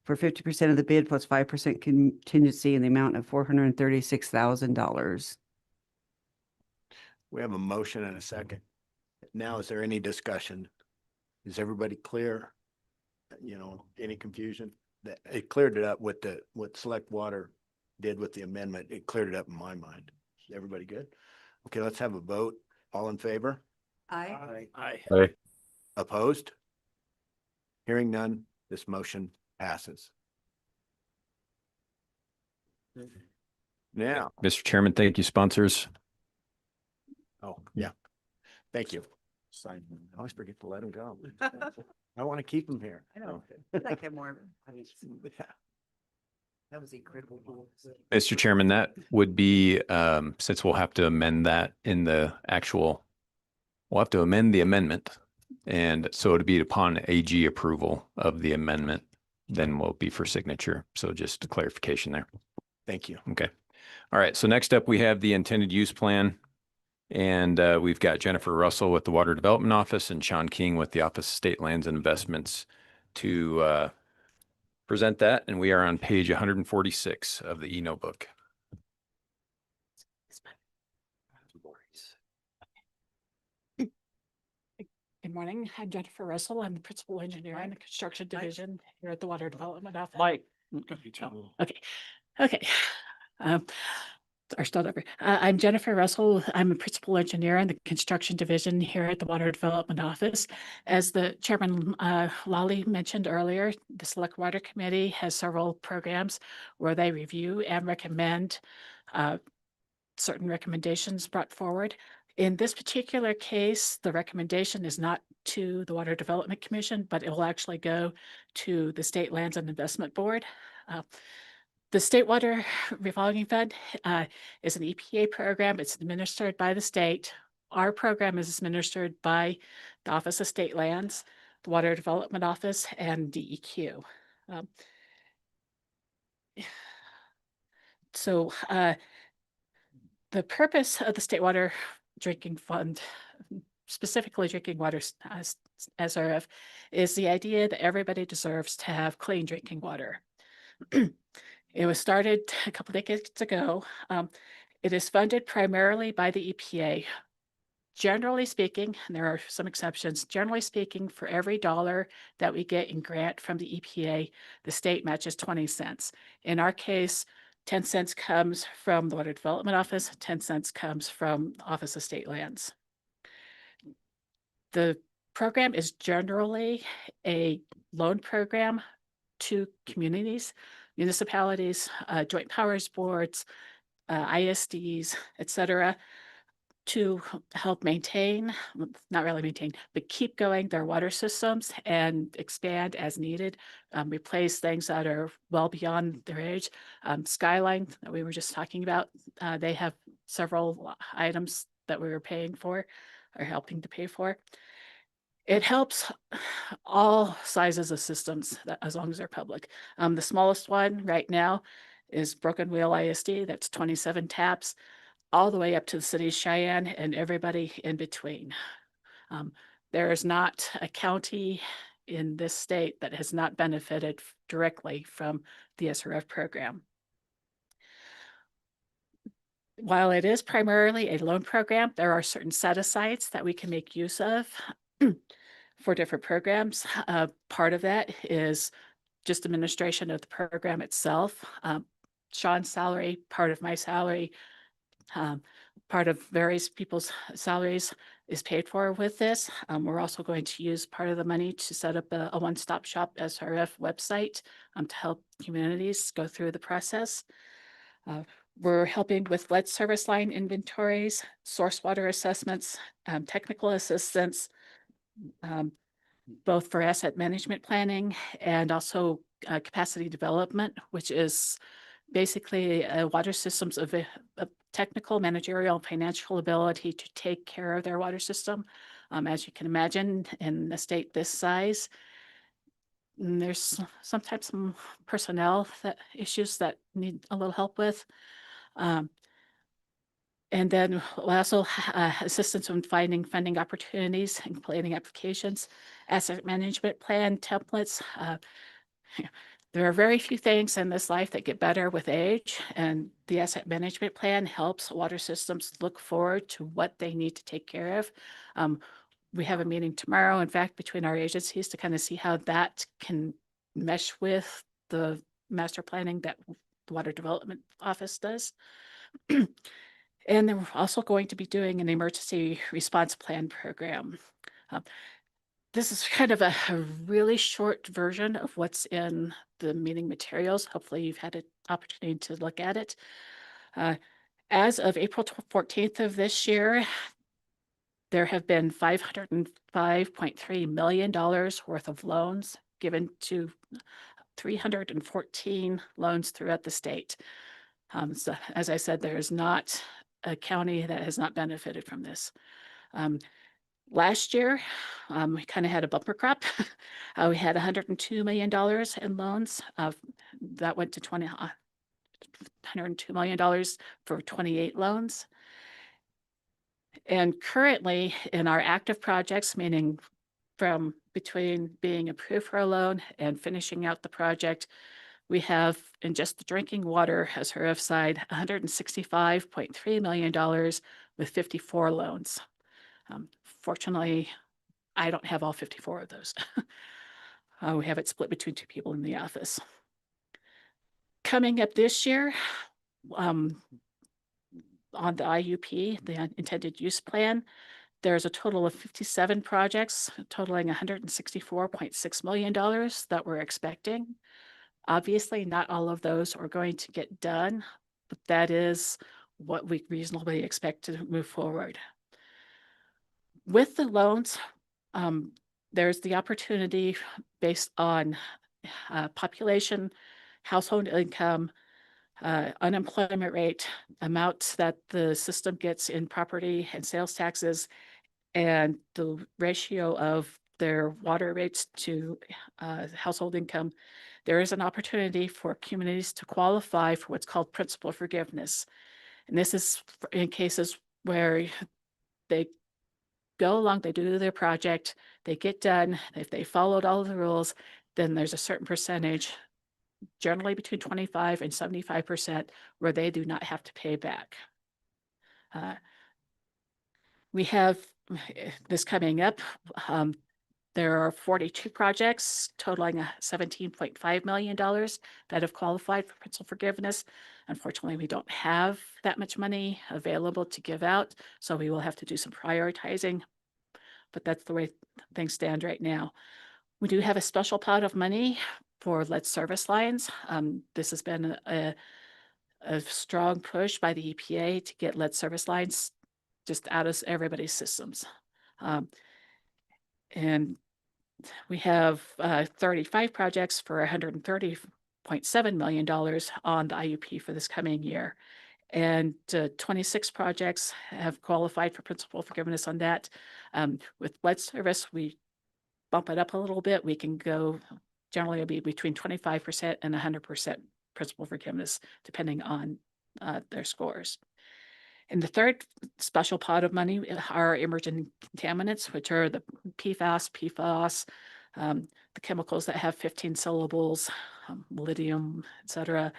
for 50% of the bid plus 5% contingency in the amount of $436,000. We have a motion and a second. Now, is there any discussion? Is everybody clear? Any confusion? That it cleared it up with what Select Water did with the amendment. It cleared it up in my mind. Is everybody good? Okay, let's have a vote. All in favor? Aye. Aye. Opposed? Hearing none, this motion passes. Now, Mr. Chairman, thank you, sponsors. oh, yeah. Thank you. I always forget to let them go. I want to keep them here. I know. I'd like to have more. That was incredible. Mr. Chairman, that would be, since we'll have to amend that in the actual, we'll have to amend the amendment. And so it'd be upon AG approval of the amendment, then will be for signature. So just a clarification there. Thank you. Okay. All right, so next up, we have the intended use plan. And we've got Jennifer Russell with the Water Development Office and Sean King with the Office of State Lands and Investments to present that. And we are on page 146 of the e-notebook. Good morning. I'm Jennifer Russell. I'm the principal engineer in the construction division here at the Water Development Office. Mike. Okay. Okay. Or start over. I'm Jennifer Russell. I'm a principal engineer in the construction division here at the Water Development Office. As the Chairman Lawley mentioned earlier, the Select Water Committee has several programs where they review and recommend certain recommendations brought forward. In this particular case, the recommendation is not to the Water Development Commission, but it will actually go to the State Lands and Investment Board. The State Water Revolving Fund is an EPA program. It's administered by the state. Our program is administered by the Office of State Lands, the Water Development Office, and DEQ. The purpose of the State Water Drinking Fund, specifically drinking water SRF, is the idea that everybody deserves to have clean drinking water. It was started a couple decades ago. It is funded primarily by the EPA. Generally speaking, and there are some exceptions, generally speaking, for every dollar that we get in grant from the EPA, the state matches 20 cents. In our case, 10 cents comes from the Water Development Office, 10 cents comes from the Office of State Lands. The program is generally a loan program to communities, municipalities, joint powers boards, ISDs, et cetera, to help maintain, not really maintain, but keep going their water systems and expand as needed, replace things that are well beyond their age. Skyline that we were just talking about, they have several items that we were paying for or helping to pay for. It helps all sizes of systems as long as they're public. The smallest one right now is Broken Wheel ISD. That's 27 taps, all the way up to the city of Cheyenne and everybody in between. There is not a county in this state that has not benefited directly from the SRF program. While it is primarily a loan program, there are certain set-asides that we can make use of for different programs. Part of that is just administration of the program itself. Sean's salary, part of my salary, part of various people's salaries is paid for with this. We're also going to use part of the money to set up a one-stop shop SRF website to help communities go through the process. We're helping with lead service line inventories, source water assessments, technical assistance, both for asset management planning and also capacity development, which is basically water systems of a technical, managerial, financial ability to take care of their water system. As you can imagine, in a state this size, there's sometimes some personnel issues that need a little help with. And then also assistance in finding funding opportunities and completing applications, asset management plan templates. There are very few things in this life that get better with age, and the asset management plan helps water systems look forward to what they need to take care of. We have a meeting tomorrow, in fact, between our agencies to kind of see how that can mesh with the master planning that the Water Development Office does. And then we're also going to be doing an emergency response plan program. This is kind of a really short version of what's in the meeting materials. Hopefully you've had an opportunity to look at it. As of April 14th of this year, there have been $505.3 million worth of loans given to 314 loans throughout the state. So as I said, there is not a county that has not benefited from this. Last year, we kind of had a bumper crop. We had $102 million in loans. That went to $102 million for 28 loans. And currently in our active projects, meaning from between being approved for a loan and finishing out the project, we have in just the drinking water as her F side, $165.3 million with 54 loans. Fortunately, I don't have all 54 of those. We have it split between two people in the office. Coming up this year, on the IUP, the intended use plan, there's a total of 57 projects totaling $164.6 million that we're expecting. Obviously, not all of those are going to get done, but that is what we reasonably expect to move forward. With the loans, there's the opportunity based on population, household income, unemployment rate, amounts that the system gets in property and sales taxes, and the ratio of their water rates to household income. There is an opportunity for communities to qualify for what's called principal forgiveness. And this is in cases where they go along, they do their project, they get done. If they followed all of the rules, then there's a certain percentage, generally between 25 and 75%, where they do not have to pay back. We have this coming up. There are 42 projects totaling $17.5 million that have qualified for principal forgiveness. Unfortunately, we don't have that much money available to give out, so we will have to do some prioritizing, but that's the way things stand right now. We do have a special pot of money for lead service lines. This has been a strong push by the EPA to get lead service lines just out of everybody's systems. And we have 35 projects for $130.7 million on the IUP for this coming year. And 26 projects have qualified for principal forgiveness on that. With lead service, we bump it up a little bit. We can go, generally it'll be between 25% and 100% principal forgiveness, depending on their scores. And the third special pot of money are emerging contaminants, which are the PFAS, the chemicals that have 15 syllables, lithium, et cetera.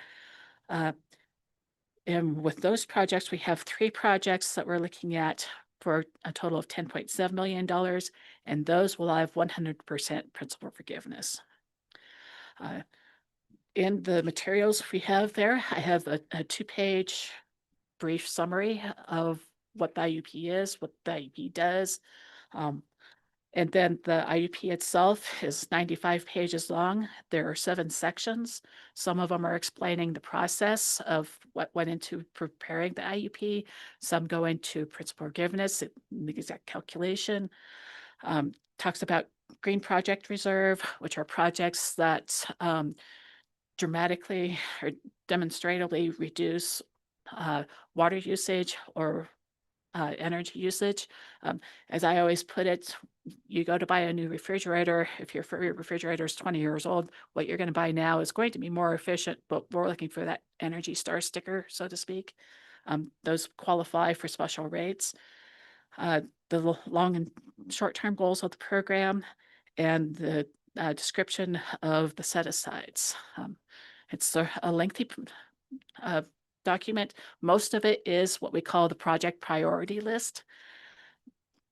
And with those projects, we have 3 projects that we're looking at for a total of $10.7 million, and those will have 100% principal forgiveness. In the materials we have there, I have a 2-page brief summary of what the IUP is, what the IUP does. And then the IUP itself is 95 pages long. There are 7 sections. Some of them are explaining the process of what went into preparing the IUP. Some go into principal forgiveness, the exact calculation. Talks about Green Project Reserve, which are projects that dramatically or demonstratively reduce water usage or energy usage. As I always put it, you go to buy a new refrigerator. If your refrigerator is 20 years old, what you're going to buy now is going to be more efficient, but we're looking for that Energy Star sticker, so to speak. Those qualify for special rates. The long and short-term goals of the program and the description of the set-asides. It's a lengthy document. Most of it is what we call the project priority list.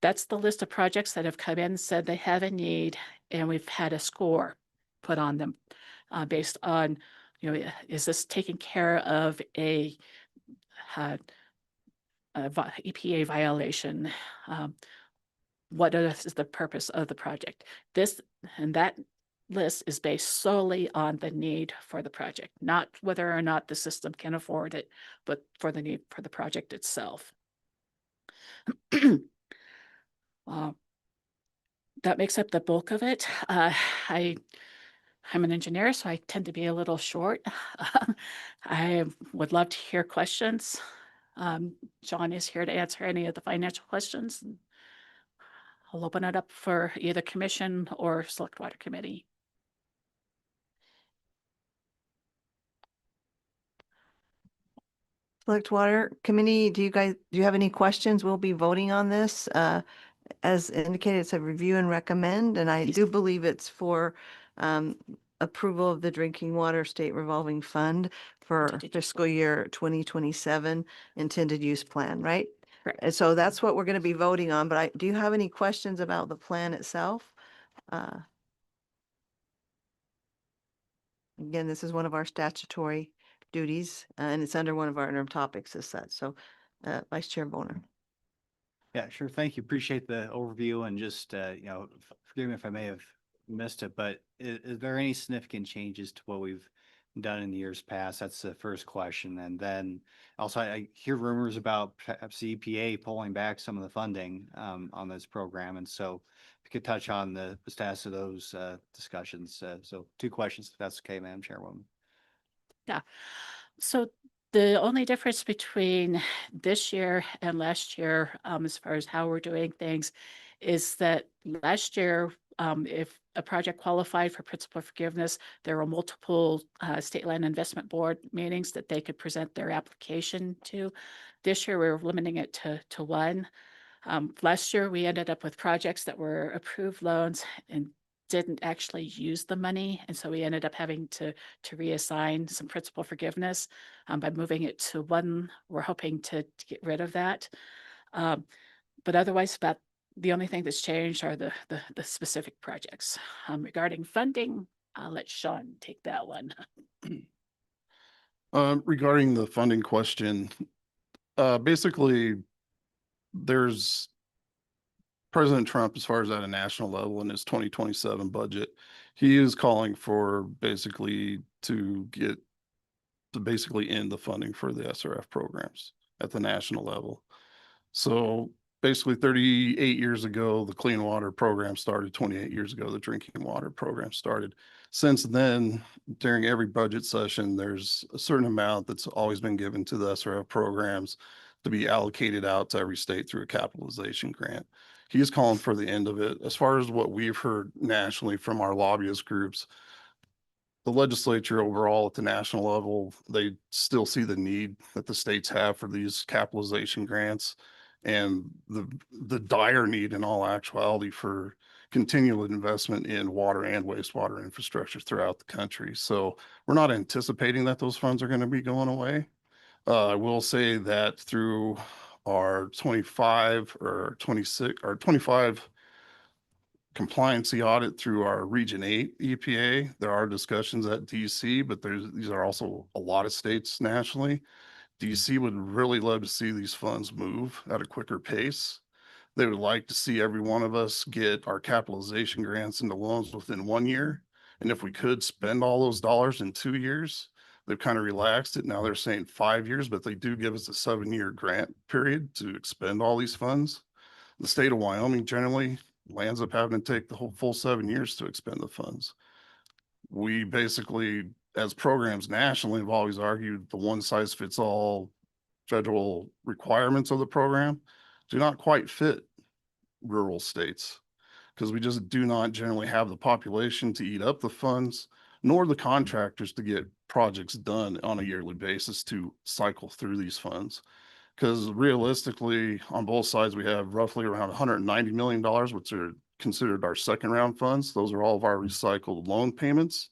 That's the list of projects that have come in, said they have a need, and we've had a score put on them based on, is this taking care of a EPA violation? What is the purpose of the project? This and that list is based solely on the need for the project, not whether or not the system can afford it, but for the need for the project itself. That makes up the bulk of it. I'm an engineer, so I tend to be a little short. I would love to hear questions. John is here to answer any of the financial questions. I'll open it up for either commission or select water committee. Select Water Committee, do you have any questions? We'll be voting on this. As indicated, it's a review and recommend, and I do believe it's for approval of the Drinking Water State Revolving Fund for fiscal year 2027 intended use plan, right? Correct. And so that's what we're going to be voting on, but do you have any questions about the plan itself? Again, this is one of our statutory duties, and it's under one of our interim topics as such. So, Vice Chair Bonner. Yeah, sure. Thank you. Appreciate the overview and just, forgive me if I may have missed it, but is there any significant changes to what we've done in the years past? That's the first question. And then also I hear rumors about perhaps the EPA pulling back some of the funding on this program. And so if you could touch on the status of those discussions. So two questions, if that's okay, Madam Chairwoman. Yeah. So the only difference between this year and last year, as far as how we're doing things, is that last year, if a project qualified for principal forgiveness, there were multiple State Land Investment Board meetings that they could present their application to. This year, we're limiting it to one. Last year, we ended up with projects that were approved loans and didn't actually use the money. And so we ended up having to reassign some principal forgiveness by moving it to one. We're hoping to get rid of that. But otherwise, about the only thing that's changed are the specific projects. Regarding funding, I'll let Sean take that one. Regarding the funding question, basically, there's President Trump, as far as at a national level in his 2027 budget, he is calling for basically to basically end the funding for the SRF programs at the national level. So basically 38 years ago, the clean water program started. 28 years ago, the drinking water program started. Since then, during every budget session, there's a certain amount that's always been given to the SRF programs to be allocated out to every state through a capitalization grant. He's calling for the end of it. As far as what we've heard nationally from our lobbyist groups, the legislature overall at the national level, they still see the need that the states have for these capitalization grants and the dire need in all actuality for continual investment in water and wastewater infrastructure throughout the country. So we're not anticipating that those funds are going to be going away. I will say that through our 25 or 26 or 25 compliancy audit through our Region 8 EPA, there are discussions at DC, but these are also a lot of states nationally. DC would really love to see these funds move at a quicker pace. They would like to see every one of us get our capitalization grants into loans within 1 year. And if we could spend all those dollars in 2 years, they've kind of relaxed it. Now they're saying 5 years, but they do give us a 7-year grant period to expend all these funds. The state of Wyoming generally lands up having to take the whole full 7 years to expend the funds. We basically, as programs nationally, have always argued the one size fits all federal requirements of the program do not quite fit rural states because we just do not generally have the population to eat up the funds, nor the contractors to get projects done on a yearly basis to cycle through these funds. Because realistically, on both sides, we have roughly around $190 million, which are considered our second round funds. Those are all of our recycled loan payments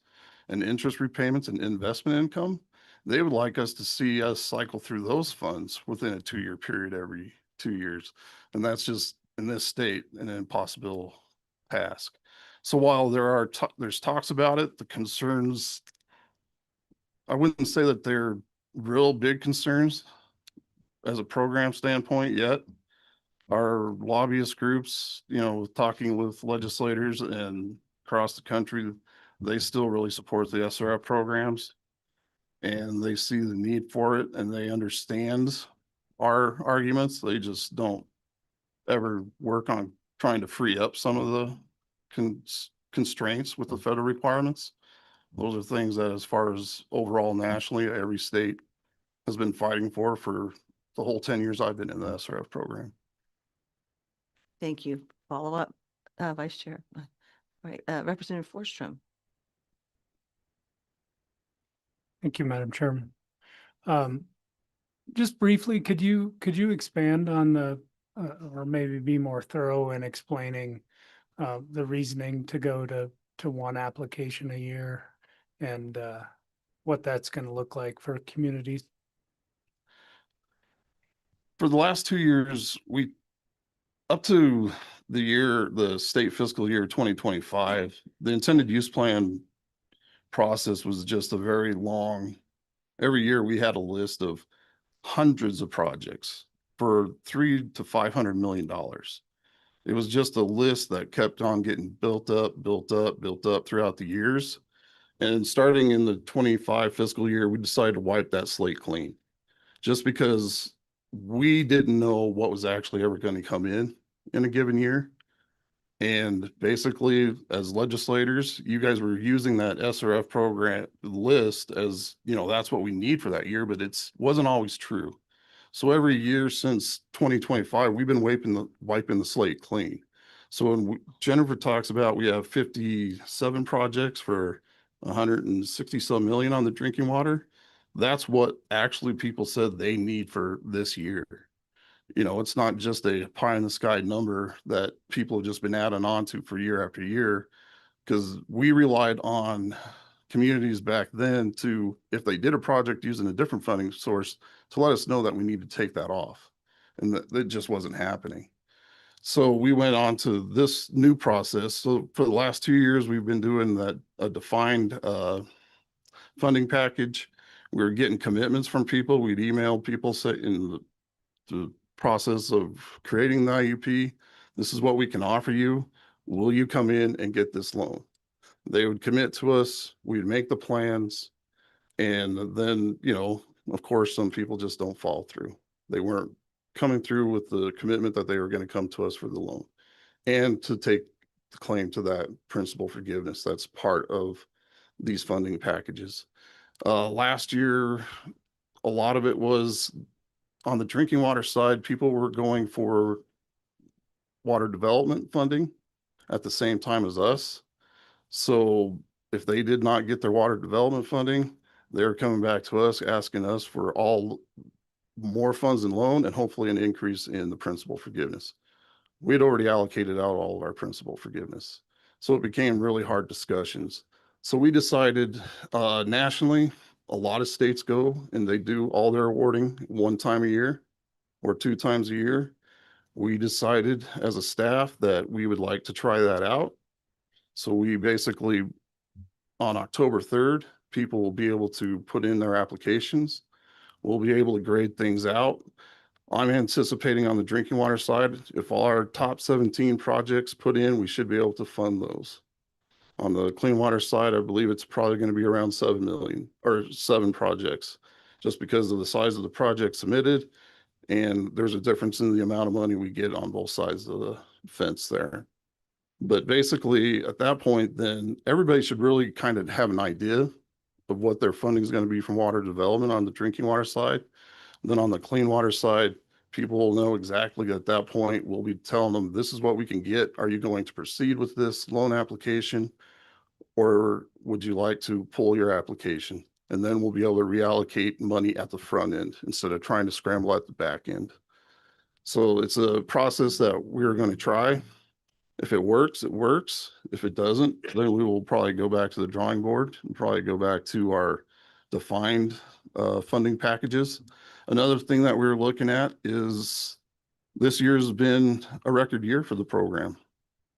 and interest repayments and investment income. They would like us to see us cycle through those funds within a 2-year period every 2 years. And that's just in this state an impossible task. So while there's talks about it, the concerns, I wouldn't say that they're real big concerns as a program standpoint yet. Our lobbyist groups, talking with legislators and across the country, they still really support the SRF programs and they see the need for it and they understand our arguments. They just don't ever work on trying to free up some of the constraints with the federal requirements. Those are things that, as far as overall nationally, every state has been fighting for the whole 10 years I've been in the SRF program. Thank you. Follow up, Vice Chair. Right, Representative Forsstrom. Thank you, Madam Chairman. just briefly, could you expand on or maybe be more thorough in explaining the reasoning to go to one application a year and what that's going to look like for communities? For the last 2 years, up to the state fiscal year 2025, the intended use plan process was just a very long, every year we had a list of hundreds of projects for $300 to $500 million. It was just a list that kept on getting built up throughout the years. And starting in the 25 fiscal year, we decided to wipe that slate clean just because we didn't know what was actually ever going to come in a given year. And basically, as legislators, you guys were using that SRF program list as, that's what we need for that year, but wasn't always true. So every year since 2025, we've been wiping the slate clean. So when Jennifer talks about we have 57 projects for 160 some million on the drinking water, that's what actually people said they need for this year. It's not just a pie in the sky number that people have just been adding on to for year after year, because we relied on communities back then to, if they did a project using a different funding source, to let us know that we need to take that off. And that just wasn't happening. So we went on to this new process. So for the last 2 years, we've been doing a defined funding package. We were getting commitments from people. We'd email people saying the process of creating the IUP, this is what we can offer you. Will you come in and get this loan? They would commit to us. We'd make the plans. And then, of course, some people just don't follow through. They weren't coming through with the commitment that they were going to come to us for the loan and to take the claim to that principal forgiveness. That's part of these funding packages. Last year, a lot of it was on the drinking water side. People were going for water development funding at the same time as us. So if they did not get their water development funding, they're coming back to us, asking us for more funds and loan, and hopefully an increase in the principal forgiveness. We'd already allocated out all of our principal forgiveness. So it became really hard discussions. So we decided nationally, a lot of states go and they do all their awarding one time a year or 2 times a year. We decided as a staff that we would like to try that out. So we basically, on October 3rd, people will be able to put in their applications. We'll be able to grade things out. I'm anticipating on the drinking water side, if all our top 17 projects put in, we should be able to fund those. On the clean water side, I believe it's probably going to be around 7 million or 7 projects, just because of the size of the project submitted. And there's a difference in the amount of money we get on both sides of the fence there. But basically at that point, then everybody should really kind of have an idea of what their funding is going to be from water development on the drinking water side. Then on the clean water side, people will know exactly at that point. We'll be telling them, this is what we can get. Are you going to proceed with this loan application? Or would you like to pull your application? And then we'll be able to reallocate money at the front end instead of trying to scramble at the back end. So it's a process that we're going to try. If it works, it works. If it doesn't, then we will probably go back to the drawing board and probably go back to our defined funding packages. Another thing that we're looking at is this year's been a record year for the program.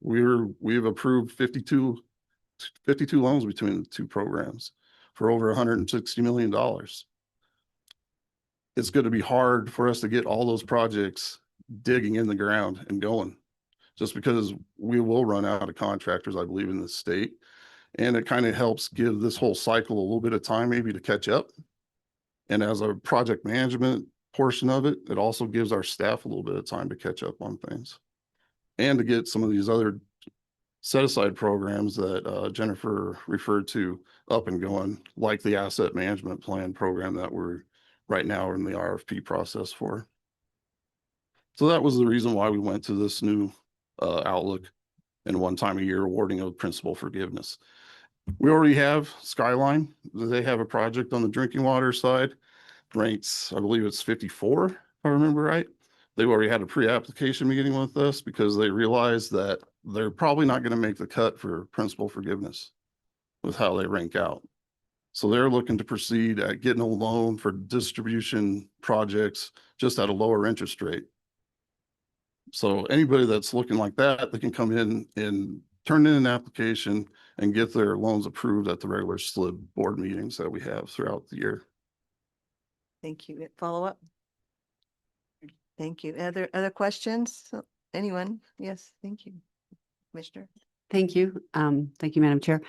We've approved 52 loans between the 2 programs for over $160 million. It's going to be hard for us to get all those projects digging in the ground and going, just because we will run out of contractors, I believe, in the state. And it kind of helps give this whole cycle a little bit of time maybe to catch up. And as a project management portion of it, it also gives our staff a little bit of time to catch up on things and to get some of these other set aside programs that Jennifer referred to up and going, like the asset management plan program that we're right now in the RFP process for. So that was the reason why we went to this new outlook and 1 time a year awarding of principal forgiveness. We already have Skyline. They have a project on the drinking water side. ranks, I believe it's 54, if I remember right. They've already had a pre-application meeting with us because they realized that they're probably not going to make the cut for principal forgiveness with how they rank out. So they're looking to proceed at getting a loan for distribution projects just at a lower interest rate. So anybody that's looking like that, they can come in and turn in an application and get their loans approved at the regular SLIB board meetings that we have throughout the year. Thank you. Follow up? Thank you. Other questions? Anyone? Yes, thank you. Commissioner? Thank you. Thank you, Madam Chair.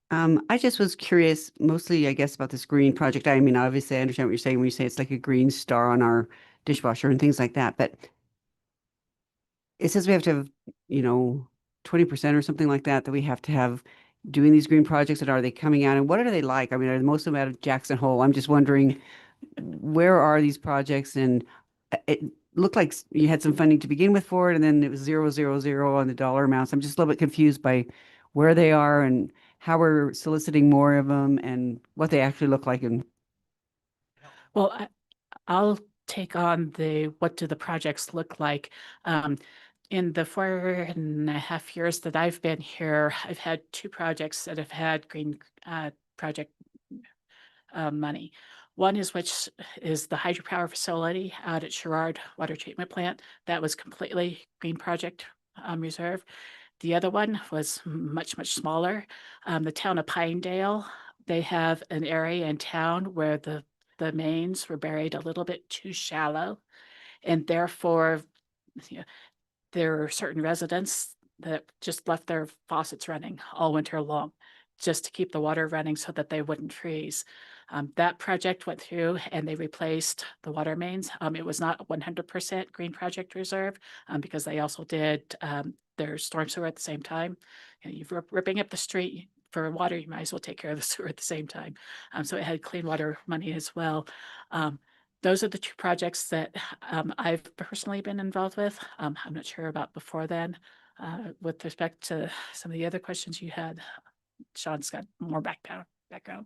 I just was curious, mostly, I guess, about this green project. I mean, obviously, I understand what you're saying when you say it's like a green star on our dishwasher and things like that, but it says we have to have, 20% or something like that we have to have doing these green projects, and are they coming out, and what are they like? I mean, are most of them out of Jackson Hole? I'm just wondering, where are these projects? And it looked like you had some funding to begin with for it, and then it was 0, 0, 0 on the dollar amounts. I'm just a little bit confused by where they are and how we're soliciting more of them and what they actually look like. And Well, I'll take on what do the projects look like? In the 4.5 years that I've been here, I've had 2 projects that have had green project money. One which is the hydropower facility out at Sherrard Water Treatment Plant. That was completely green project reserve. The other one was much, much smaller. The town of Pinedale, they have an area in town where the mains were buried a little bit too shallow. And therefore, there are certain residents that just left their faucets running all winter long just to keep the water running so that they wouldn't freeze. That project went through and they replaced the water mains. It was not 100% green project reserve because they also did their storm sewer at the same time. You're ripping up the street for water, you might as well take care of the sewer at the same time. So it had clean water money as well. Those are the 2 projects that I've personally been involved with. I'm not sure about before then. With respect to some of the other questions you had, Sean's got more background. I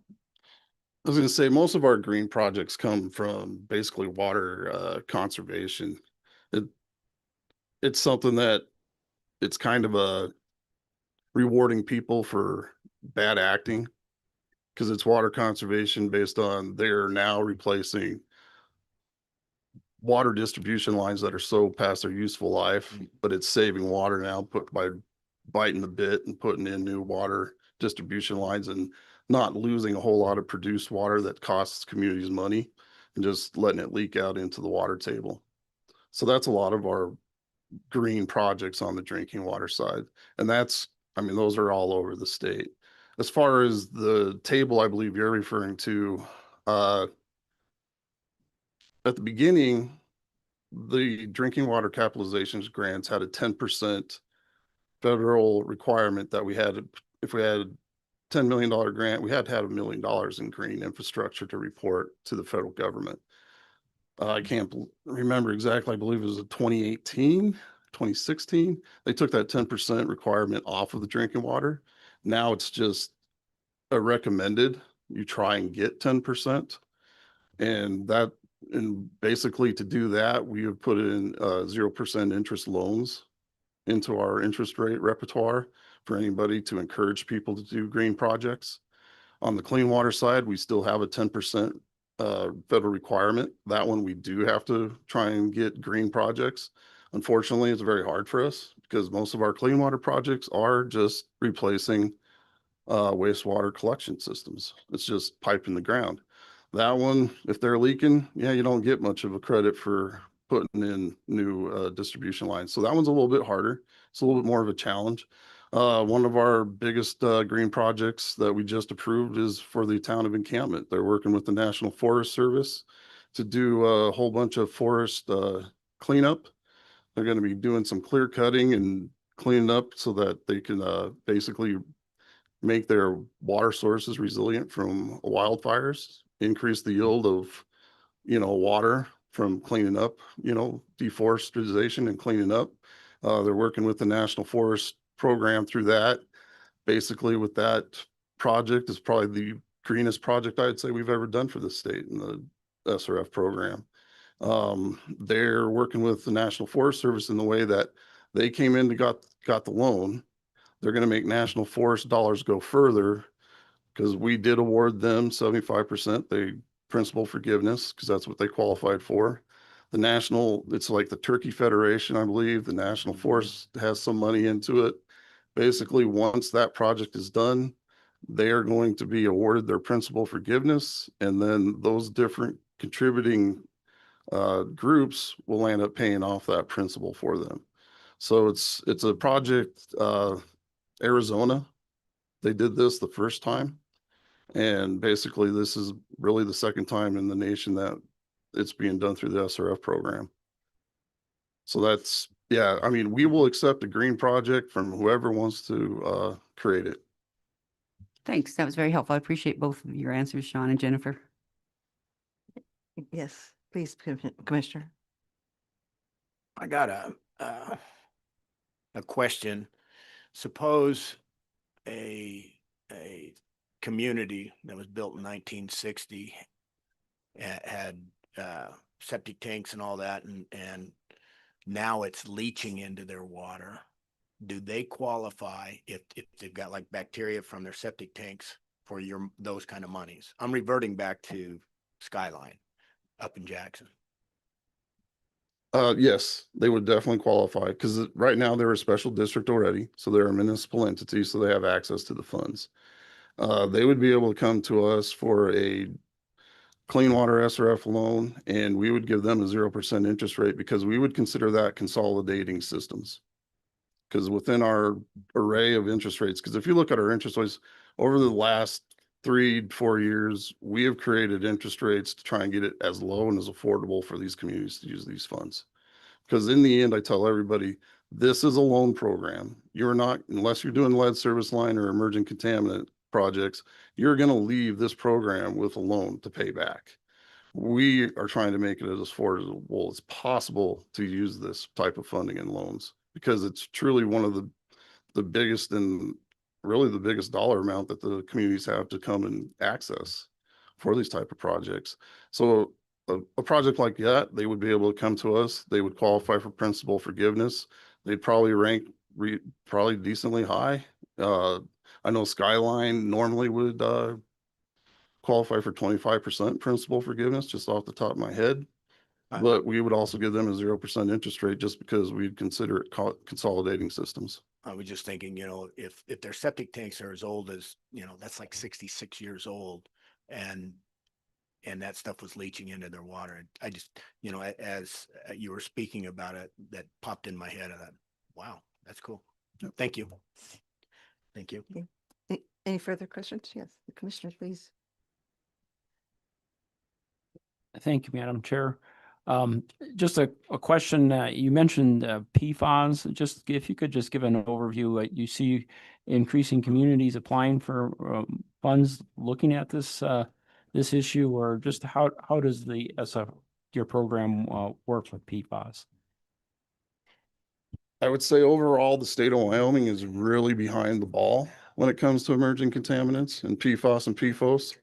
was going to say, most of our green projects come from basically water conservation. It's something that it's kind of a rewarding people for bad acting because it's water conservation based on they're now replacing water distribution lines that are so past their useful life, but it's saving water now by biting the bit and putting in new water distribution lines and not losing a whole lot of produced water that costs communities money and just letting it leak out into the water table. So that's a lot of our green projects on the drinking water side. And those are all over the state. As far as the table, I believe you're referring to, at the beginning, the drinking water capitalizations grants had a 10% federal requirement that we had, if we had $10 million grant, we had to have $1 million in green infrastructure to report to the federal government. I can't remember exactly. I believe it was 2018, 2016. They took that 10% requirement off of the drinking water. Now it's just a recommended, you try and get 10%. And basically to do that, we have put in 0% interest loans into our interest rate repertoire for anybody to encourage people to do green projects. On the clean water side, we still have a 10% federal requirement. That one we do have to try and get green projects. Unfortunately, it's very hard for us because most of our clean water projects are just replacing wastewater collection systems. It's just pipe in the ground. That one, if they're leaking, you don't get much of a credit for putting in new distribution lines. So that one's a little bit harder. It's a little bit more of a challenge. One of our biggest green projects that we just approved is for the town of Encampment. They're working with the National Forest Service to do a whole bunch of forest cleanup. They're going to be doing some clear cutting and cleaning up so that they can basically make their water sources resilient from wildfires, increase the yield of, water from cleaning up, deforestation and cleaning up. They're working with the National Forest Program through that. Basically with that project is probably the greenest project I'd say we've ever done for the state in the SRF program. They're working with the National Forest Service in the way that they came in to got the loan. They're going to make National Forest dollars go further because we did award them 75%, the principal forgiveness, because that's what they qualified for. The national, it's like the Turkey Federation, I believe. The National Forest has some money into it. Basically, once that project is done, they are going to be awarded their principal forgiveness, and then those different contributing groups will end up paying off that principal for them. So it's a project, Arizona, they did this the first time. And basically this is really the second time in the nation that it's being done through the SRF program. So that's, yeah, I mean, we will accept a green project from whoever wants to create it. Thanks. That was very helpful. I appreciate both of your answers, Sean and Jennifer. Yes, please, Commissioner. I got a question. Suppose a community that was built in 1960 had septic tanks and all that, and now it's leaching into their water. Do they qualify if they've got like bacteria from their septic tanks for those kind of monies? I'm reverting back to Skyline up in Jackson. Yes, they would definitely qualify because right now they're a special district already. So they're a municipal entity, so they have access to the funds. They would be able to come to us for a clean water SRF loan, and we would give them a 0% interest rate because we would consider that consolidating systems. Because within our array of interest rates, because if you look at our interest rates over the last 3-4 years, we have created interest rates to try and get it as low and as affordable for these communities to use these funds. Because in the end, I tell everybody, this is a loan program. You're not, unless you're doing lead service line or emerging contaminant projects, you're going to leave this program with a loan to pay back. We are trying to make it as affordable as possible to use this type of funding and loans because it's truly one of the biggest and really the biggest dollar amount that the communities have to come and access for these type of projects. So a project like that, they would be able to come to us. They would qualify for principal forgiveness. They'd probably rank probably decently high. I know Skyline normally would qualify for 25% principal forgiveness, just off the top of my head. But we would also give them a 0% interest rate just because we'd consider it consolidating systems. I was just thinking, if their septic tanks are as old as, that's like 66 years old, and that stuff was leaching into their water. I just, as you were speaking about it, that popped in my head. I thought, wow, that's cool. Yep. Thank you. Thank you. Any further questions? Yes, the Commissioner, please. Thank you, Madam Chair. Just a question. You mentioned PFAS. Just if you could just give an overview. You see increasing communities applying for funds looking at this this issue, or just how does your program work with PFAS? I would say overall, the state of Wyoming is really behind the ball when it comes to emerging contaminants and PFAS and PFOS.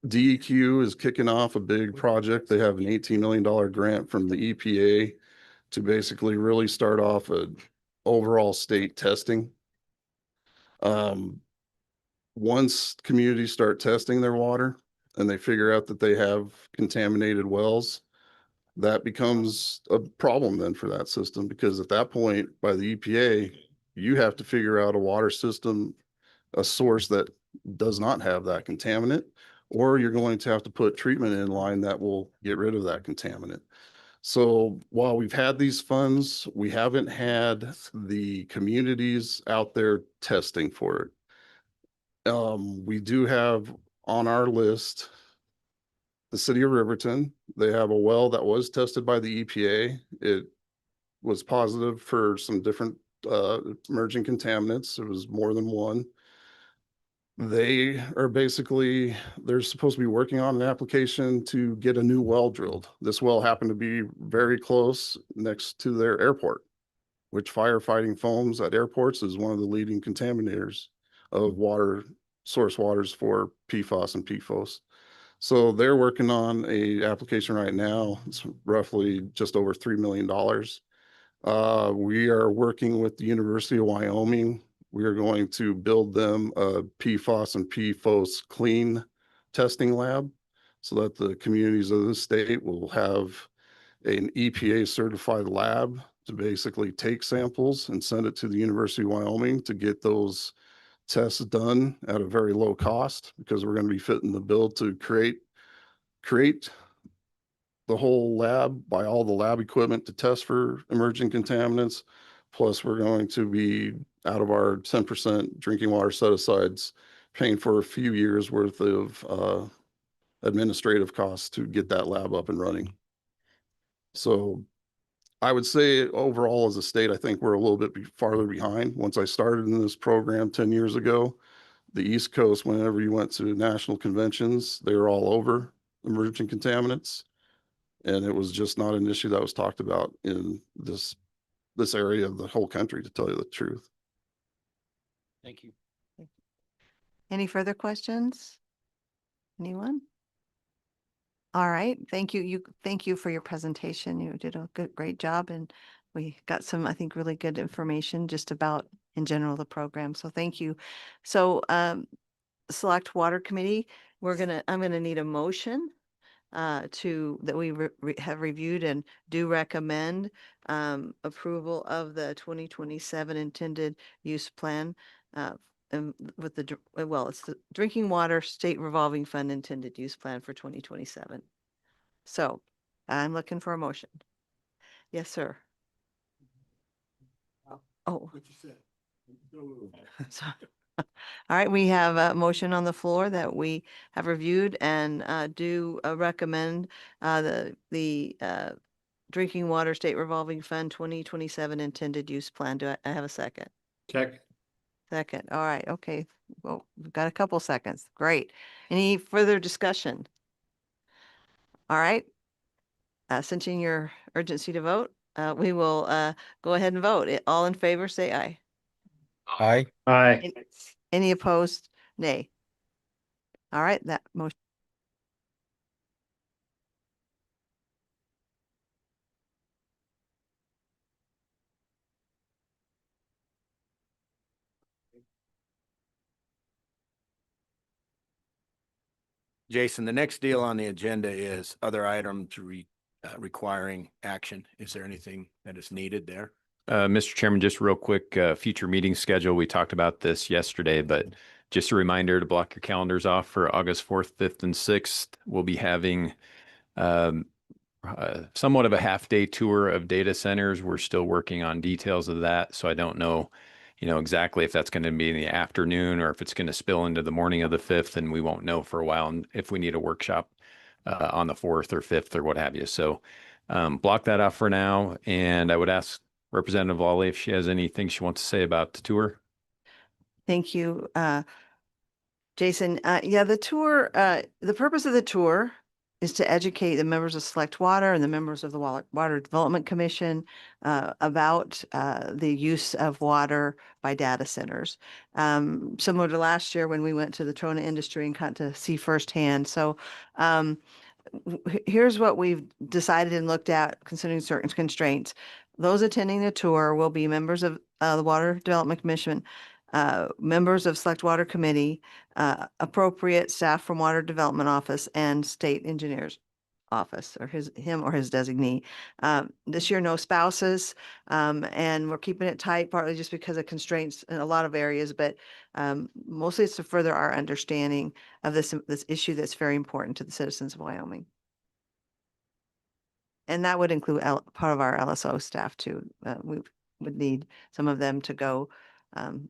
DEQ is kicking off a big project. They have an $18 million grant from the EPA to basically really start off a overall state testing. Once communities start testing their water and they figure out that they have contaminated wells, that becomes a problem then for that system, because at that point, by the EPA, you have to figure out a water system, a source that does not have that contaminant, or you're going to have to put treatment in line that will get rid of that contaminant. So while we've had these funds, we haven't had the communities out there testing for it. We do have on our list the city of Riverton. They have a well that was tested by the EPA. It was positive for some different emerging contaminants. It was more than one. They are basically, they're supposed to be working on an application to get a new well drilled. This well happened to be very close next to their airport, which firefighting foams at airports is one of the leading contaminators of water, source waters for PFAS and PFOS. So they're working on a application right now. It's roughly just over $3 million. We are working with the University of Wyoming. We are going to build them a PFOS and PFOS clean testing lab so that the communities of the state will have an EPA certified lab to basically take samples and send it to the University of Wyoming to get those tests done at a very low cost, because we're going to be fitting the bill to create the whole lab, buy all the lab equipment to test for emerging contaminants. Plus, we're going to be out of our 10% drinking water set asides, paying for a few years worth of administrative costs to get that lab up and running. So I would say overall as a state, I think we're a little bit farther behind. Once I started in this program 10 years ago, the East Coast, whenever you went to national conventions, they were all over emerging contaminants. And it was just not an issue that was talked about in this area of the whole country, to tell you the truth. Thank you. Any further questions? Anyone? All right, thank you. Thank you for your presentation. You did a great job, and we got some, I think, really good information just about in general the program. So thank you. So Select Water Committee, I'm gonna need a motion that we have reviewed and do recommend approval of the 2027 intended use plan with it's the Drinking Water State Revolving Fund intended use plan for 2027. So I'm looking for a motion. Yes, sir. Oh. What you said. Sorry. All right, we have a motion on the floor that we have reviewed and do recommend the Drinking Water State Revolving Fund 2027 intended use plan. Do I have a second? Check. Second. All right. Okay. Well, we've got a couple seconds. Great. Any further discussion? All right. Sensing your urgency to vote, we will go ahead and vote. All in favor, say aye. Aye. Aye. Any opposed? Nay. All right, that motion. Jason, the next deal on the agenda is other items requiring action. Is there anything that is needed there? Mr. Chairman, just real quick, future meeting schedule. We talked about this yesterday, but just a reminder to block your calendars off for August 4th, 5th, and 6th. We'll be having somewhat of a half-day tour of data centers. We're still working on details of that, so I don't know, exactly if that's going to be in the afternoon or if it's going to spill into the morning of the 5th, and we won't know for a while, and if we need a workshop on the 4th or 5th or what have you. So block that off for now, and I would ask Representative Lawley if she has anything she wants to say about the tour. Thank you, Jason. Yeah, the tour, the purpose of the tour is to educate the members of Select Water and the members of the Water Development Commission about the use of water by data centers. Similar to last year when we went to the Trona industry and got to see firsthand. So here's what we've decided and looked at considering certain constraints. Those attending the tour will be members of the Water Development Commission, members of Select Water Committee, appropriate staff from Water Development Office and State Engineer's Office, or him or his designee. This year, no spouses, and we're keeping it tight, partly just because of constraints in a lot of areas, but mostly it's to further our understanding of this issue that's very important to the citizens of Wyoming. And that would include part of our LSO staff too. We would need some of them to go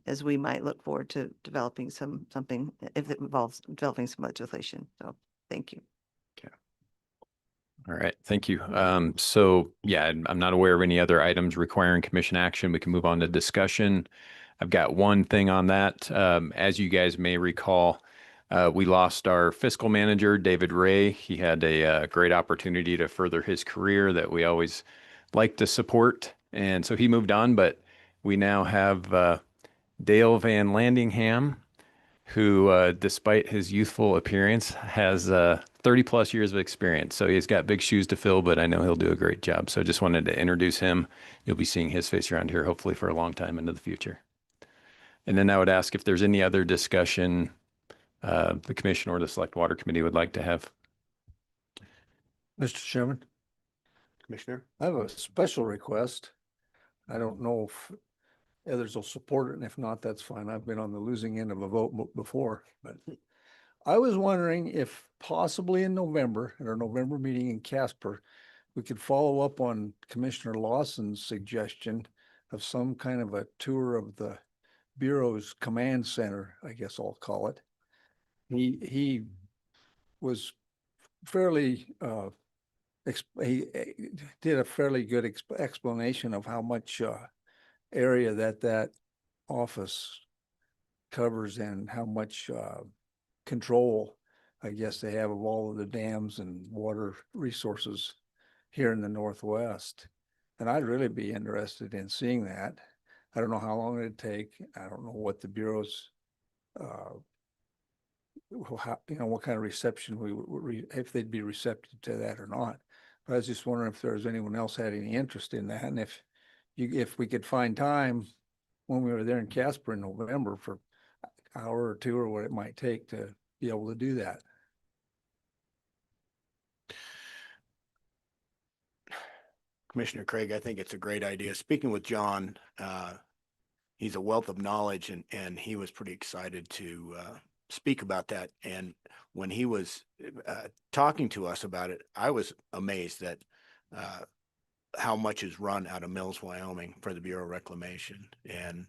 as we might look forward to developing something if it involves developing some legislation. So thank you. Okay. All right. Thank you. So yeah, I'm not aware of any other items requiring commission action. We can move on to discussion. I've got one thing on that. As you guys may recall, we lost our fiscal manager, David Ray. He had a great opportunity to further his career that we always like to support. And so he moved on, but we now have Dale Van Landingham, who, despite his youthful appearance, has 30+ years of experience. So he's got big shoes to fill, but I know he'll do a great job. So just wanted to introduce him. You'll be seeing his face around here, hopefully for a long time into the future. And then I would ask if there's any other discussion the commission or the select water committee would like to have. Mr. Chairman, Commissioner? I have a special request. I don't know if others will support it, and if not, that's fine. I've been on the losing end of a vote before, but I was wondering if possibly in November, at our November meeting in Casper, we could follow up on Commissioner Lawson's suggestion of some kind of a tour of the Bureau's command center, I guess I'll call it. He was fairly, he did a fairly good explanation of how much area that office covers and how much control, I guess, they have of all of the dams and water resources here in the Northwest. And I'd really be interested in seeing that. I don't know how long it'd take. I don't know what the Bureau's, what kind of reception if they'd be receptive to that or not. But I was just wondering if there was anyone else had any interest in that, and if we could find time when we were there in Casper in November for an hour or two or what it might take to be able to do that. Commissioner Craig, I think it's a great idea. Speaking with John, he's a wealth of knowledge and he was pretty excited to speak about that. And when he was talking to us about it, I was amazed that how much is run out of Mills, Wyoming for the Bureau of Reclamation. And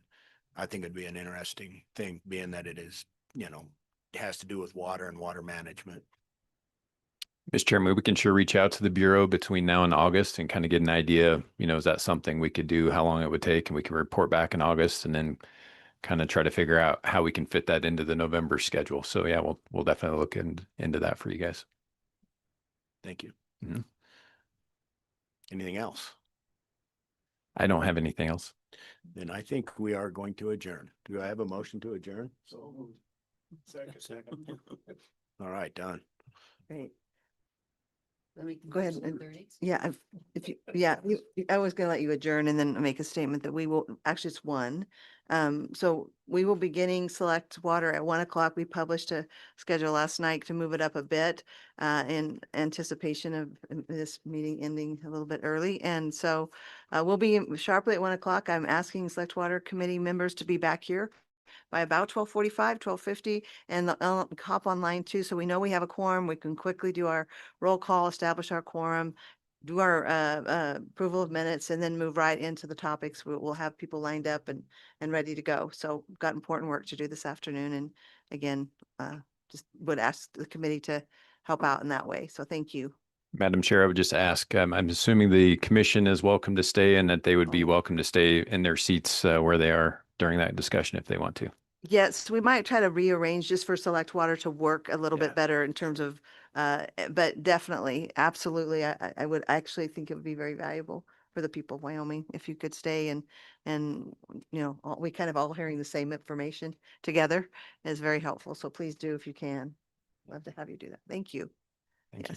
I think it'd be an interesting thing, being that it is, has to do with water and water management. Mr. Chairman, we can sure reach out to the Bureau between now and August and kind of get an idea, is that something we could do, how long it would take, and we can report back in August and then kind of try to figure out how we can fit that into the November schedule. So yeah, we'll definitely look into that for you guys. Thank you. Mm-hmm. Anything else? I don't have anything else. Then I think we are going to adjourn. Do I have a motion to adjourn? So second. All right, done. Great. Go ahead. Yeah, I was gonna let you adjourn and then make a statement that we will, actually it's 1. So we will be beginning select water at 1 o'clock. We published a schedule last night to move it up a bit in anticipation of this meeting ending a little bit early. And so we'll be sharply at 1 o'clock. I'm asking select water committee members to be back here by about 12:45, 12:50, and hop online too. So we know we have a quorum. We can quickly do our roll call, establish our quorum, do our approval of minutes, and then move right into the topics. We'll have people lined up and ready to go. So we've got important work to do this afternoon. And again, just would ask the committee to help out in that way. So thank you. Madam Chair, I would just ask, I'm assuming the commission is welcome to stay and that they would be welcome to stay in their seats where they are during that discussion if they want to. Yes, we might try to rearrange just for select water to work a little bit better in terms of, but definitely, absolutely. I would actually think it would be very valuable for the people of Wyoming if you could stay and we kind of all hearing the same information together is very helpful. So please do if you can. Love to have you do that. Thank you. Thank you.